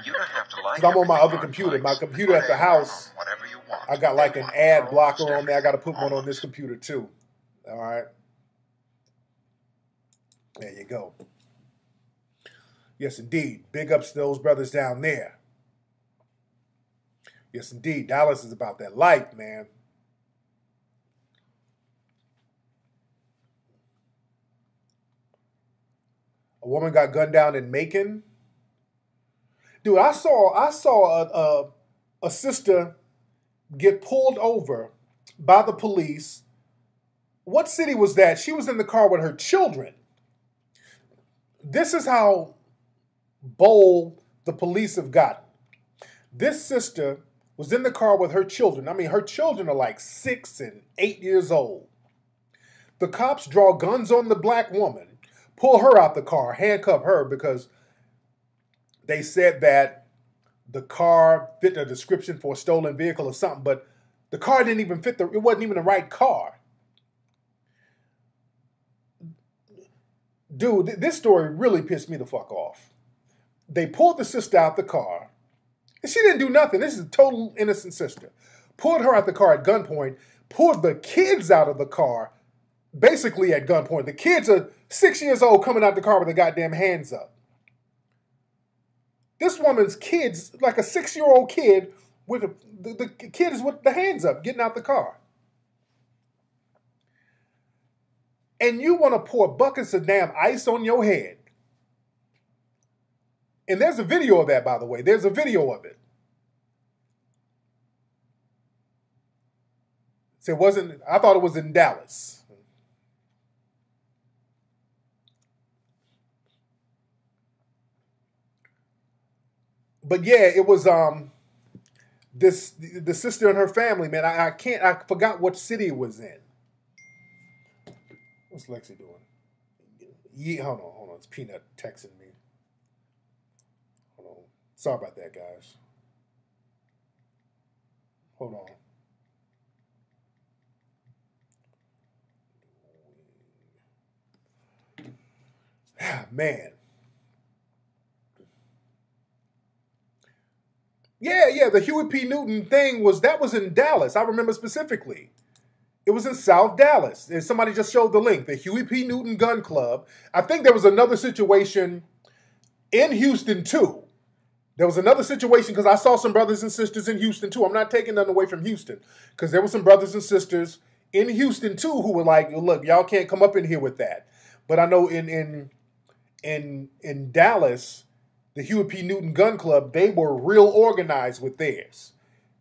You don't have to like I'm on my everything other Martin computer. likes. My computer Put at the A1 house, on whatever you want. I got like an A1 ad for blocker almost on there. I got to put everything. one on this computer too. All right. There you go. Yes, indeed. Big ups to those brothers down there. Yes, indeed. Dallas is about that life, man. A woman got gunned down in Macon. Dude, I saw a sister get pulled over by the police. What city was that? She was in the car with her children. This is how bold the police have gotten. This sister was in the car with her children. I mean, her children are like 6 and 8 years old. The cops draw guns on the black woman, pull her out the car, handcuff her because they said that the car fit a description for a stolen vehicle or something, but the car didn't even fit it wasn't even the right car. Dude, this story really pissed me the fuck off. They pulled the sister out the car, and she didn't do nothing. This is a total innocent sister. Pulled her out the car at gunpoint, pulled the kids out of the car, basically at gunpoint. The kids are 6 years old coming out the car with their goddamn hands up. This woman's kids, like a 6-year-old kid, with the kid is with the hands up, getting out the car. And you want to pour buckets of damn ice on your head. And there's a video of that, by the way. There's a video of it. So it wasn't, I thought it was in Dallas. But yeah, it was the sister and her family, man. I forgot what city it was in. What's Lexi doing? Yeah, hold on. It's Peanut texting me. Hold on. Sorry about that, guys. Hold on. Man. Yeah, the Huey P. Newton thing was in Dallas. I remember specifically. It was in South Dallas. And somebody just showed the link. The Huey P. Newton Gun Club. I think there was another situation in Houston, too. There was another situation because I saw some brothers and sisters in Houston, too. I'm not taking nothing away from Houston because there were some brothers and sisters in Houston, too, who were like, look, y'all can't come up in here with that. But I know in Dallas, the Huey P. Newton Gun Club, they were real organized with theirs.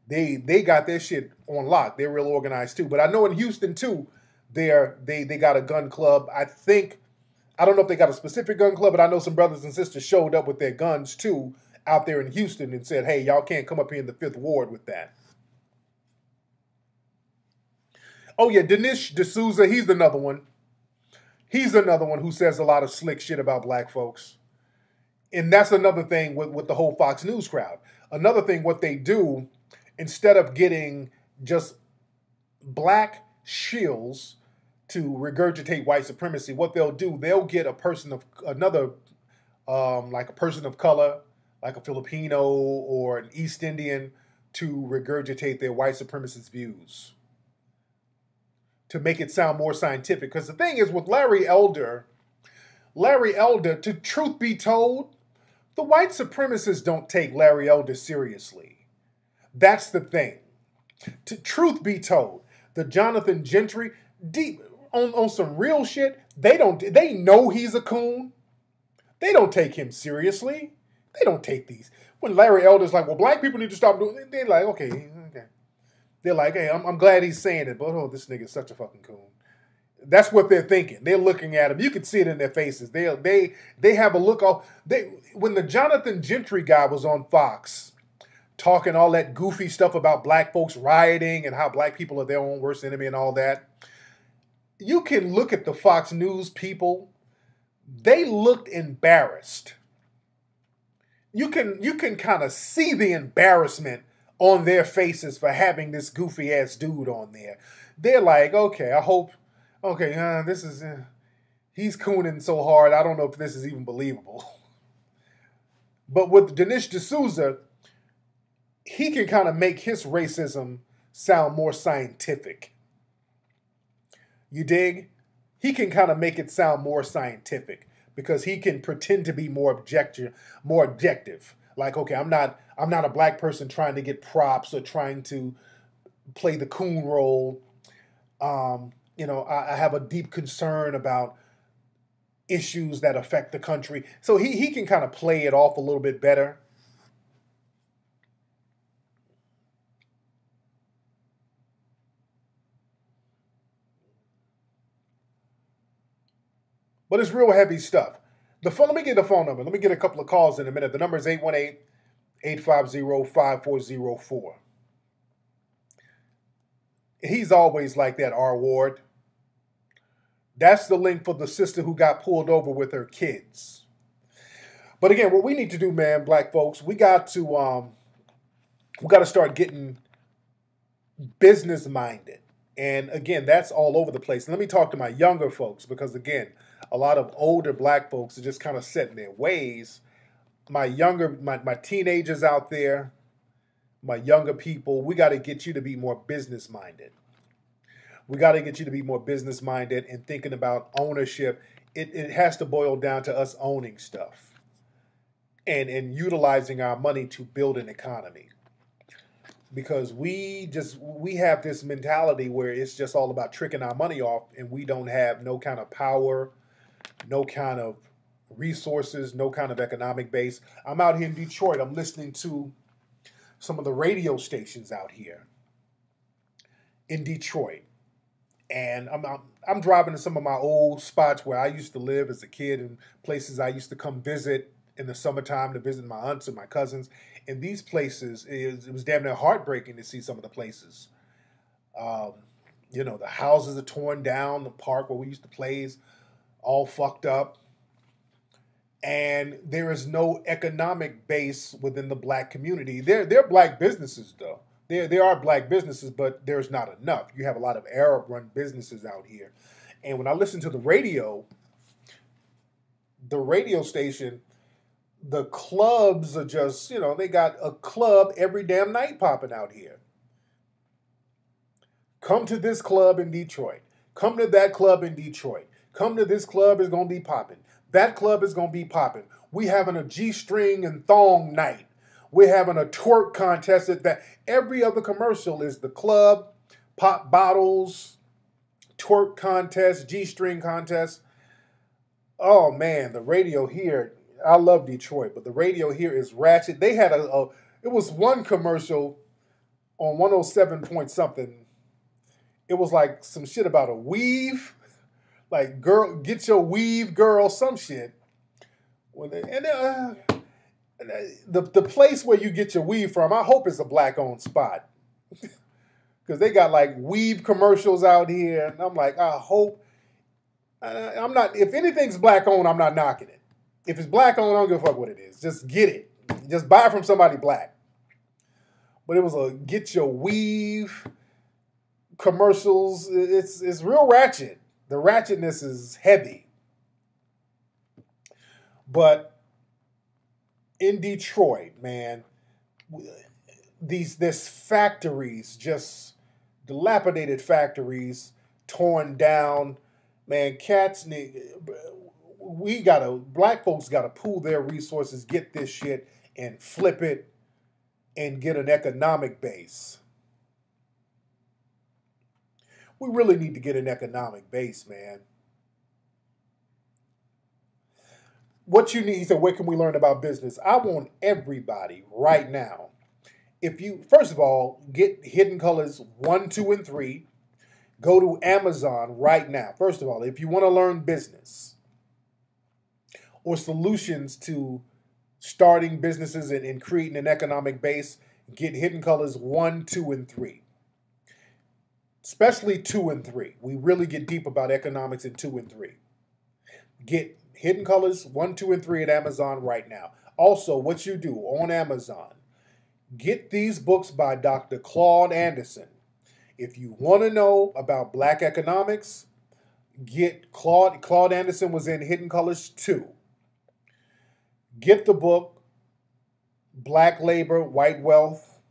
They got their shit on lock. They're real organized too. But I know in Houston too, they got a gun club. I don't know if they got a specific gun club, but I know some brothers and sisters showed up with their guns too out there in Houston and said, hey, y'all can't come up here in the 5th Ward with that. Oh yeah, Dinesh D'Souza, he's another one. He's another one who says a lot of slick shit about black folks. And that's another thing with the whole Fox News crowd. Another thing, what they do, instead of getting just black shills to regurgitate white supremacy, what they'll do, they'll get like a person of color, like a Filipino or an East Indian, to regurgitate their white supremacist views, to make it sound more scientific. Because the thing is, with Larry Elder Larry Elder, to truth be told, the white supremacists don't take Larry Elder seriously. That's the thing. To truth be told, the Jonathan Gentry, deep on some real shit, they know he's a coon. They don't take him seriously. They don't take these. When Larry Elder's like, well, black people need to stop doing it, they're like, okay. They're like, hey, I'm glad he's saying it, but oh, this nigga's such a fucking coon. That's what they're thinking. They're looking at him. You can see it in their faces. They have a look off. When the Jonathan Gentry guy was on Fox talking all that goofy stuff about black folks rioting and how black people are their own worst enemy and all that, you can look at the Fox News people. They looked embarrassed. You can kind of see the embarrassment on their faces for having this goofy ass dude on there. They're like, okay, this is, he's cooning so hard, I don't know if this is even believable. But with Dinesh D'Souza, he can kind of make his racism sound more scientific. You dig? He can kind of make it sound more scientific because he can pretend to be more objective. Like, okay, I'm not a black person trying to get props or trying to play the coon role. I have a deep concern about issues that affect the country. So he can kind of play it off a little bit better. But it's real heavy stuff. Let me get the phone number. Let me get a couple of calls in a minute. The number is 818-850-5404. He's always like that, R. Ward. That's the link for the sister who got pulled over with her kids. But again, what we need to do, man, black folks, we got to start getting business minded. And again, that's all over the place. Let me talk to my younger folks because again, a lot of older black folks are just kind of set in their ways. My teenagers out there, my younger people, we got to get you to be more business minded. We got to get you to be more business minded and thinking about ownership. It has to boil down to us owning stuff and utilizing our money to build an economy. Because we have this mentality where it's just all about tricking our money off and we don't have no kind of power, no kind of resources, no kind of economic base. I'm out here in Detroit. I'm listening to some of the radio stations out here in Detroit. And I'm driving to some of my old spots where I used to live as a kid and places I used to come visit in the summertime to visit my aunts and my cousins. And these places, it was damn near heartbreaking to see some of the places. The houses are torn down. The park where we used to play is all fucked up. And there is no economic base within the black community. There are black businesses, though. There are black businesses, but there's not enough. You have a lot of Arab-run businesses out here. And when I listen to the radio station, the clubs are just, they got a club every damn night popping out here. Come to this club in Detroit. Come to that club in Detroit. Come to this club, is going to be popping. That club is going to be popping. We having a G-string and thong night. We're having a twerk contest that every other commercial is the club, pop bottles, twerk contest, G-string contest. Oh man, the radio here, I love Detroit, but the radio here is ratchet. They had it was one commercial on 107 point something. It was like some shit about a weave, like girl, get your weave, girl, some shit. The place where you get your weave from, I hope it's a black-owned spot. Because they got like weave commercials out here. And I'm like, I hope. I'm not, if anything's black-owned, I'm not knocking it. If it's black-owned, I don't give a fuck what it is. Just get it. Just buy it from somebody black. But it was a get your weave commercials. It's real ratchet. The ratchetness is heavy. But in Detroit, man, this factories, just dilapidated factories, torn down. Man, cats need. black folks gotta pool their resources, get this shit, and flip it, and get an economic base. We really need to get an economic base, man. What you need, he said, where can we learn about business? I want everybody right now. If you, first of all, get Hidden Colors 1, 2, and 3. Go to Amazon right now. First of all, if you want to learn business or solutions to starting businesses and creating an economic base, get Hidden Colors 1, 2, and 3. Especially 2 and 3. We really get deep about economics in 2 and 3. Get Hidden Colors 1, 2, and 3 at Amazon right now. Also, what you do on Amazon, get these books by Dr. Claude Anderson. If you want to know about black economics, get Claude. Claude Anderson was in Hidden Colors 2. Get the book Black Labor, White Wealth.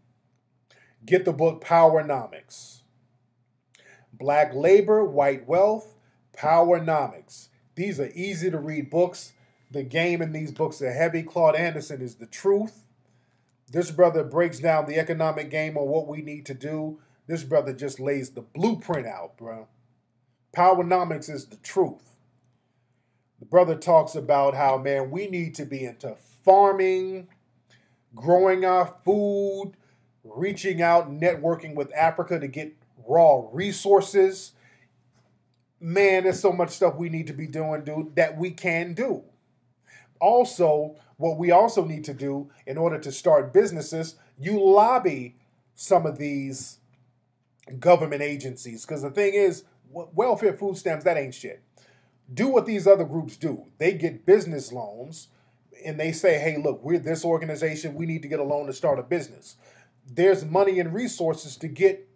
Get the book Powernomics. Black Labor, White Wealth, Powernomics. These are easy to read books. The game in these books are heavy. Claude Anderson is the truth. This brother breaks down the economic game on what we need to do. This brother just lays the blueprint out, bro. Powernomics is the truth. The brother talks about how, man, we need to be into farming, growing our food, reaching out, networking with Africa to get raw resources. Man, there's so much stuff we need to be doing, dude, that we can do. Also, what we also need to do in order to start businesses, you lobby some of these government agencies. Because the thing is, welfare food stamps, that ain't shit. Do what these other groups do. They get business loans and they say, hey, look, we're this organization. We need to get a loan to start a business. There's money and resources to get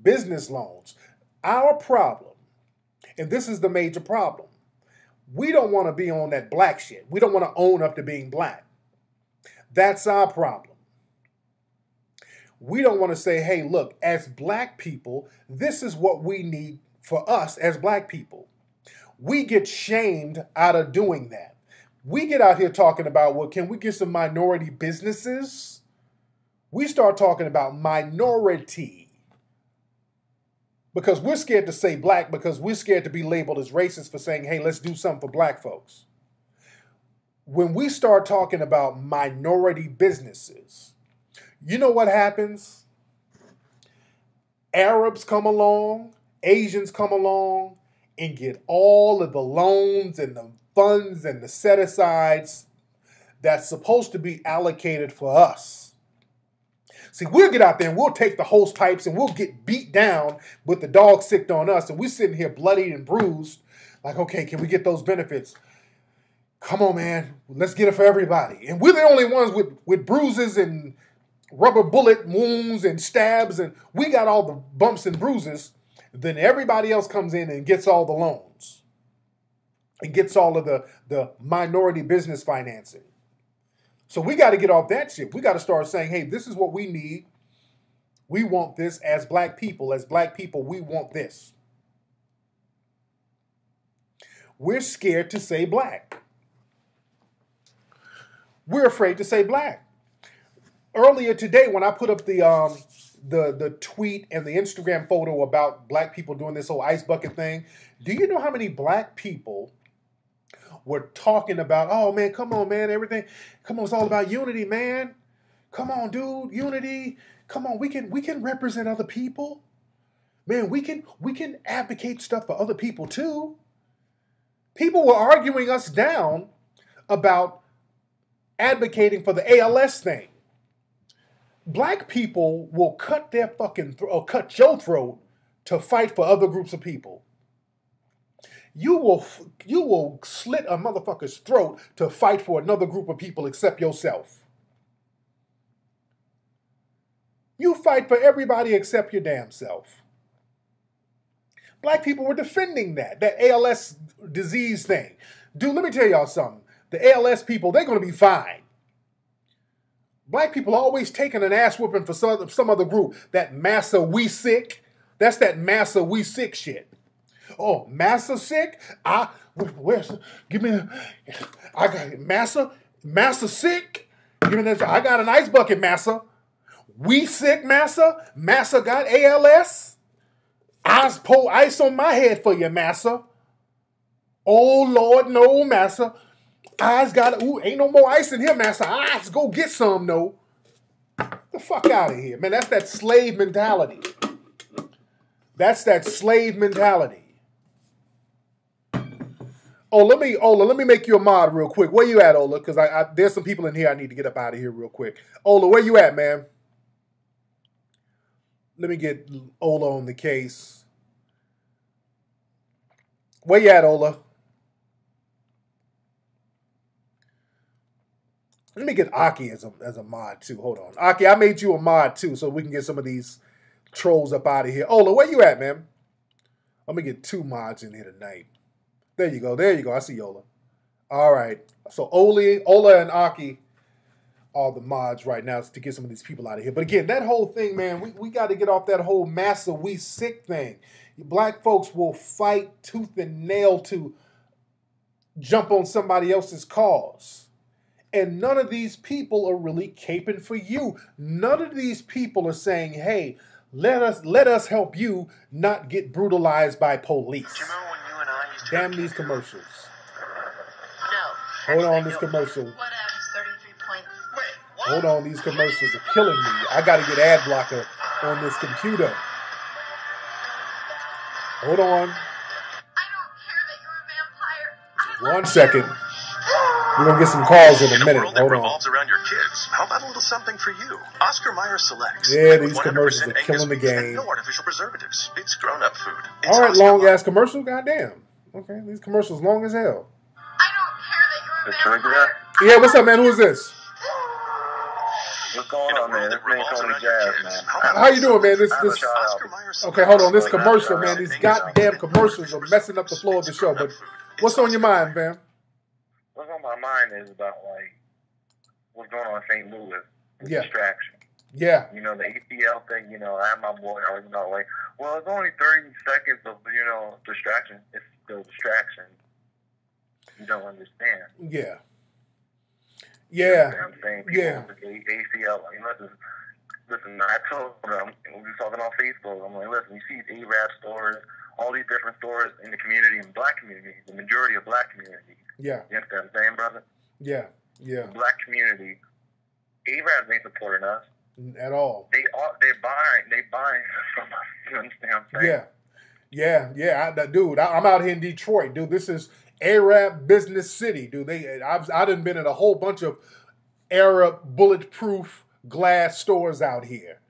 business loans. Our problem, and this is the major problem, we don't want to be on that black shit. We don't want to own up to being black. That's our problem. We don't want to say, hey, look, as black people, this is what we need for us as black people. We get shamed out of doing that. We get out here talking about, well, can we get some minority businesses? We start talking about minority because we're scared to say black because we're scared to be labeled as racist for saying, hey, let's do something for black folks. When we start talking about minority businesses, you know what happens? Arabs come along, Asians come along, and get all of the loans and the funds and the set-asides that's supposed to be allocated for us. See, we'll get out there and we'll take the hose pipes and we'll get beat down with the dog sicked on us, and we're sitting here bloodied and bruised, like, okay, can we get those benefits? Come on, man, let's get it for everybody. And we're the only ones with bruises and rubber bullet wounds and stabs, and we got all the bumps and bruises. Then everybody else comes in and gets all the loans and gets all of the minority business financing. So we got to get off that shit. We got to start saying, hey, this is what we need. We want this as black people. As black people, we want this. We're scared to say black. We're afraid to say black. Earlier today, when I put up the tweet and the Instagram photo about black people doing this whole ice bucket thing, do you know how many black people were talking about, oh man, come on, man, everything, come on, it's all about unity, man. Come on, dude, unity. Come on, we can represent other people. Man, we can advocate stuff for other people too. People were arguing us down about advocating for the ALS thing. Black people will cut their fucking or cut your throat to fight for other groups of people. You will slit a motherfucker's throat to fight for another group of people except yourself. You fight for everybody except your damn self. Black people were defending that ALS disease thing. Dude, let me tell y'all something. The ALS people, they're going to be fine. Black people are always taking an ass whooping for some other group. That massa we sick, that's that massa we sick shit. Oh, Massa sick? Where's? Give me. I got Massa. Massa sick. Give me this. I got an ice bucket, Massa. We sick, Massa. Massa got ALS. I pour ice on my head for you, Massa. Oh Lord, no, Massa. I's got. Ooh, ain't no more ice in here, Massa. I's go get some, no. The fuck out of here, man. That's that slave mentality. That's that slave mentality. Let me make you a mod real quick. Where you at, Ola? Because there's some people in here I need to get up out of here real quick. Ola, where you at, man? Let me get Ola on the case. Where you at, Ola? Let me get Aki as a mod too. Hold on. Aki, I made you a mod too so we can get some of these trolls up out of here. Ola, where you at, man? Let me get 2 mods in here tonight. There you go. There you go. I see Ola. All right. So Ola and Aki are the mods right now to get some of these people out of here. But again, that whole thing, man, we got to get off that whole Massa we sick thing. Black folks will fight tooth and nail to jump on somebody else's cause. And none of these people are really caping for you. None of these people are saying, hey, let us help you not get brutalized by police. Do you remember when you and I used to Damn these commercials. No. Hold on, this commercial. What else? 33 points. Wait, what? Hold on, these commercials are killing me. I got to get ad blocker on this computer. Hold on. I don't care that you're a vampire. 1 second. We're going to get some calls in a minute. world that Hold on. revolves around your kids. How about a little something for you? Oscar Mayer selects. Yeah, With these 100% commercials are Angus killing the beef game. and no artificial preservatives. It's grown-up food. It's All right, Oscar long Mayer. ass commercial. Goddamn. Okay, these commercials long as hell. I don't care that you're a vampire. Yeah, what's up, man? Who is this? What's going In a on, man? world This that man revolves Tony around your Jazz, kids. man. How you doing, man? This. Oscar Mayer Okay, hold on. This selects commercial, man. 100% These Angus goddamn beef and no commercials are artificial messing up the flow of the preservatives. show. It's But grown-up food. what's It's on your Oscar mind, fam? What's on my mind is about, like, what's going on in St. Louis. The Yeah. distraction. Yeah. You know, the ACL thing, I have my boy arguing about, like, well, it's only 30 seconds of, distraction. It's still distraction. You don't understand. Yeah. You know Yeah. what I'm saying? People Yeah. with the ACL, listen, I told them, we were talking on Facebook, I'm like, listen, you see these Arab stores, all these different stores in the community, in black community, the majority of black community. Yeah. You understand what I'm saying, brother? Yeah. Yeah. The black community, Arabs ain't supporting us. At all. They're buying from us. You understand what I'm saying? Yeah. Dude, I'm out here in Detroit, dude. This is Arab business city, dude. I done been in a whole bunch of Arab bulletproof glass stores out here,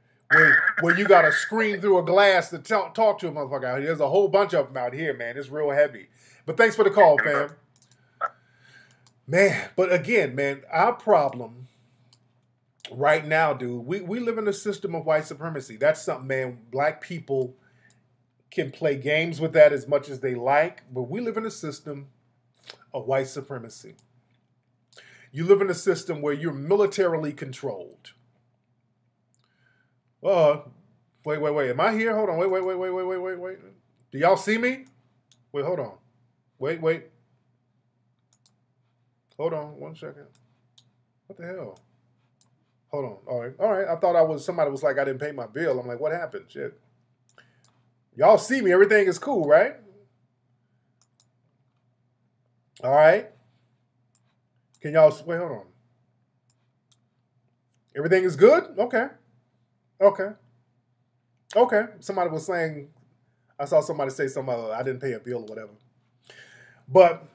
where you got to scream through a glass to talk to a motherfucker out here. There's a whole bunch of them out here, man. It's real heavy. But thanks for the call, fam. Man, but again, man, our problem right now, dude, we live in a system of white supremacy. That's something, man, black people can play games with that as much as they like, but we live in a system of white supremacy. You live in a system where you're militarily controlled. Wait. Am I here? Hold on. Wait. Do y'all see me? Wait, hold on. Wait. Hold on 1 second. What the hell? Hold on. All right. I thought somebody was like, I didn't pay my bill. I'm like, what happened? Shit. Y'all see me. Everything is cool, right? All right. Can y'all, wait, hold on. Everything is good? Okay. Somebody was saying, I saw somebody say something about I didn't pay a bill or whatever. But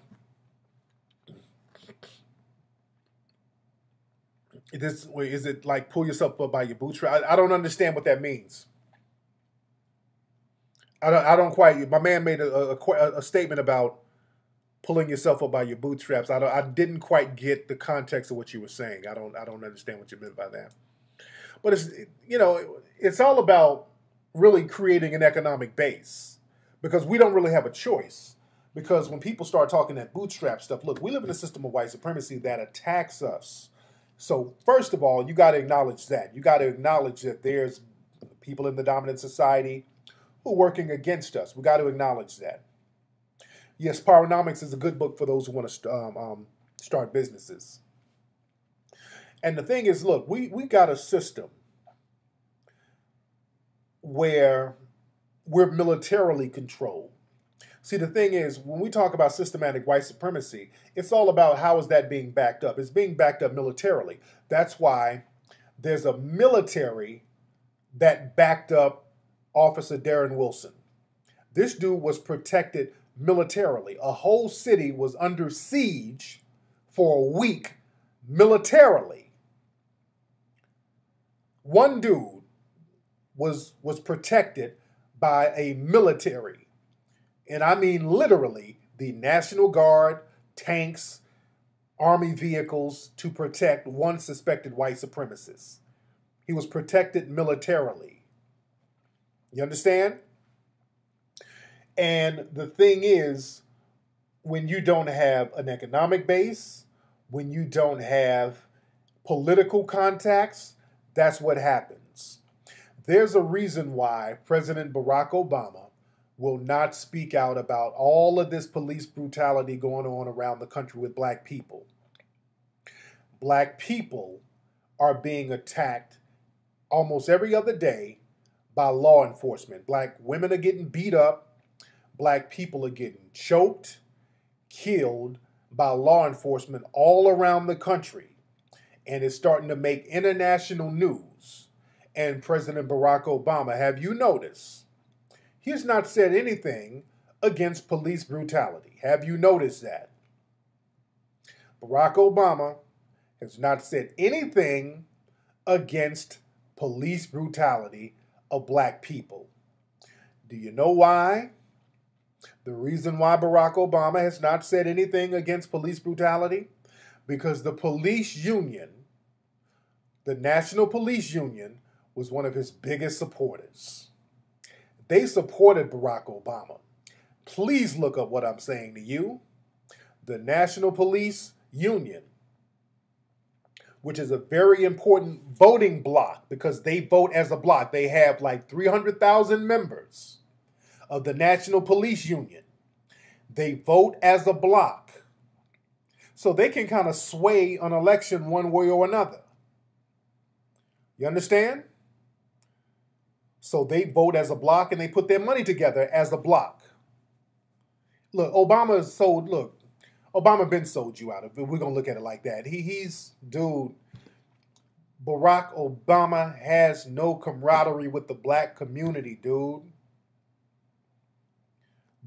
is it like pull yourself up by your bootstrap? I don't understand what that means. I don't quite. My man made a statement about pulling yourself up by your bootstraps. I didn't quite get the context of what you were saying. I don't understand what you meant by that. But it's all about really creating an economic base, because we don't really have a choice. Because when people start talking that bootstrap stuff, look, we live in a system of white supremacy that attacks us. So first of all, you got to acknowledge that. You got to acknowledge that there's people in the dominant society who are working against us. We got to acknowledge that. Yes, Powernomics is a good book for those who want to start businesses. And the thing is, look, we got a system where we're militarily controlled. See, the thing is, when we talk about systematic white supremacy, it's all about how is that being backed up. It's being backed up militarily. That's why there's a military that backed up Officer Darren Wilson. This dude was protected militarily. A whole city was under siege for a week militarily. One dude was protected by a military. And I mean literally the National Guard, tanks, army vehicles to protect one suspected white supremacist. He was protected militarily. You understand? And the thing is, when you don't have an economic base, when you don't have political contacts, that's what happens. There's a reason why President Barack Obama will not speak out about all of this police brutality going on around the country with black people. Black people are being attacked almost every other day by law enforcement. Black women are getting beat up. Black people are getting choked, killed by law enforcement all around the country. And it's starting to make international news. And President Barack Obama, have you noticed? He has not said anything against police brutality. Have you noticed that? Barack Obama has not said anything against police brutality of black people. Do you know why? The reason why Barack Obama has not said anything against police brutality? Because the police union, the National Police Union, was one of his biggest supporters. They supported Barack Obama. Please look up what I'm saying to you. The National Police Union, which is a very important voting bloc because they vote as a bloc. They have like 300,000 members of the National Police Union. They vote as a bloc. So they can kind of sway an election one way or another. You understand? So they vote as a bloc and they put their money together as a bloc. Look, Obama been sold you out of it. We're going to look at it like that. Dude, Barack Obama has no camaraderie with the black community, dude.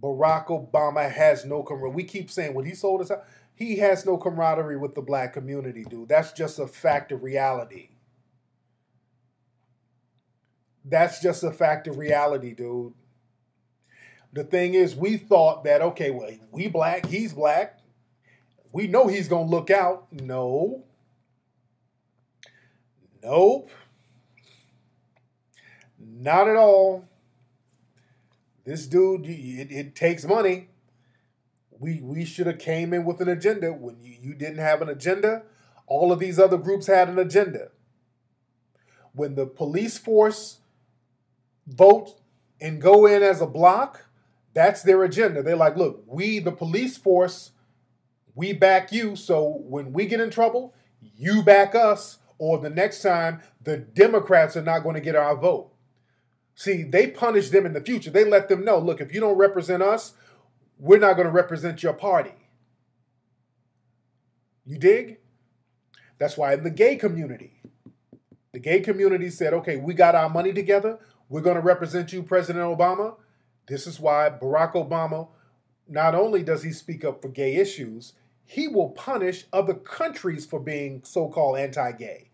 Barack Obama has no camaraderie. We keep saying, well, he sold us out. He has no camaraderie with the black community, dude. That's just a fact of reality. That's just a fact of reality, dude. The thing is, we thought that, okay, well, we black, he's black. We know he's going to look out. No. Nope. Not at all. This dude, it takes money. We should have came in with an agenda. When you didn't have an agenda, all of these other groups had an agenda. When the police force vote and go in as a bloc, that's their agenda. They're like, look, we, the police force, we back you. So when we get in trouble, you back us, or the next time the Democrats are not going to get our vote. See, they punish them in the future. They let them know, look, if you don't represent us, we're not going to represent your party. You dig? That's why in the gay community said, okay, we got our money together. We're going to represent you, President Obama. This is why Barack Obama, not only does he speak up for gay issues, he will punish other countries for being so-called anti-gay.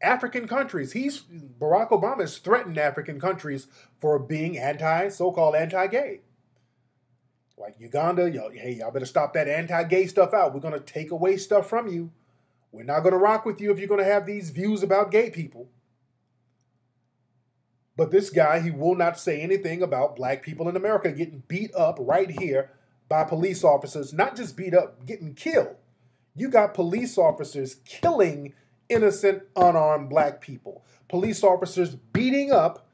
African countries. Barack Obama has threatened African countries for being so-called anti-gay. Like Uganda, y'all better stop that anti-gay stuff out. We're going to take away stuff from you. We're not going to rock with you if you're going to have these views about gay people. But this guy, he will not say anything about black people in America getting beat up right here by police officers. Not just beat up, getting killed. You got police officers killing innocent, unarmed black people. Police officers beating up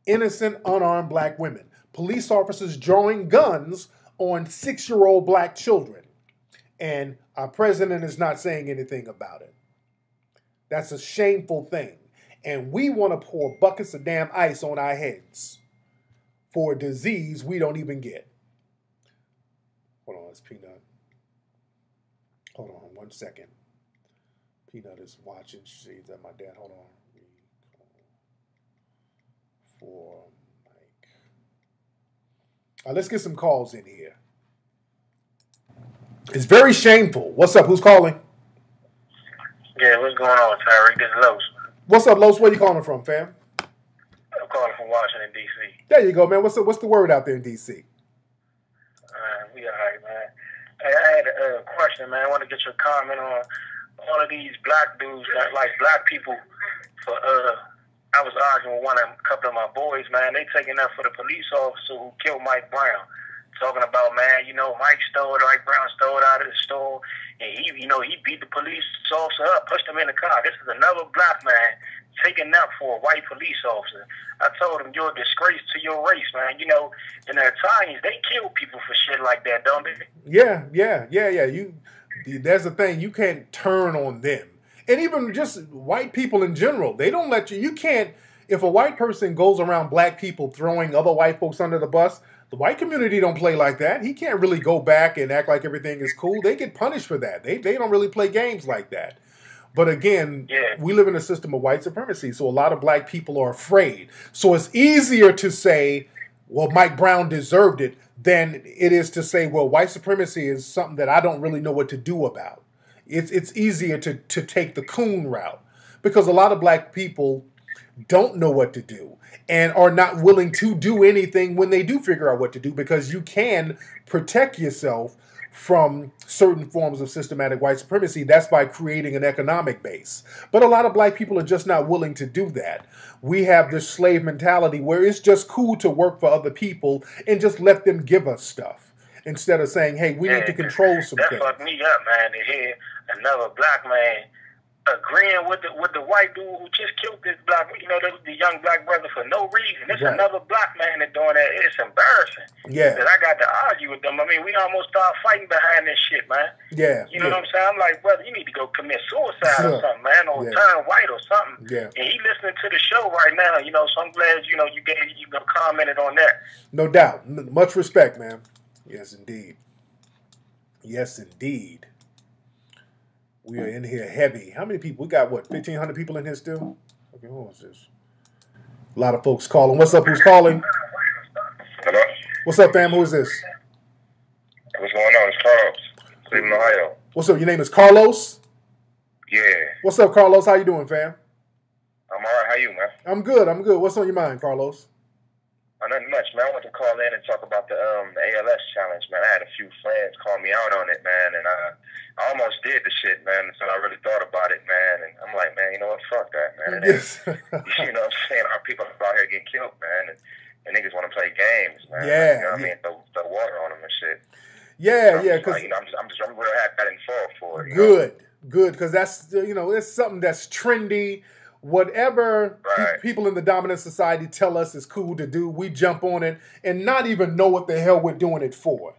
innocent, unarmed black women. Police officers drawing guns on 6-year-old black children. And our president is not saying anything about it. That's a shameful thing. And we want to pour buckets of damn ice on our heads for a disease we don't even get. Hold on, it's Peanut. Hold on 1 second. Peanut is watching. She's at my dad. Hold on. For Mike. Let's get some calls in here. It's very shameful. What's up? Who's calling? Yeah, what's going on, Tariq? This is Los. What's up, Los? Where you calling from, fam? I'm calling from Washington, D.C. There you go, man. What's the word out there in D.C.? We all right, man. Hey, I had a question, man. I want to get your comment on all of these black dudes that like black people. I was arguing with a couple of my boys, man. They taking up for the police officer who killed Mike Brown. Talking about, man, Mike Brown stole it out of the store, and he beat the police officer up, pushed him in the car. This is another black man taking up for a white police officer. I told him, you're a disgrace to your race, man. And the Italians, they kill people for shit like that, don't they? Yeah. There's the thing. You can't turn on them. And even just white people in general, they don't let you can't, if a white person goes around black people throwing other white folks under the bus, the white community don't play like that. He can't really go back and act like everything is cool. They get punished for that. They don't really play games like that. But again, we live in a system of white supremacy, so a lot of black people are afraid. So it's easier to say, well, Mike Brown deserved it, than it is to say, well, white supremacy is something that I don't really know what to do about. It's easier to take the coon route because a lot of black people don't know what to do and are not willing to do anything when they do figure out what to do, because you can protect yourself from certain forms of systematic white supremacy. That's by creating an economic base. But a lot of black people are just not willing to do that. We have this slave mentality where it's just cool to work for other people and just let them give us stuff instead of saying, hey, we need to control some things. That fucked me up, man, to hear another black man agreeing with the white dude who just killed this black, the young black brother for no reason. It's another black man that doing that. It's embarrassing. Yeah. That I got to argue with them. I mean, we almost started fighting behind this shit, man. Yeah. You know what I'm saying? I'm like, brother, you need to go commit suicide or something, man, or turn white or something. Yeah. And he listening to the show right now, so I'm glad, you commented on that. No doubt. Much respect, man. Yes, indeed. Yes, indeed. We are in here heavy. How many people? We got, 1,500 people in here still? Okay, who is this? A lot of folks calling. What's up? Who's calling? Hello? What's up, fam? Who is this? What's going on? It's Carlos, Cleveland, Ohio. What's up? Your name is Carlos? Yeah. What's up, Carlos? How you doing, fam? I'm all right. How you, man? I'm good. What's on your mind, Carlos? Nothing much, man. I want to call in and talk about the ALS challenge, man. I had a few friends call me out on it, man, and I almost did the shit, man, until I really thought about it, man, and I'm like, man, you know what? Fuck that, man. Yes. You know what I'm saying? Our people out here getting killed, man, and niggas want to play games, man. Yeah. You know what I mean? Throw water on them and shit. Yeah, Cause I'm real happy I didn't fall for it. Good, because that's, it's something that's trendy. Whatever people in the dominant society tell us is cool to do, we jump on it and not even know what the hell we're doing it for.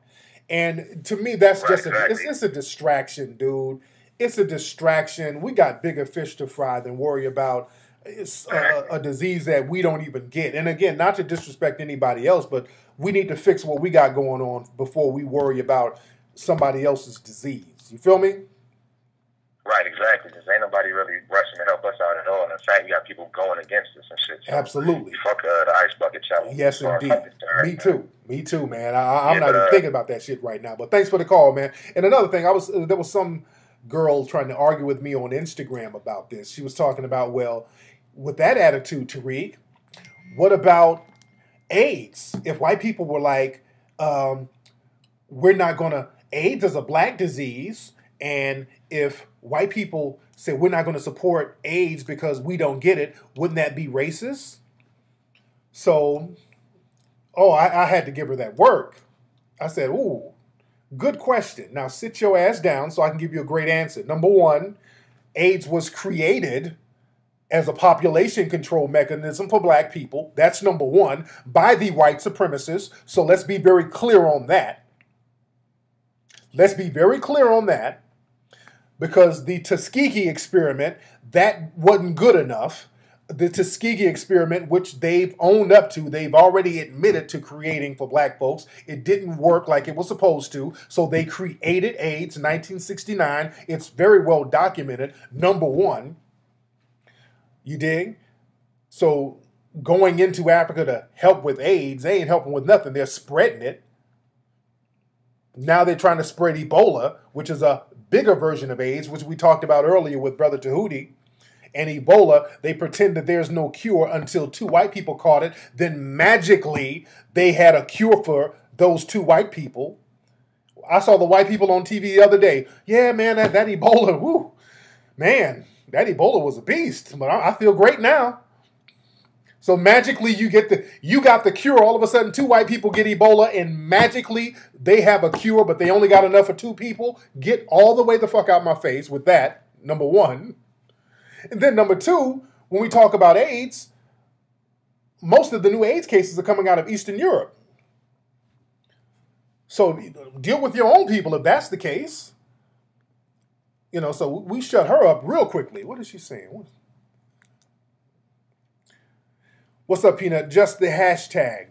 And to me, that's just it's a distraction, dude. It's a distraction. We got bigger fish to fry than worry about a disease that we don't even get. And again, not to disrespect anybody else, but we need to fix what we got going on before we worry about somebody else's disease. You feel me? Right, exactly. Because ain't nobody really rushing to help us out at all. And in fact, you got people going against us and shit. So absolutely. Fuck the ice bucket challenge. Yes, indeed. Me too, man. I'm not even thinking about that shit right now. But thanks for the call, man. And another thing, there was some girl trying to argue with me on Instagram about this. She was talking about, well, with that attitude, Tariq, what about AIDS? If white people were like, we're not going to, AIDS is a black disease, and if white people say we're not going to support AIDS because we don't get it, wouldn't that be racist? So, I had to give her that work. I said, ooh, good question. Now sit your ass down so I can give you a great answer. Number one, AIDS was created as a population control mechanism for black people. That's number one, by the white supremacists. So let's be very clear on that. Let's be very clear on that, because the Tuskegee experiment, that wasn't good enough. The Tuskegee experiment, which they've owned up to, they've already admitted to creating for black folks, it didn't work like it was supposed to. So they created AIDS in 1969. It's very well documented. Number one, you dig? So going into Africa to help with AIDS, they ain't helping with nothing. They're spreading it. Now they're trying to spread Ebola, which is a bigger version of AIDS, which we talked about earlier with Brother Tahuti. And Ebola, they pretend that there's no cure until 2 white people caught it. Then magically, they had a cure for those 2 white people. I saw the white people on TV the other day. Yeah, man, that Ebola, woo. Man, that Ebola was a beast. But I feel great now. So magically, you got the cure. All of a sudden, 2 white people get Ebola, and magically, they have a cure, but they only got enough for 2 people. Get all the way the fuck out my face with that, number one. And then number 2, when we talk about AIDS, most of the new AIDS cases are coming out of Eastern Europe. So deal with your own people if that's the case. So we shut her up real quickly. What is she saying? What's up, Peanut? Just the hashtag.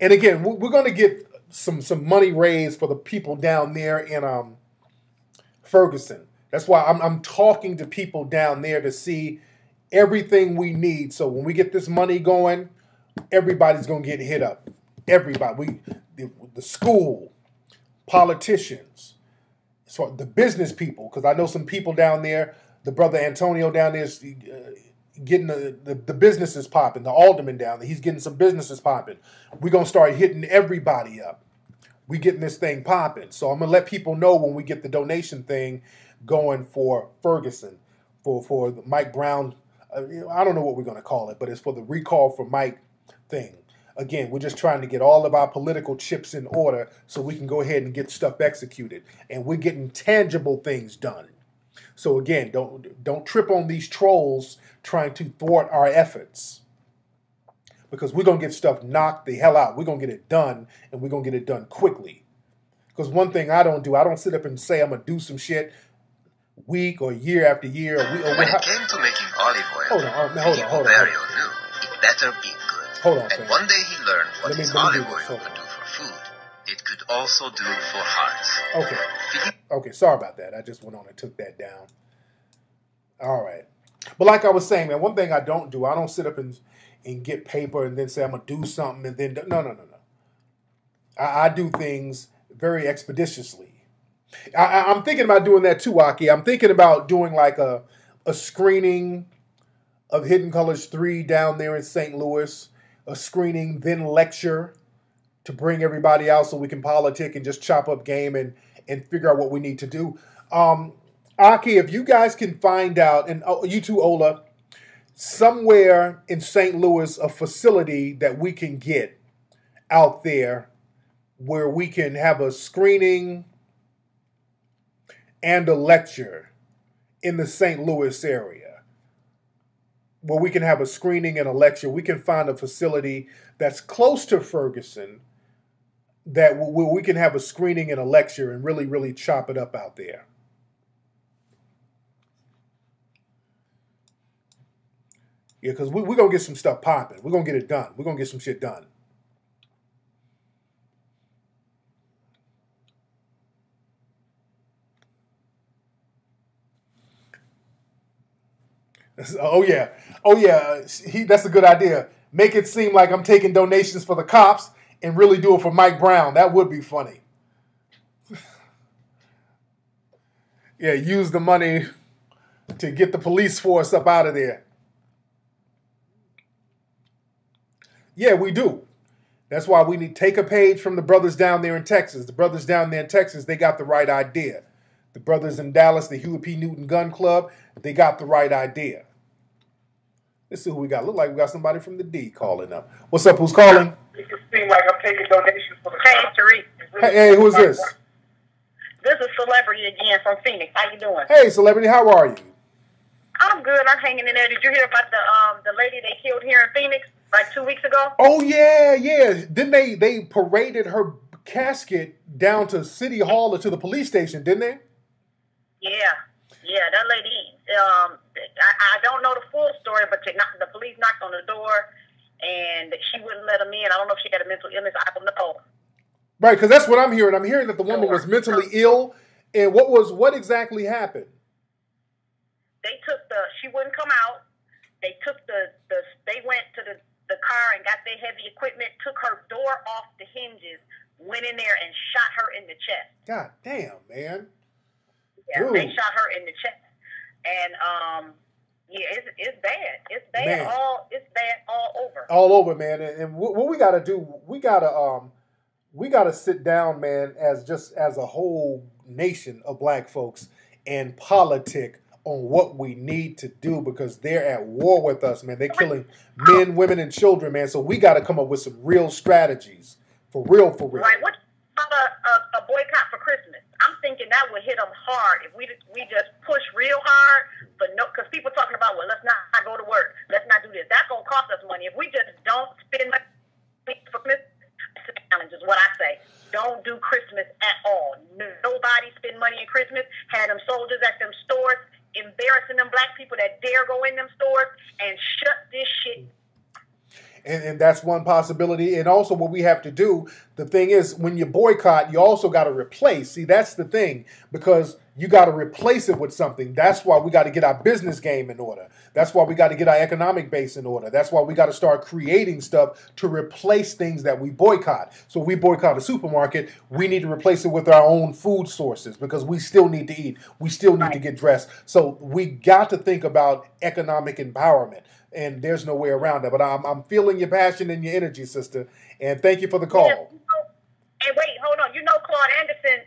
And again, we're going to get some money raised for the people down there in Ferguson. That's why I'm talking to people down there to see everything we need. So when we get this money going, everybody's going to get hit up. Everybody. The school, politicians, so the business people, because I know some people down there, the brother Antonio down there is getting the businesses popping, the alderman down there, he's getting some businesses popping. We're going to start hitting everybody up. We getting this thing popping. So I'm going to let people know when we get the donation thing going for Ferguson, for the Mike Brown. I don't know what we're going to call it, but it's for the recall for Mike thing. Again, we're just trying to get all of our political chips in order so we can go ahead and get stuff executed. And we're getting tangible things done. So again, don't trip on these trolls trying to thwart our efforts. Because we're going to get stuff knocked the hell out. We're going to get it done, and we're going to get it done quickly. Because one thing I don't do, I don't sit up and say I'm going to do some shit week or year after year. When it came to making olive oil, hold on. Mario knew it better be good. Hold on, and one day he learned what his olive oil could do for food. It could also do for hearts. Okay, sorry about that. I just went on and took that down. All right. But like I was saying, man, one thing I don't do, I don't sit up and get paper and then say I'm going to do something and then... No. I do things very expeditiously. I'm thinking about doing that too, Aki. I'm thinking about doing like a screening of Hidden Colors 3 down there in St. Louis. A screening, then lecture to bring everybody out so we can politic and just chop up game and figure out what we need to do. Aki, if you guys can find out, and you too, Ola, somewhere in St. Louis, a facility that we can get out there where we can have a screening and a lecture in the St. Louis area. Where we can have a screening and a lecture. We can find a facility that's close to Ferguson that where we can have a screening and a lecture and really, really chop it up out there. Yeah, because we're going to get some stuff popping. We're going to get it done. We're going to get some shit done. Oh yeah. That's a good idea. Make it seem like I'm taking donations for the cops and really do it for Mike Brown. That would be funny. Yeah, use the money to get the police force up out of there. Yeah, we do. That's why we need to take a page from the brothers down there in Texas. The brothers down there in Texas, they got the right idea. The brothers in Dallas, the Huey P. Newton Gun Club, they got the right idea. Let's see who we got. Look like we got somebody from the D calling up. What's up? Who's calling? It could seem like I'm taking donations for the Hey, Tariq. Hey, who is this? This is Celebrity again from Phoenix. How you doing? Hey, Celebrity, how are you? I'm good. I'm hanging in there. Did you hear about the lady they killed here in Phoenix like 2 weeks ago? Oh, yeah. Then they paraded her casket down to City Hall or to the police station, didn't they? Yeah, that lady. I don't know the full story, but the police knocked on the door, and she wouldn't let them in. I don't know if she had a mental illness. I don't know. Right, because that's what I'm hearing. I'm hearing that the woman was mentally ill. And what exactly happened? She wouldn't come out. They went to the car and got their heavy equipment, took her door off the hinges, went in there and shot her in the chest. God damn, man. Yeah, they shot her in the chest. And it's bad. It's bad. Man. It's bad all over. All over, man. And what we gotta do, we gotta sit down, man, as a whole nation of black folks and politic on what we need to do, because they're at war with us, man. They're killing men, women, and children, man. So we got to come up with some real strategies. For real. Right. What about a boycott for Christmas? I'm thinking that would hit them hard if we just push real hard, because people talking about, well, let's not go to work. Let's not do this. That's going to cost us money. If we just don't spend money for Christmas, challenge is what I say. Don't do Christmas at all. Nobody spend money in Christmas. Had them soldiers at them stores embarrassing them black people that dare go in them stores, and shut this shit. And that's one possibility. And also what we have to do, the thing is, when you boycott, you also got to replace. See, that's the thing, because you got to replace it with something. That's why we got to get our business game in order. That's why we got to get our economic base in order. That's why we got to start creating stuff to replace things that we boycott. So we boycott a supermarket, we need to replace it with our own food sources, because we still need to eat. We still need to get dressed. So we got to think about economic empowerment. And there's no way around that. But I'm feeling your passion and your energy, sister. And thank you for the call. Yeah. And wait, hold on. Claude Anderson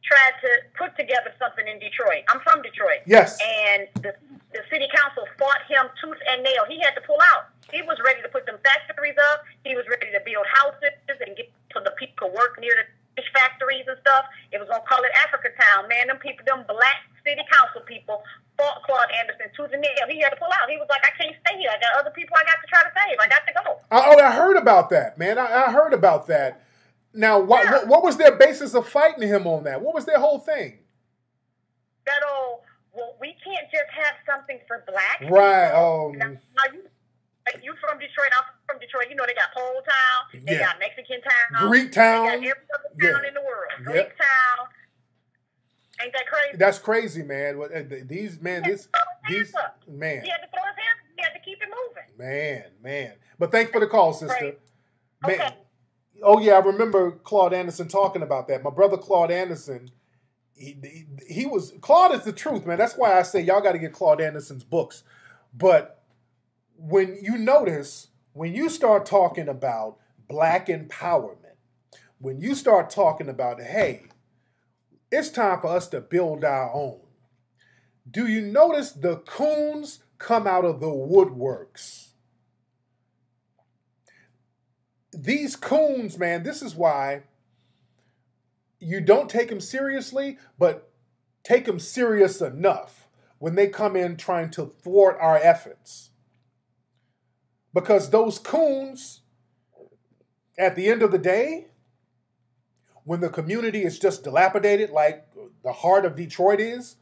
tried to put together something in Detroit. I'm from Detroit. Yes. And the city council fought him tooth and nail. He had to pull out. He was ready to put them factories up. He was ready to build houses and get so the people could work near the fish factories and stuff. It was going to call it Africa Town. Man, them black city council people fought Claude Anderson tooth and nail. He had to pull out. He was like, I can't stay here. I got other people I got to try to save. I got to go. I heard about that, man. I heard about that. Now, what was their basis of fighting him on that? What was their whole thing? Well, we can't just have something for black right. people. You from Detroit, I'm from Detroit. You know they got Pole Town, they got Mexican Town, Greek Town, they got every other town in the world. Greek Town. Ain't that crazy? That's crazy, man. These He had to throw his hands up. He had to keep it moving. Man. But thanks for the call, sister. Man. Okay. Oh yeah, I remember Claude Anderson talking about that. My brother Claude Anderson, Claude is the truth, man. That's why I say y'all got to get Claude Anderson's books. But when you start talking about black empowerment, when you start talking about, hey, it's time for us to build our own. Do you notice the coons come out of the woodworks? These coons, man, this is why you don't take them seriously, but take them serious enough when they come in trying to thwart our efforts. Because those coons, at the end of the day, when the community is just dilapidated like the heart of Detroit is,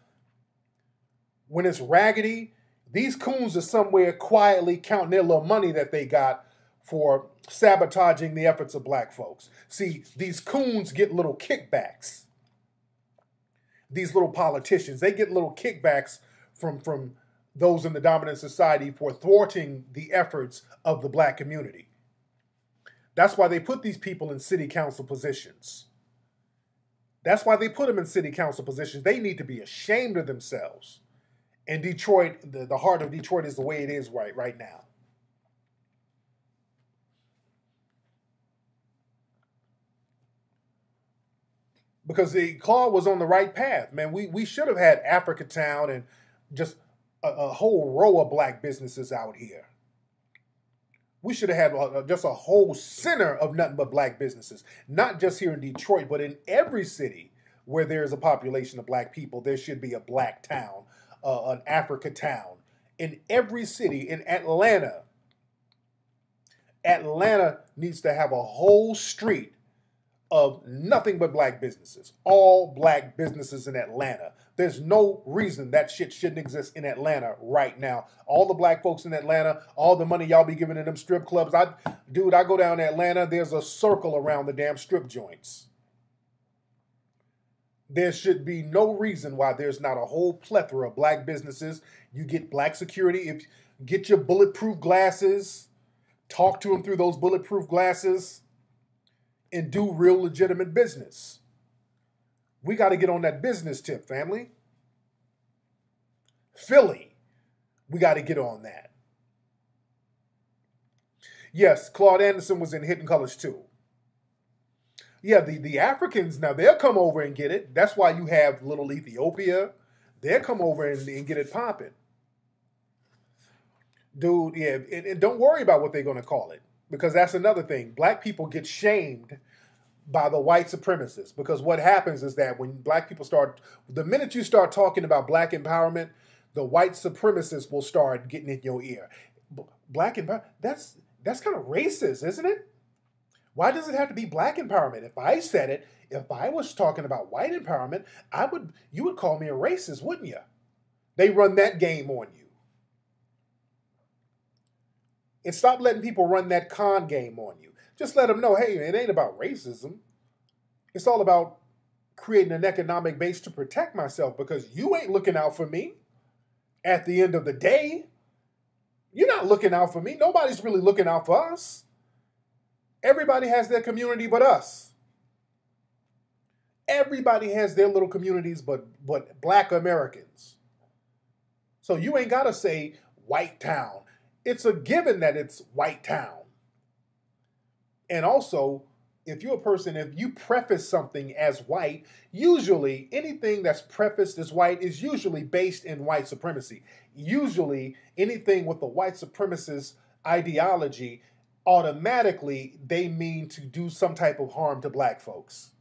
when it's raggedy, these coons are somewhere quietly counting their little money that they got for sabotaging the efforts of black folks. See, these coons get little kickbacks. These little politicians, they get little kickbacks from those in the dominant society for thwarting the efforts of the black community. That's why they put these people in city council positions. That's why they put them in city council positions. They need to be ashamed of themselves. And Detroit, the heart of Detroit is the way it is right now. Because the Claude was on the right path, man. We should have had Africa Town and just a whole row of black businesses out here. We should have had just a whole center of nothing but black businesses. Not just here in Detroit, but in every city where there's a population of black people, there should be a black town, an Africa Town. In every city, in Atlanta needs to have a whole street of nothing but black businesses. All black businesses in Atlanta. There's no reason that shit shouldn't exist in Atlanta right now. All the black folks in Atlanta, all the money y'all be giving to them strip clubs. I go down to Atlanta, there's a circle around the damn strip joints. There should be no reason why there's not a whole plethora of black businesses. You get black security. Get your bulletproof glasses. Talk to them through those bulletproof glasses. And do real legitimate business. We got to get on that business tip, family. Philly, we got to get on that. Yes, Claude Anderson was in Hidden Colors too. Yeah, the Africans, now they'll come over and get it. That's why you have Little Ethiopia. They'll come over and get it popping. Dude, yeah, and don't worry about what they're going to call it. Because that's another thing. Black people get shamed by the white supremacists. Because what happens is that when black people the minute you start talking about black empowerment, the white supremacists will start getting in your ear. Black empowerment, that's kind of racist, isn't it? Why does it have to be black empowerment? If I said it, if I was talking about white empowerment, you would call me a racist, wouldn't you? They run that game on you. And stop letting people run that con game on you. Just let them know, hey, it ain't about racism. It's all about creating an economic base to protect myself because you ain't looking out for me. At the end of the day, you're not looking out for me. Nobody's really looking out for us. Everybody has their community but us. Everybody has their little communities but black Americans. So you ain't got to say white town. It's a given that it's white town. And also, if you're a person, if you preface something as white, usually anything that's prefaced as white is usually based in white supremacy. Usually anything with the white supremacist ideology, automatically they mean to do some type of harm to black folks.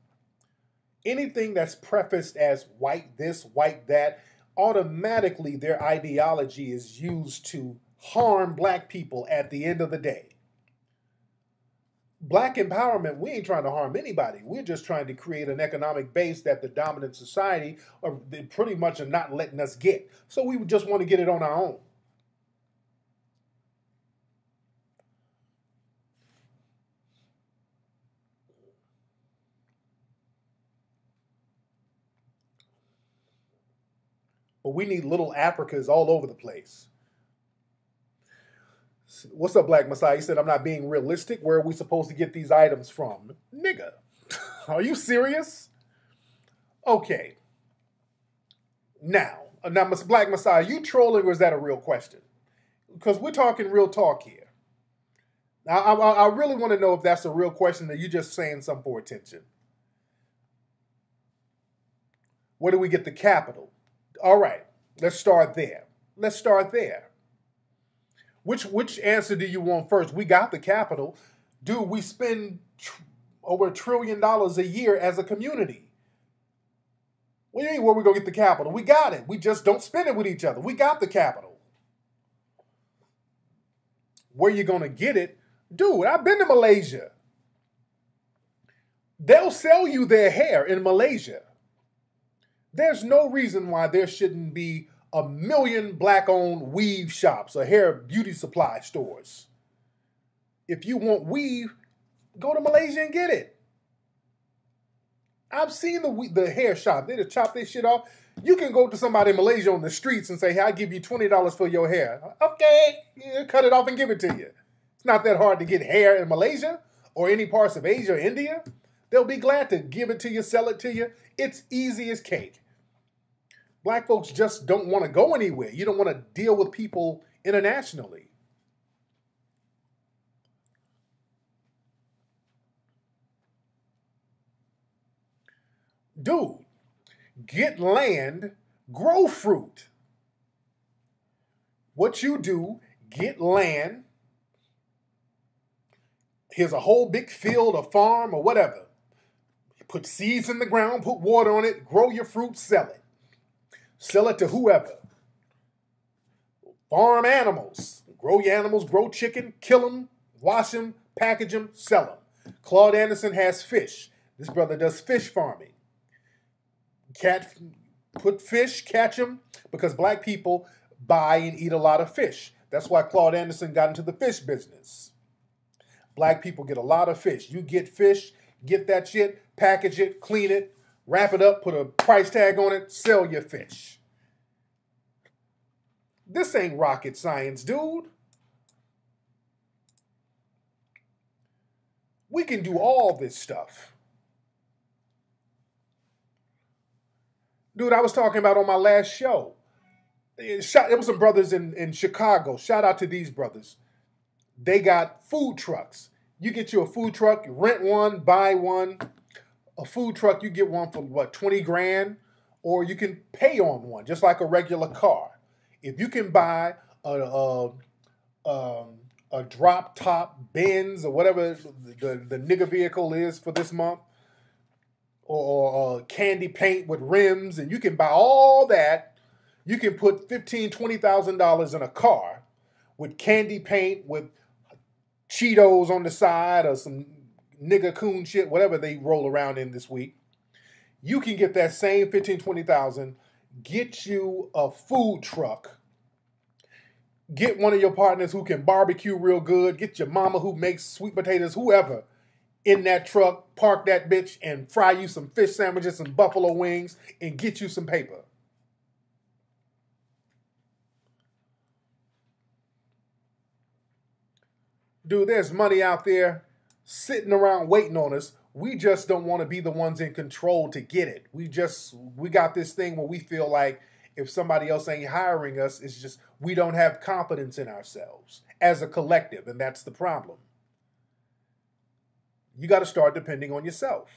Anything that's prefaced as white this, white that, automatically their ideology is used to harm black people at the end of the day. Black empowerment, we ain't trying to harm anybody. We're just trying to create an economic base that the dominant society they pretty much are not letting us get. So we just want to get it on our own. But we need little Africas all over the place. What's up, Black Messiah? He said, I'm not being realistic. Where are we supposed to get these items from? Nigga, are you serious? Okay. Now, Black Messiah, you trolling or is that a real question? Because we're talking real talk here. I really want to know if that's a real question or you just saying something for attention. Where do we get the capital? All right, let's start there. Let's start there. Which answer do you want first? We got the capital. Dude, we spend over $1 trillion a year as a community. What do you mean where we going to get the capital? We got it. We just don't spend it with each other. We got the capital. Where you going to get it? Dude, I've been to Malaysia. They'll sell you their hair in Malaysia. There's no reason why there shouldn't be 1 million black-owned weave shops or hair beauty supply stores. If you want weave, go to Malaysia and get it. I've seen the hair shop. They just chop their shit off. You can go to somebody in Malaysia on the streets and say, hey, I'll give you $20 for your hair. Okay, yeah, cut it off and give it to you. It's not that hard to get hair in Malaysia or any parts of Asia or India. They'll be glad to give it to you, sell it to you. It's easy as cake. Black folks just don't want to go anywhere. You don't want to deal with people internationally. Dude, get land, grow fruit. What you do, get land. Here's a whole big field, a farm, or whatever. Put seeds in the ground, put water on it, grow your fruit, sell it. Sell it to whoever. Farm animals. Grow your animals, grow chicken, kill them, wash them, package them, sell them. Claude Anderson has fish. This brother does fish farming. Put fish, catch them, because black people buy and eat a lot of fish. That's why Claude Anderson got into the fish business. Black people get a lot of fish. You get fish, get that shit, package it, clean it, wrap it up, put a price tag on it, sell your fish. This ain't rocket science, dude. We can do all this stuff. Dude, I was talking about on my last show. There was some brothers in Chicago. Shout out to these brothers. They got food trucks. You get you a food truck, you rent one, buy one. A food truck, you get one for what, 20 grand? Or you can pay on one, just like a regular car. If you can buy a drop top Benz or whatever the nigga vehicle is for this month, or candy paint with rims, and you can buy all that. You can put $15,000, $20,000 in a car with candy paint, with Cheetos on the side, or some nigga coon shit, whatever they roll around in this week. You can get that same $15,000, $20,000, get you a food truck, get one of your partners who can barbecue real good, get your mama who makes sweet potatoes, whoever, in that truck, park that bitch, and fry you some fish sandwiches, some buffalo wings, and get you some paper. Dude, there's money out there sitting around waiting on us. We just don't want to be the ones in control to get it. We got this thing where we feel like if somebody else ain't hiring us, it's just we don't have confidence in ourselves as a collective, and that's the problem. You got to start depending on yourself.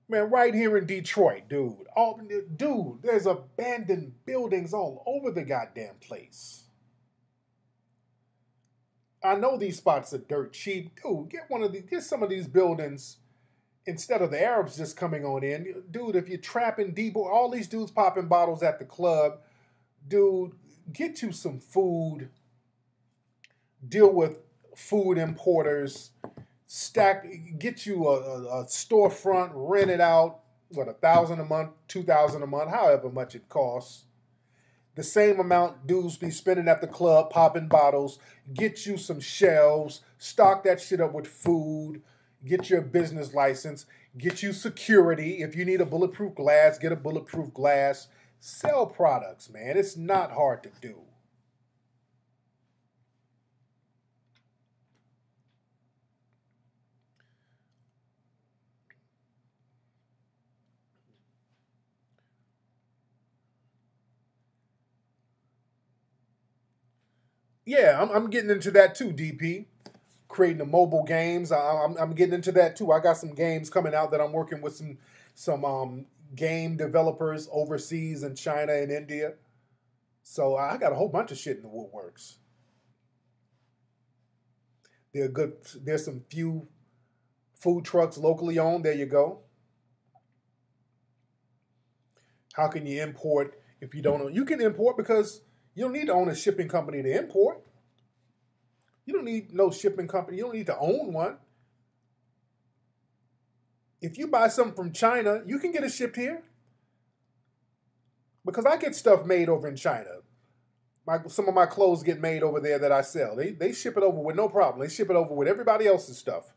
Man, right here in Detroit, dude, there's abandoned buildings all over the goddamn place. I know these spots are dirt cheap. Dude, get some of these buildings instead of the Arabs just coming on in. Dude, if you're trapping Debo, all these dudes popping bottles at the club, dude, get you some food. Deal with food importers, get you a storefront, rent it out, what, $1,000 a month, $2,000 a month, however much it costs. The same amount dudes be spending at the club, popping bottles. Get you some shelves, stock that shit up with food, get your business license, get you security. If you need a bulletproof glass, get a bulletproof glass. Sell products, man. It's not hard to do. Yeah, I'm getting into that too, DP. Creating the mobile games. I'm getting into that too. I got some games coming out that I'm working with some game developers overseas in China and India. So I got a whole bunch of shit in the woodworks. There's some few food trucks locally owned. There you go. How can you import if you don't know? You can import because you don't need to own a shipping company to import. You don't need no shipping company. You don't need to own one. If you buy something from China, you can get it shipped here. Because I get stuff made over in China. Some of my clothes get made over there that I sell. They ship it over with no problem. They ship it over with everybody else's stuff.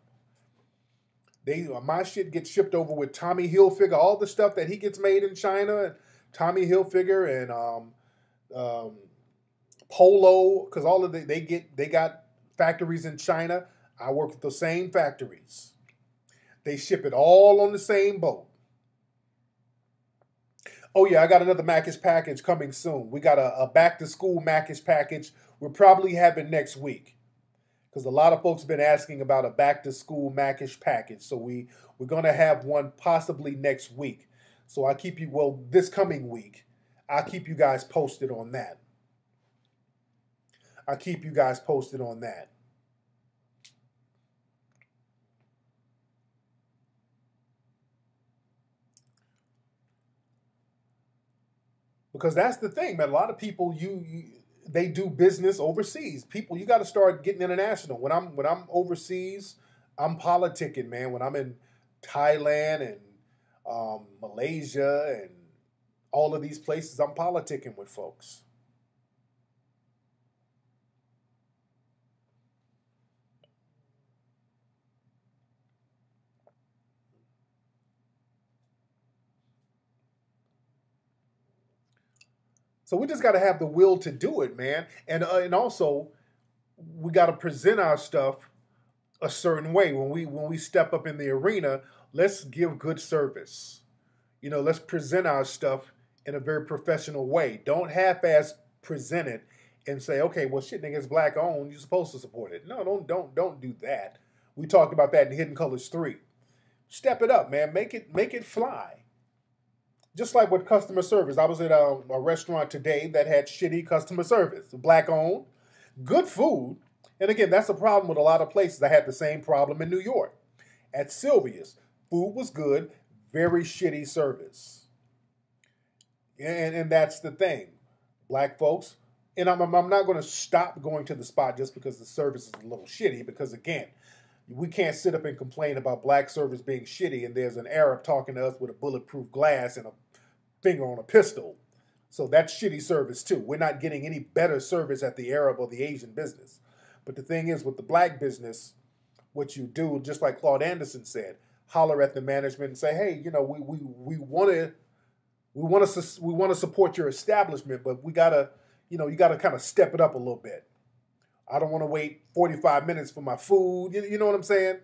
My shit gets shipped over with Tommy Hilfiger, all the stuff that he gets made in China, and Tommy Hilfiger and Polo, because all of they got factories in China. I work with the same factories. They ship it all on the same boat. Oh yeah, I got another Mackish package coming soon. We got a back to school Mackish package. We're probably having next week. Because a lot of folks have been asking about a back to school Mackish package. So we're gonna have one possibly next week. So this coming week, I'll keep you guys posted on that. Because that's the thing, man. A lot of people, they do business overseas. People, you got to start getting international. When I'm overseas, I'm politicking, man. When I'm in Thailand and Malaysia and all of these places, I'm politicking with folks. So we just got to have the will to do it, man. And also we got to present our stuff a certain way. When we step up in the arena, let's give good service. Let's present our stuff in a very professional way. Don't half-ass present it and say, okay, well, shit, nigga, it's black owned. You're supposed to support it. No, don't do that. We talked about that in Hidden Colors 3. Step it up, man. Make it fly. Just like with customer service. I was at a restaurant today that had shitty customer service. Black owned, good food. And again, that's a problem with a lot of places. I had the same problem in New York. At Sylvia's, food was good, very shitty service. And that's the thing. Black folks, and I'm not going to stop going to the spot just because the service is a little shitty, because again, we can't sit up and complain about black service being shitty and there's an Arab talking to us with a bulletproof glass and a finger on a pistol. So that's shitty service too. We're not getting any better service at the Arab or the Asian business. But the thing is, with the black business, what you do, just like Claude Anderson said, holler at the management and say, hey, we want to support your establishment, but we gotta, you gotta kind of step it up a little bit. I don't want to wait 45 minutes for my food. You know what I'm saying?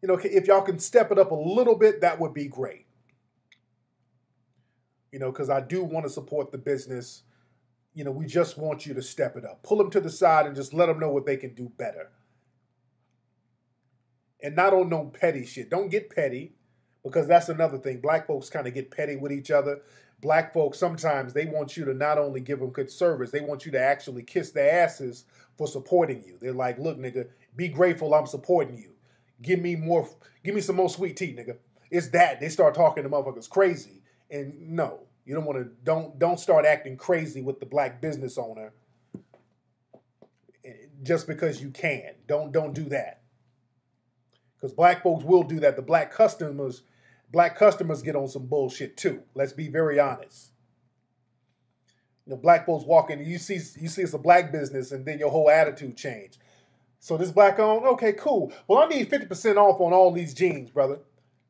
If y'all can step it up a little bit, that would be great. Because I do want to support the business. We just want you to step it up. Pull them to the side and just let them know what they can do better. And not on no petty shit. Don't get petty, because that's another thing. Black folks kind of get petty with each other. Black folks, sometimes they want you to not only give them good service, they want you to actually kiss their asses for supporting you. They're like, look, nigga, be grateful I'm supporting you. Give me some more sweet tea, nigga. It's that. They start talking to motherfuckers crazy. And no, you don't start acting crazy with the black business owner just because you can. Don't do that. Because black folks will do that. The black customers get on some bullshit too. Let's be very honest. Black folks walk in and you see it's a black business and then your whole attitude change. So this black owned, okay, cool. Well, I need 50% off on all these jeans, brother.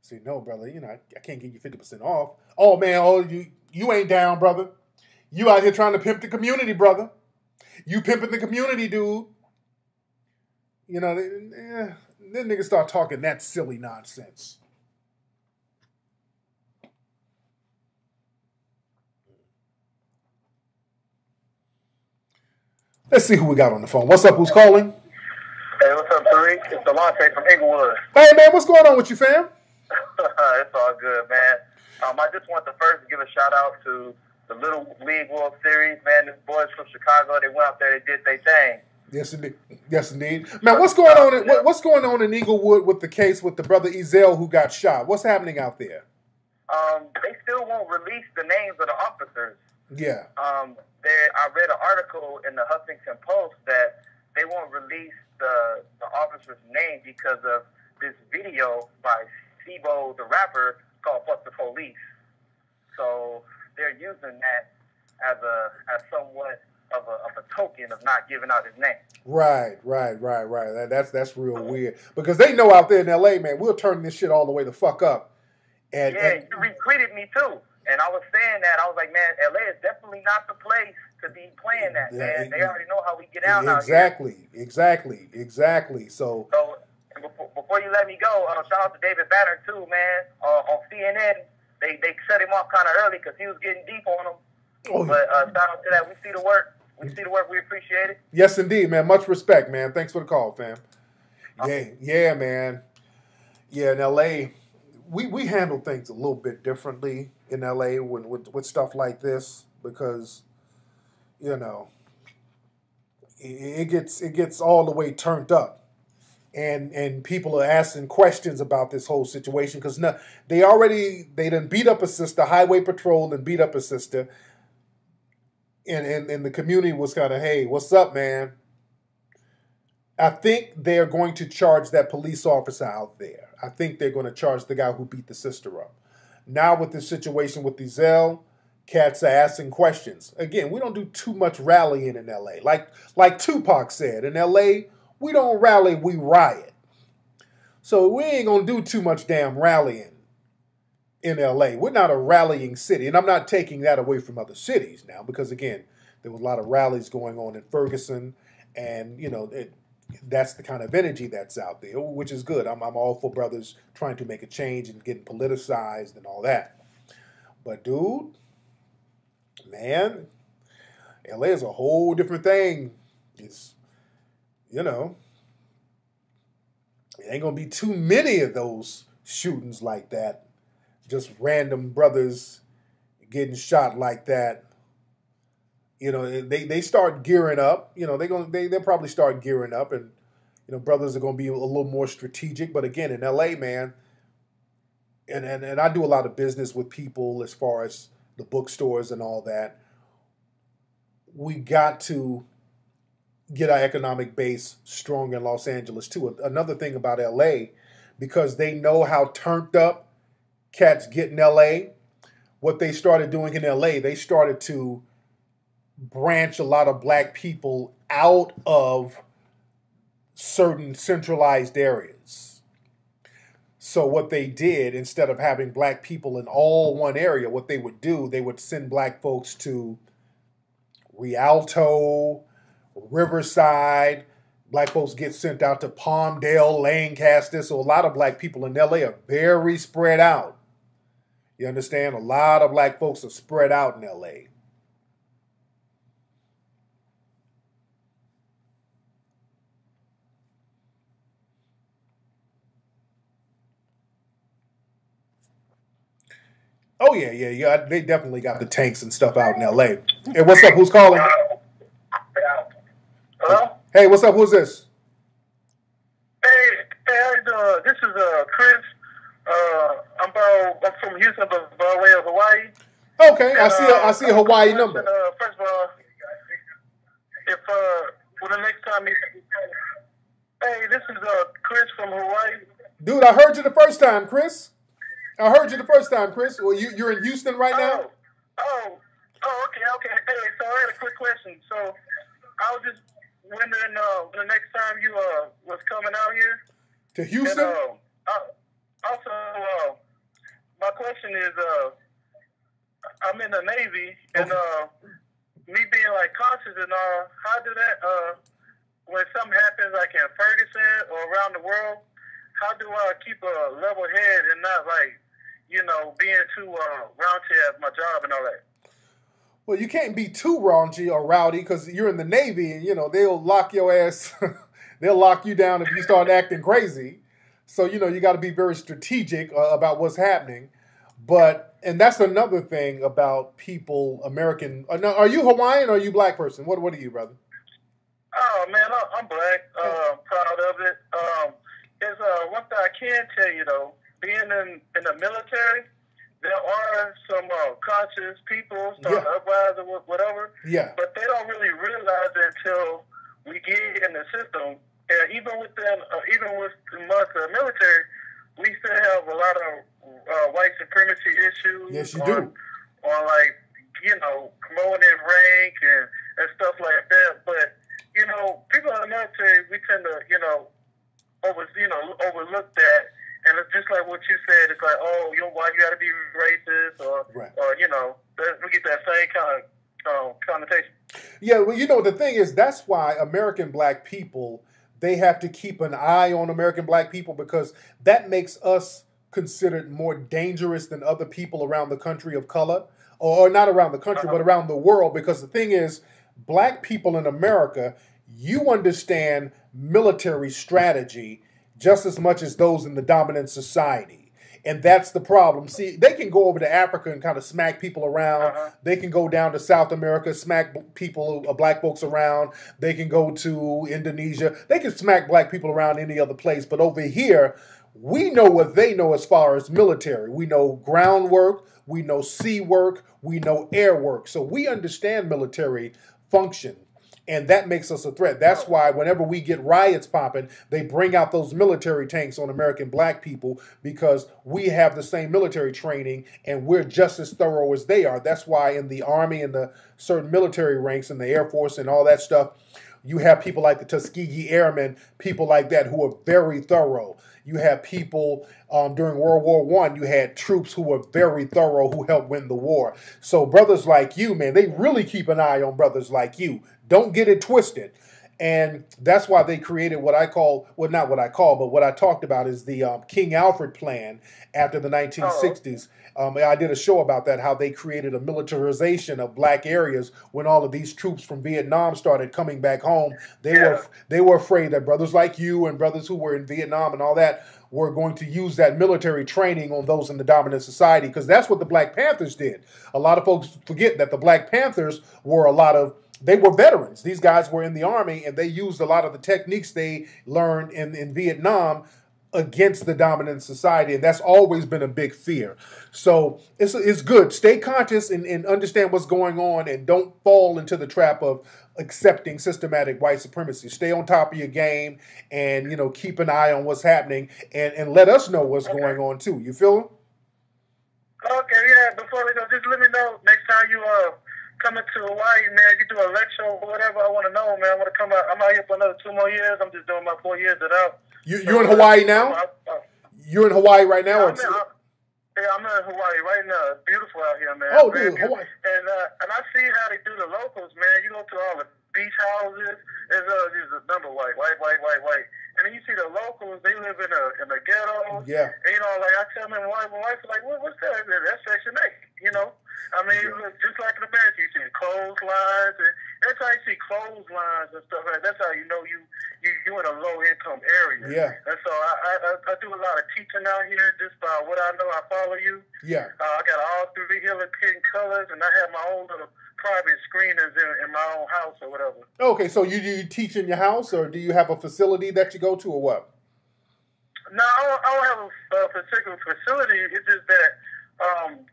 Say, no, brother, I can't give you 50% off. Oh man, you ain't down, brother. You out here trying to pimp the community, brother. You pimping the community, dude. Then niggas start talking that silly nonsense. Let's see who we got on the phone. What's up? Who's calling? Hey, what's up, Tariq? It's Delonte from Inglewood. Hey, man, what's going on with you, fam? It's all good, man. I just want to first give a shout out to the Little League World Series, man. These boys from Chicago, they went out there, they did their thing. Yes, indeed. Yes, indeed. Man, what's going on? What's going on in Inglewood with the case with the brother Ezel who got shot? What's happening out there? They still won't release the names of the officers. Yeah. I read an article in the Huffington Post that they won't release the officer's name because of this video by Sibo, the rapper, called "Fuck the Police." So they're using that as somewhat of a token of not giving out his name. Right. That's real weird, because they know out there in LA, man, we'll turn this shit all the way the fuck up. And you retweeted me too. And I was saying that, I was like, man, LA is definitely not the place to be playing that, man. They already know how we get out out here. Exactly. So before you let me go, shout out to David Banner too, man. On CNN, they set him off kind of early because he was getting deep on them. Oh. But shout out to that. We see the work. We appreciate it. Yes, indeed, man. Much respect, man. Thanks for the call, fam. Yeah, man. Yeah, in LA, we handle things a little bit differently in LA with stuff like this, because it gets all the way turned up, and people are asking questions about this whole situation because they done beat up a sister. Highway Patrol and beat up a sister. and the community was kind of, hey, what's up, man? I think they're going to charge that police officer out there. I think they're going to charge the guy who beat the sister up. Now with the situation with Ezell, cats are asking questions. Again, we don't do too much rallying in L.A. Like Tupac said, in L.A., we don't rally, we riot. So we ain't going to do too much damn rallying in L.A. We're not a rallying city. And I'm not taking that away from other cities now because, again, there was a lot of rallies going on in Ferguson. And, that's the kind of energy that's out there, which is good. I'm all for brothers trying to make a change and getting politicized and all that. But, dude, man, LA is a whole different thing. It's, it ain't going to be too many of those shootings like that. Just random brothers getting shot like that. They start gearing up. They'll probably start gearing up, and brothers are going to be a little more strategic. But again, in LA, man, and I do a lot of business with people as far as the bookstores and all that. We got to get our economic base strong in Los Angeles too. Another thing about LA, because they know how turned up cats get in LA. What they started doing in LA, they started to branch a lot of black people out of certain centralized areas. So what they did, instead of having black people in all one area, what they would do, they would send black folks to Rialto, Riverside. Black folks get sent out to Palmdale, Lancaster. So a lot of black people in LA are very spread out. You understand? A lot of black folks are spread out in LA. Oh, yeah. They definitely got the tanks and stuff out in L.A. Hey, what's up? Who's calling? Hello? Hey, what's up? Who's this? Hey, how you doing? This is Chris. I'm from Houston, by way of Hawaii. Okay, and, I see a Hawaii number. First of all, if for the next time hey, this is Chris from Hawaii. Dude, I heard you the first time, Chris. Well, you're in Houston right now? Okay. Hey, so I had a quick question. So I was just wondering the next time you was coming out here. To Houston? And, also, my question is, I'm in the Navy, and me being like conscious and all, how do that, when something happens like in Ferguson or around the world, how do I keep a level head and not like, being too raunchy at my job and all that? Well, you can't be too raunchy or rowdy because you're in the Navy and, they'll lock your ass. They'll lock you down if you start acting crazy. So, you got to be very strategic about what's happening. And that's another thing about people, American. Are you Hawaiian or are you black person? What are you, brother? Oh, man, I'm black. Proud of it. There's one thing I can tell you, though. Being in the military, there are some conscious people, some uprise or whatever. Yeah. But they don't really realize it until we get in the system. And even amongst the military, we still have a lot of white supremacy issues. Yes, you do. On promoting rank and stuff like that. But people in the military, we tend to overlook that. And it's just like what you said. It's like, why you got to be racist, or we get that same kind of connotation. Yeah, well, the thing is, that's why American black people, they have to keep an eye on American black people because that makes us considered more dangerous than other people around the country of color, or not around the country, but around the world. Because the thing is, black people in America, you understand military strategy just as much as those in the dominant society. And that's the problem. See, they can go over to Africa and kind of smack people around. They can go down to South America, smack people, black folks around. They can go to Indonesia. They can smack black people around any other place. But over here, We know what they know as far as military. We know groundwork, we know sea work, we know air work. So we understand military function. And that makes us a threat. That's why whenever we get riots popping, they bring out those military tanks on American black people because we have the same military training and we're just as thorough as they are. That's why in the Army and the certain military ranks and the Air Force and all that stuff, you have people like the Tuskegee Airmen, people like that who are very thorough. You have people during World War I, you had troops who were very thorough who helped win the war. So brothers like you, man, they really keep an eye on brothers like you. Don't get it twisted. And that's why they created what I call, well, not what I call, but what I talked about is the King Alfred plan after the 1960s. I did a show about that, how they created a militarization of black areas when all of these troops from Vietnam started coming back home. They were afraid that brothers like you and brothers who were in Vietnam and all that were going to use that military training on those in the dominant society, because that's what the Black Panthers did. A lot of folks forget that the Black Panthers were they were veterans. These guys were in the Army, and they used a lot of the techniques they learned in Vietnam against the dominant society, and that's always been a big fear. So it's good. Stay conscious and understand what's going on, and don't fall into the trap of accepting systematic white supremacy. Stay on top of your game, and keep an eye on what's happening, and let us know what's going on too. You feel it? Okay, yeah. Before we go, just let me know next time you coming to Hawaii, man. You do a lecture or whatever. I want to know, man. I want to come out. I'm out here for another 2 more years. I'm just doing my 4 years it out. You're in Hawaii now? You're in Hawaii right now? I'm in Hawaii right now. It's beautiful out here, man. Oh, dude, Hawaii. And I see how they do the locals, man. You go to all the beach houses. There's a number white. And then you see the locals. They live in the ghettos. Yeah. And, like I tell them, my wife's like, what's that? That's Section 8, I mean, just like in America, you see clotheslines, and every time you see clotheslines and stuff like that, that's how you know you're in a low-income area. Yeah. And so I do a lot of teaching out here just by what I know. I follow you. Yeah. I got all 3 Hillary Clinton colors, and I have my own little private screeners in my own house or whatever. Okay, so you teach in your house, or do you have a facility that you go to, or what? No, I don't have a particular facility. It's just that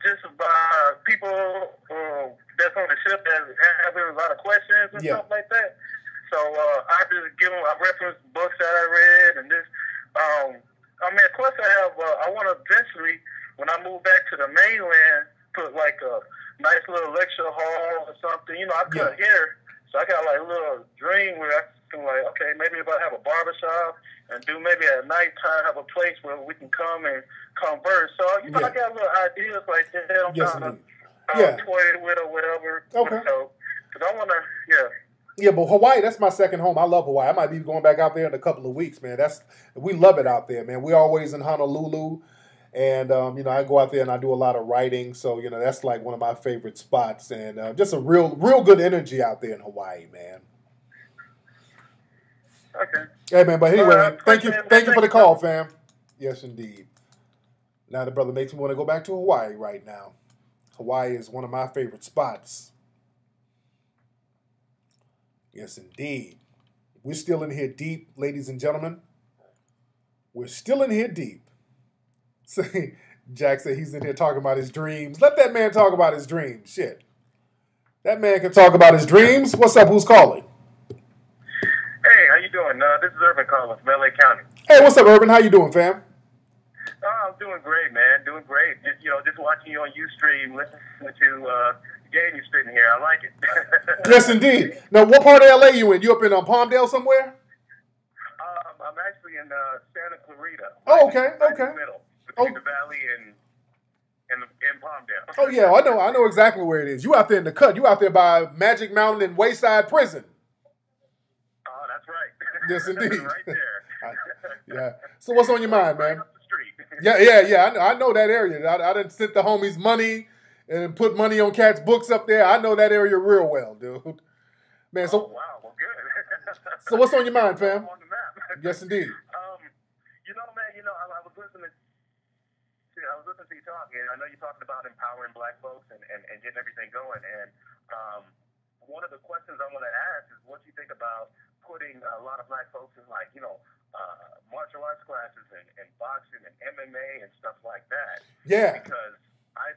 just by people that's on the ship that have a lot of questions and stuff like that. So I just give them, I reference books that I read, and this. Of course I want to eventually, when I move back to the mainland, put like a nice little lecture hall or something. I cut hair, so I got like a little dream where I can okay, maybe if I have a barbershop and do maybe at nighttime have a place where we can come and converse. So I got little ideas like that. I'm trying to toy with or whatever. Okay. So, because I want to, Yeah, but Hawaii, that's my second home. I love Hawaii. I might be going back out there in a couple of weeks, man. We love it out there, man. We're always in Honolulu. And, I go out there and I do a lot of writing. So, that's like one of my favorite spots. And just a real good energy out there in Hawaii, man. Okay. Hey, man, but anyway, man, thank you for the call, fam. Yes, indeed. Now the brother makes me want to go back to Hawaii right now. Hawaii is one of my favorite spots. Yes, indeed. We're still in here deep, ladies and gentlemen. We're still in here deep. Jack said he's in here talking about his dreams. Let that man talk about his dreams. Shit. That man can talk about his dreams. What's up? Who's calling? Hey, how you doing? This is Urban calling from LA County. Hey, what's up, Urban? How you doing, fam? I'm doing great, man. Doing great. Just watching you on Ustream, listening to game you spitting here. I like it. Yes, indeed. Now, what part of LA you in? You up in Palmdale somewhere? I'm actually in Santa Clarita. Oh, okay, right okay. In the middle, between the valley and Palmdale. Oh yeah, I know exactly where it is. You out there in the cut. You out there by Magic Mountain and Wayside Prison. Oh, that's right. Yes, indeed. Right there. Yeah. So what's on your mind, man? Right up the street. Yeah. I know that area. I done sent the homies money and put money on cats' books up there. I know that area real well, dude. Man, so wow, well, good. So what's on your mind, fam? On the map. Yes, indeed. Man, I was listening to you talk, and I know you're talking about empowering black folks and getting everything going. And one of the questions I want to ask is what you think about putting a lot of black folks in martial arts classes and boxing and MMA and stuff like that. Yeah. Because I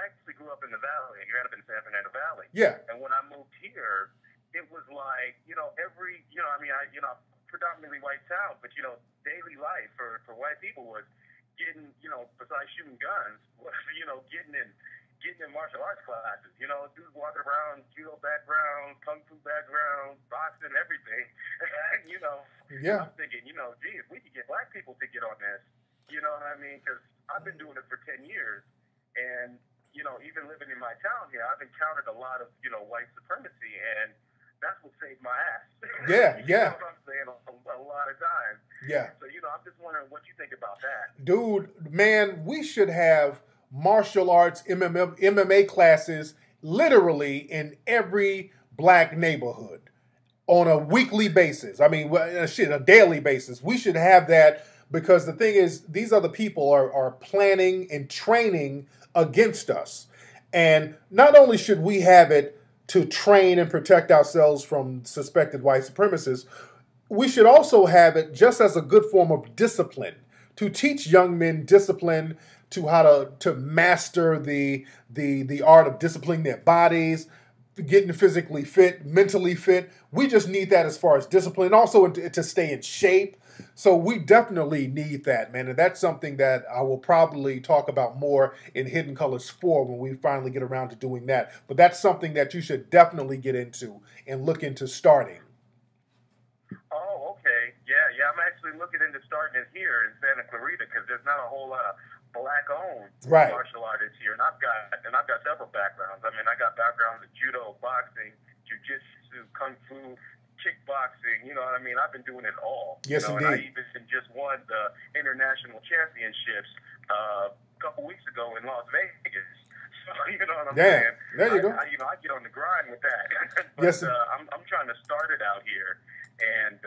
actually grew up in the Valley. I grew up in San Fernando Valley. Yeah. And when I moved here, it was like, I'm predominantly white town, but daily life for white people was getting, besides shooting guns, was getting in martial arts classes. Dudes walking around, judo background, kung fu background, boxing, everything. Yeah. I'm thinking, gee, if we could get black people to get on this, you know what I mean? Because I've been doing it for 10 years, and even living in my town here, I've encountered a lot of white supremacy, and that's what saved my ass. Yeah, You know what I'm saying? A lot of times. Yeah. So I'm just wondering what you think about that. Dude, man, we should have martial arts MMA classes literally in every black neighborhood on a weekly basis. I mean, a daily basis. We should have that, because the thing is, these other people are planning and training against us. And not only should we have it to train and protect ourselves from suspected white supremacists, we should also have it just as a good form of discipline, to teach young men discipline, to how to master the art of disciplining their bodies, getting physically fit, mentally fit. We just need that as far as discipline, also to stay in shape. So we definitely need that, man. And that's something that I will probably talk about more in Hidden Colors 4 when we finally get around to doing that. But that's something that you should definitely get into and look into starting. Oh, okay. Yeah. I'm actually looking into starting it here in Santa Clarita, because there's not a whole lot of black-owned martial artists here, and I've got several backgrounds. I mean, I got backgrounds in judo, boxing, jiu-jitsu, kung fu, kickboxing. You know what I mean? I've been doing it all. Yes, indeed. And I even just won the international championships a couple weeks ago in Las Vegas. So you know what I'm saying? There you go. I get on the grind with that. But, yes. I'm trying to start it out here, and.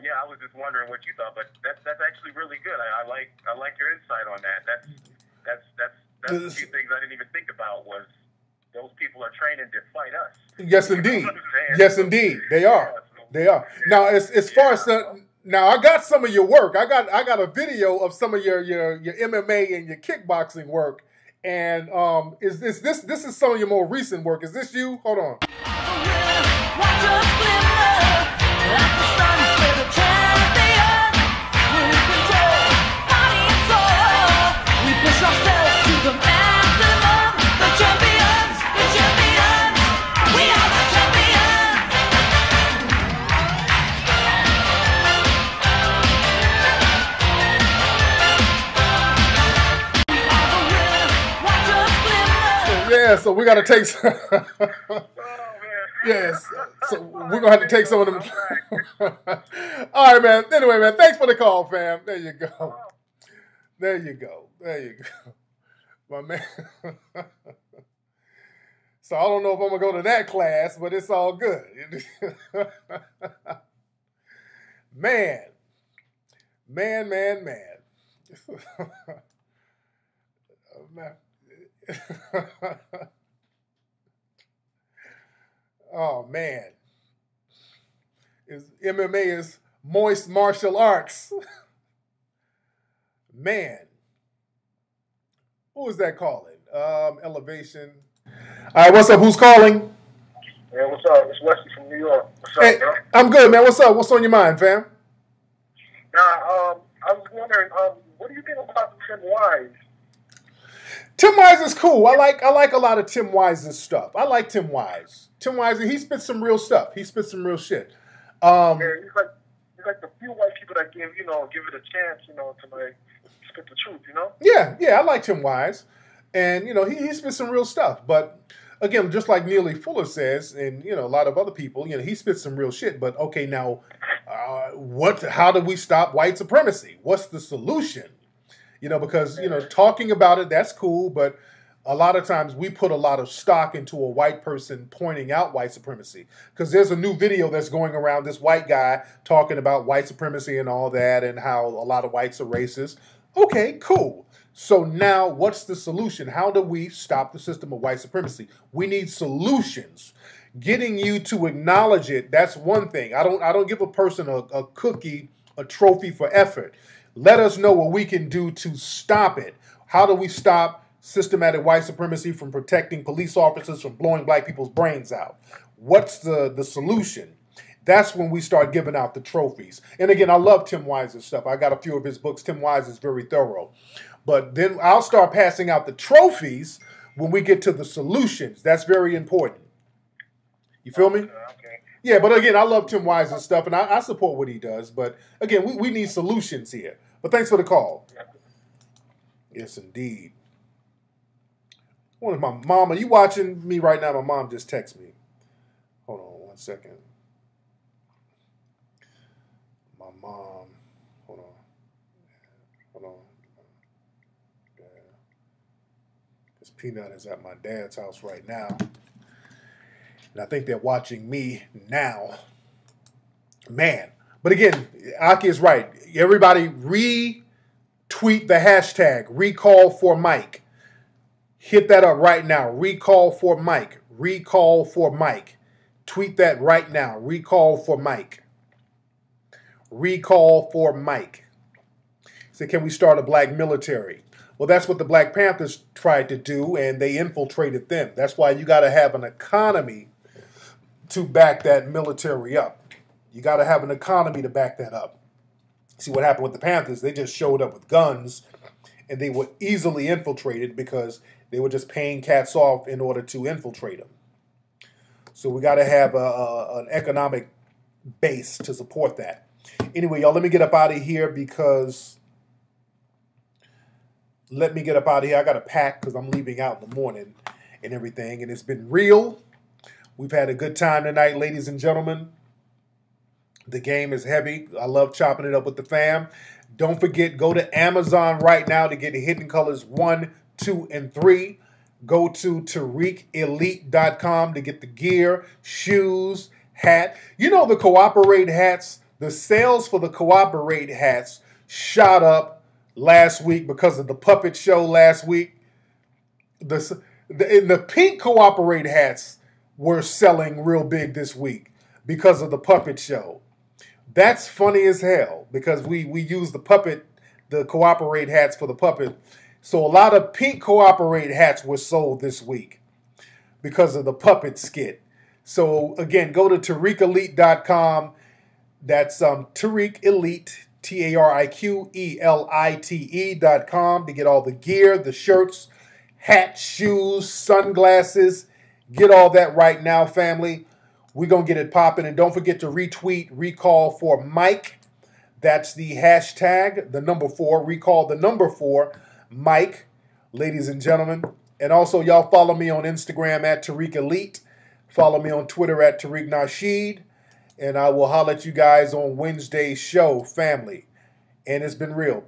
I was just wondering what you thought, but that's actually really good. I like your insight on that. That's a few things I didn't even think about, was those people are training to fight us. Yes, indeed. Yes, indeed. They are. They are. Now, as far as now, I got some of your work. I got a video of some of your MMA and your kickboxing work, and this is some of your more recent work. Is this you? Hold on. Yeah, so we got to take some. Yes, so we're gonna have to take some of them. All right, man. Anyway, man, thanks for the call, fam. There you go. There you go. There you go, my man. So I don't know if I'm gonna go to that class, but it's all good. Man. Man. Oh man, MMA is moist martial arts. Man, who is that calling? Elevation. All right, what's up? Who's calling? Yeah, what's up? It's Wesley from New York. What's up, hey, bro? I'm good, man. What's up? What's on your mind, fam? I was wondering, what do you think about Tim Wise? Tim Wise is cool. I like a lot of Tim Wise's stuff. I like Tim Wise. Tim Wise, he spits some real stuff. He spits some real shit. Yeah, he's like the few white people that give it a chance, to like spit the truth, Yeah, I like Tim Wise, and he spits some real stuff. But again, just like Neely Fuller says, and a lot of other people, he spits some real shit. But okay, now, how do we stop white supremacy? What's the solution? Because, talking about it, that's cool, but a lot of times we put a lot of stock into a white person pointing out white supremacy. Because there's a new video that's going around, this white guy talking about white supremacy and all that, and how a lot of whites are racist. Okay, cool. So now what's the solution? How do we stop the system of white supremacy? We need solutions. Getting you to acknowledge it, that's one thing. I don't give a person a cookie, a trophy for effort. Let us know what we can do to stop it. How do we stop systematic white supremacy from protecting police officers from blowing black people's brains out? What's the solution? That's when we start giving out the trophies. And again, I love Tim Wise's stuff. I got a few of his books. Tim Wise is very thorough. But then I'll start passing out the trophies when we get to the solutions. That's very important. You feel me? Okay. Yeah, but again, I love Tim Wise's stuff, and I support what he does. But again, we need solutions here. But thanks for the call. Yes, indeed. What is my mom? Are you watching me right now? My mom just texted me. Hold on 1 second. My mom. Hold on. This Peanut is at my dad's house right now. And I think they're watching me now. Man. But again, Aki is right. Everybody retweet the hashtag recall for Mike. Hit that up right now. Recall for Mike. Recall for Mike. Tweet that right now. Recall for Mike. Recall for Mike. So can we start a black military? Well, that's what the Black Panthers tried to do, and they infiltrated them. That's why you got to have an economy to back that military up. You got to have an economy to back that up. See what happened with the Panthers? They just showed up with guns, and they were easily infiltrated because they were just paying cats off in order to infiltrate them. So we got to have an economic base to support that. Anyway, y'all, let me get up out of here because... I got to pack because I'm leaving out in the morning and everything. And it's been real. We've had a good time tonight, ladies and gentlemen. The game is heavy. I love chopping it up with the fam. Don't forget, go to Amazon right now to get Hidden Colors 1, 2, and 3. Go to TariqElite.com to get the gear, shoes, hat. You know the Cooperate hats, the sales for the Cooperate hats shot up last week because of the puppet show last week. The pink Cooperate hats were selling real big this week because of the puppet show. That's funny as hell because we use the Cooperate hats for the puppet. So a lot of pink Cooperate hats were sold this week because of the puppet skit. So again, go to TariqElite.com. That's Tariq Elite, TariqElite.com to get all the gear, the shirts, hats, shoes, sunglasses. Get all that right now, family. We're going to get it popping. And don't forget to retweet Recall for Mike. That's the hashtag, the number 4. Recall the number 4, Mike, ladies and gentlemen. And also, y'all follow me on Instagram at Tariq Elite. Follow me on Twitter at Tariq Nasheed. And I will holler at you guys on Wednesday's show, family. And it's been real.